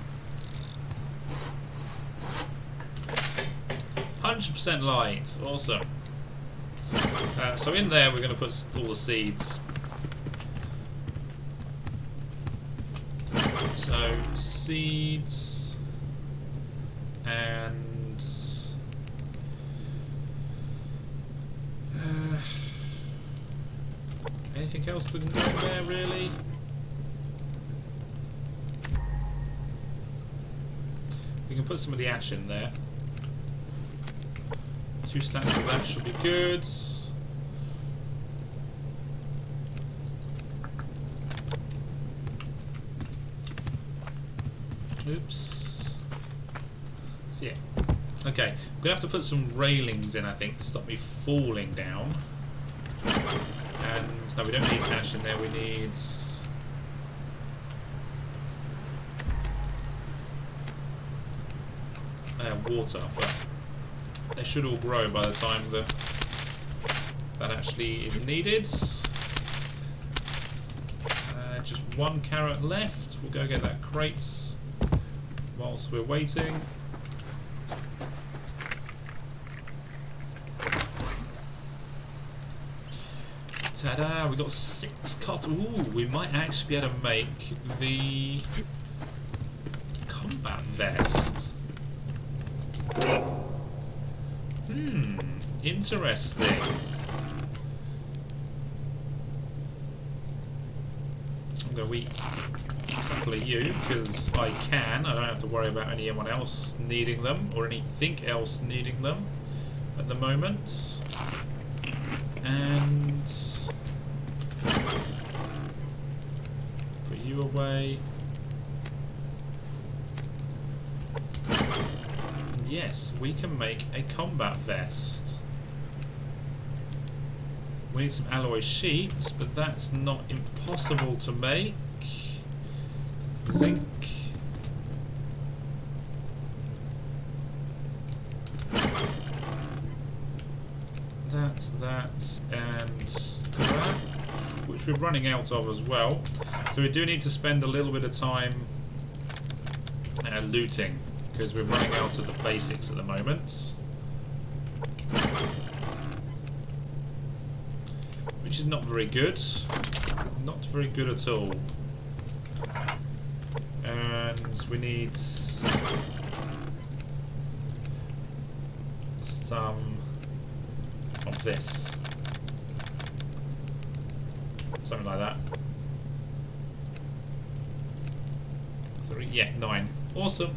100% lights, awesome. So in there we're going to put all the seeds. So seeds and anything else that can go in there really? We can put some of the ash in there. 2 stacks of that should be good. Oops. So yeah. Okay, we're gonna have to put some railings in, I think, to stop me falling down. And no, we don't need ash in there. We need water, but they should all grow by the time that actually is needed. Just 1 carrot left. We'll go get that crates whilst we're waiting. Ta-da! We got 6 cotton. Ooh, we might actually be able to make the combat vest. Interesting. I'm going to eat a couple of you because I can. I don't have to worry about anyone else needing them or anything else needing them at the moment. And put you away. And yes, we can make a combat vest. We need some alloy sheets, but that's not impossible to make. Zinc. That, and scrap, which we're running out of as well. So we do need to spend a little bit of time looting, because we're running out of the basics at the moment. Which is not very good. Not very good at all. And we need some of this. Something like that. 3, yeah, 9. Awesome.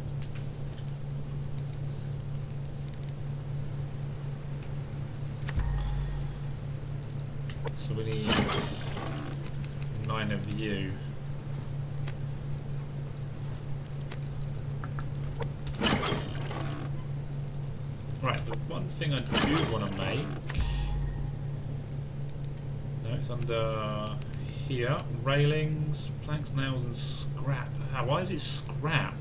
So we need 9 of you. Right, the one thing I do want to make... No, it's under here. Railings, planks, nails and scrap. Ah, why is it scrap?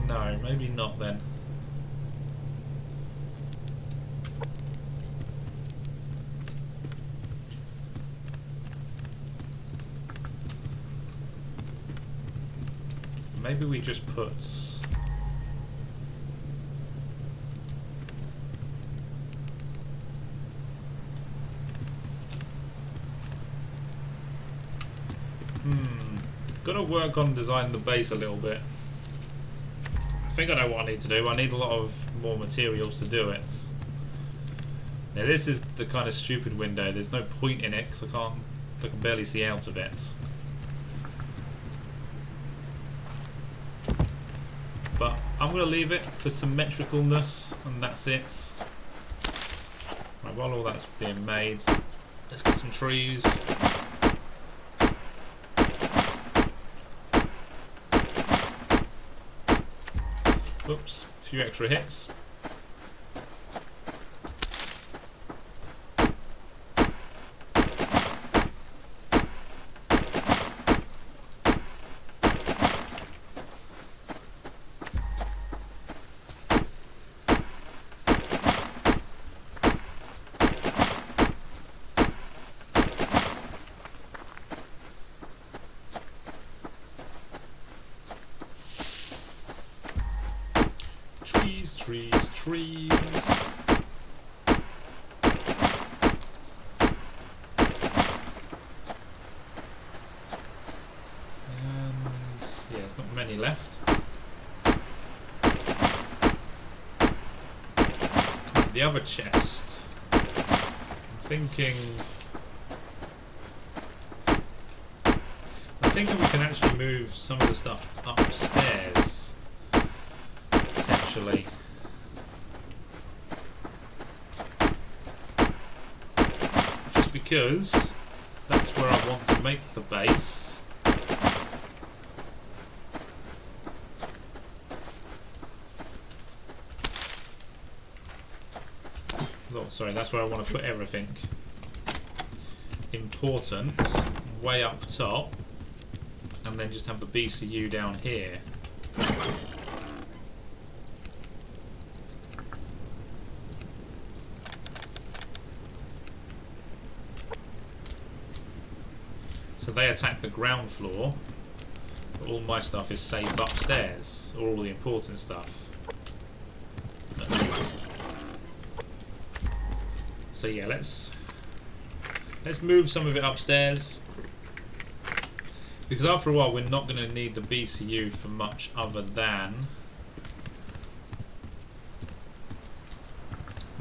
No, maybe not then. Maybe we just put... Gotta work on designing the base a little bit. I think I know what I need to do. I need a lot of more materials to do it. Now this is the kind of stupid window. There's no point in it because I can barely see out of it. But I'm going to leave it for symmetricalness, and that's it. Right, while all that's being made, let's get some trees. Oops, a few extra hits. Trees. And yeah, there's not many left. The other chest. I'm thinking we can actually move some of the stuff upstairs. Potentially. Because that's where I want to make the base. Oh, sorry, that's where I want to put everything important way up top, and then just have the BCU down here. So they attack the ground floor, but all my stuff is safe upstairs, or all the important stuff, at least. So yeah, let's move some of it upstairs, because after a while we're not going to need the BCU for much other than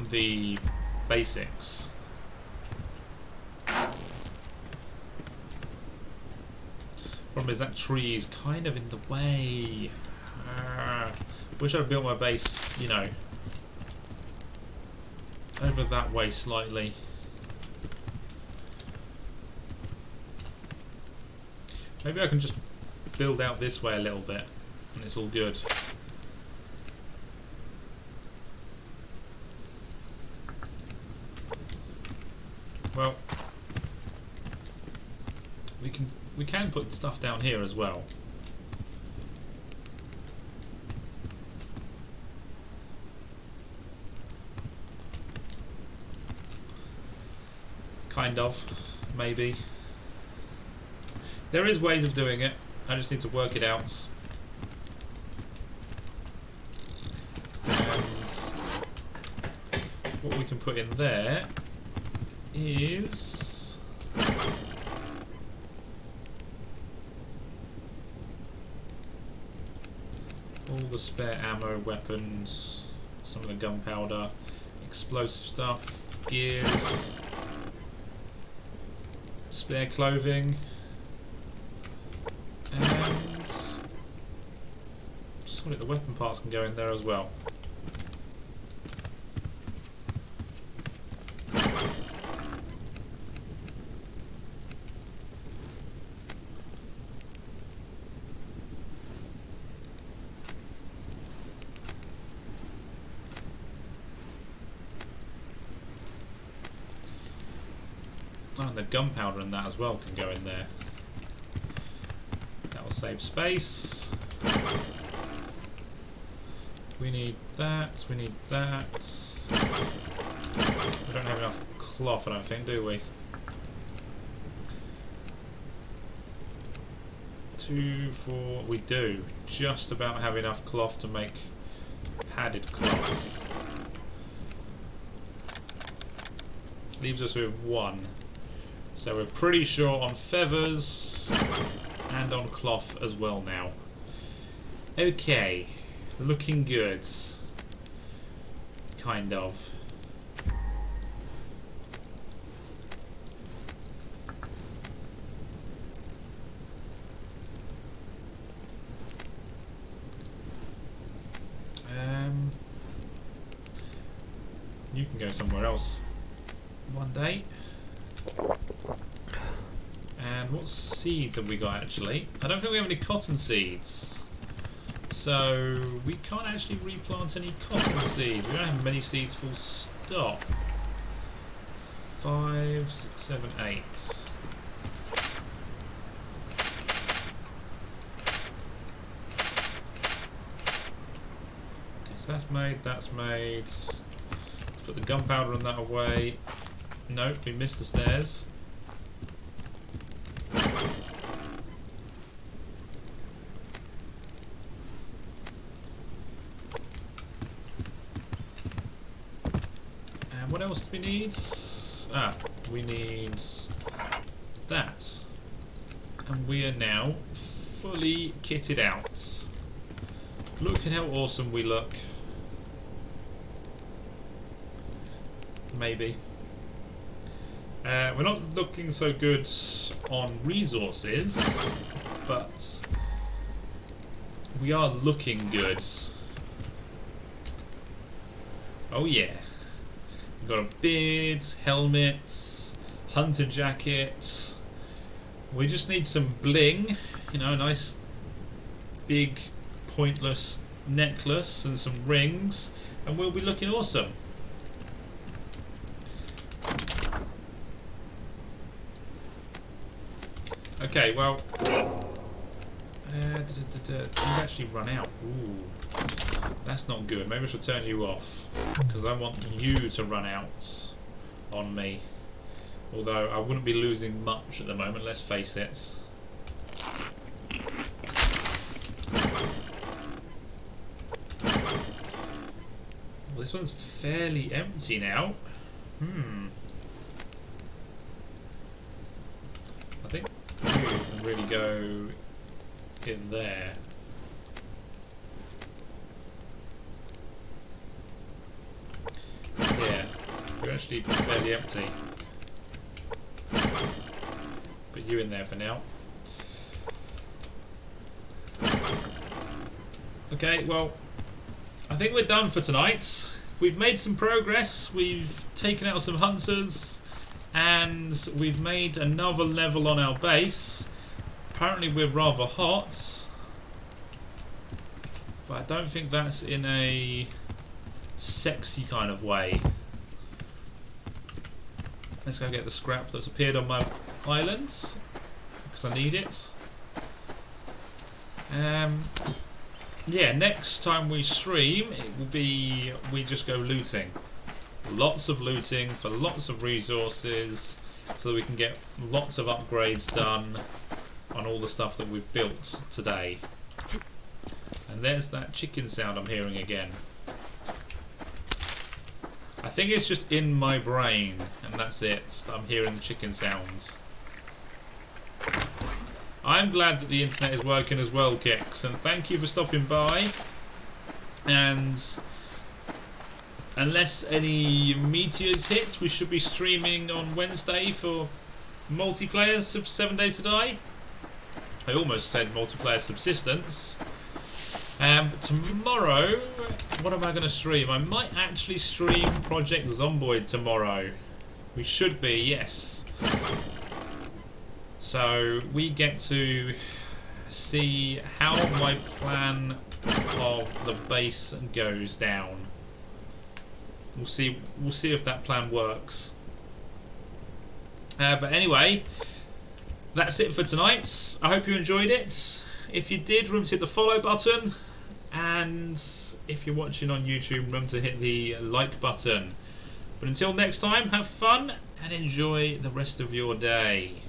the basics. Problem is that tree is kind of in the way. Wish I'd built my base, you know, over that way slightly. Maybe I can just build out this way a little bit and it's all good. Well, we can put stuff down here as well. Kind of, maybe. There is ways of doing it. I just need to work it out. And what we can put in there is all the spare ammo, weapons, some of the gunpowder, explosive stuff, gears, spare clothing, and sorry, the weapon parts can go in there as well. Oh, and the gunpowder and that as well can go in there. That will save space. We need that, we need that. We don't have enough cloth, I don't think, do we? 2, 4, we do. Just about have enough cloth to make padded cloth. Leaves us with 1. So we're pretty sure on feathers and on cloth as well now. Okay, looking good. Kind of. You can go somewhere else one day. And what seeds have we got actually? I don't think we have any cotton seeds. So we can't actually replant any cotton seeds. We don't have many seeds full stop. 5, 6, 7, 8. Okay, so that's made, that's made. Let's put the gunpowder and that away. Nope, we missed the stairs. What else do we need? Ah, we need that. And we are now fully kitted out. Look at how awesome we look. Maybe. We're not looking so good on resources, but we are looking good. Oh yeah. We've got a beard, helmets, hunter jackets. We just need some bling, you know, a nice big pointless necklace and some rings, and we'll be looking awesome. Okay, well, you've actually run out. Ooh, that's not good. Maybe I should turn you off, because I want you to run out on me. Although I wouldn't be losing much at the moment, let's face it. Well, this one's fairly empty now. I think you can really go in there. Yeah, you're actually fairly empty. Put you in there for now. Okay, well, I think we're done for tonight. We've made some progress. We've taken out some hunters, and we've made another level on our base. Apparently we're rather hot, but I don't think that's in a sexy kind of way. Let's go get the scrap that's appeared on my island, because I need it. Yeah, next time we stream, it will be we just go looting. Lots of looting for lots of resources, so that we can get lots of upgrades done on all the stuff that we've built today. And there's that chicken sound I'm hearing again. I think it's just in my brain, and that's it. I'm hearing the chicken sounds. I'm glad that the internet is working as well, Kix, and thank you for stopping by. And unless any meteors hit, we should be streaming on Wednesday for multiplayer 7 Days to Die. I almost said multiplayer Subsistence. Tomorrow, what am I going to stream? I might actually stream Project Zomboid tomorrow. We should be, yes. So we get to see how my plan of the base goes down. We'll see if that plan works. But anyway, that's it for tonight. I hope you enjoyed it. If you did, remember to hit the follow button. And if you're watching on YouTube, remember to hit the like button. But until next time, have fun and enjoy the rest of your day.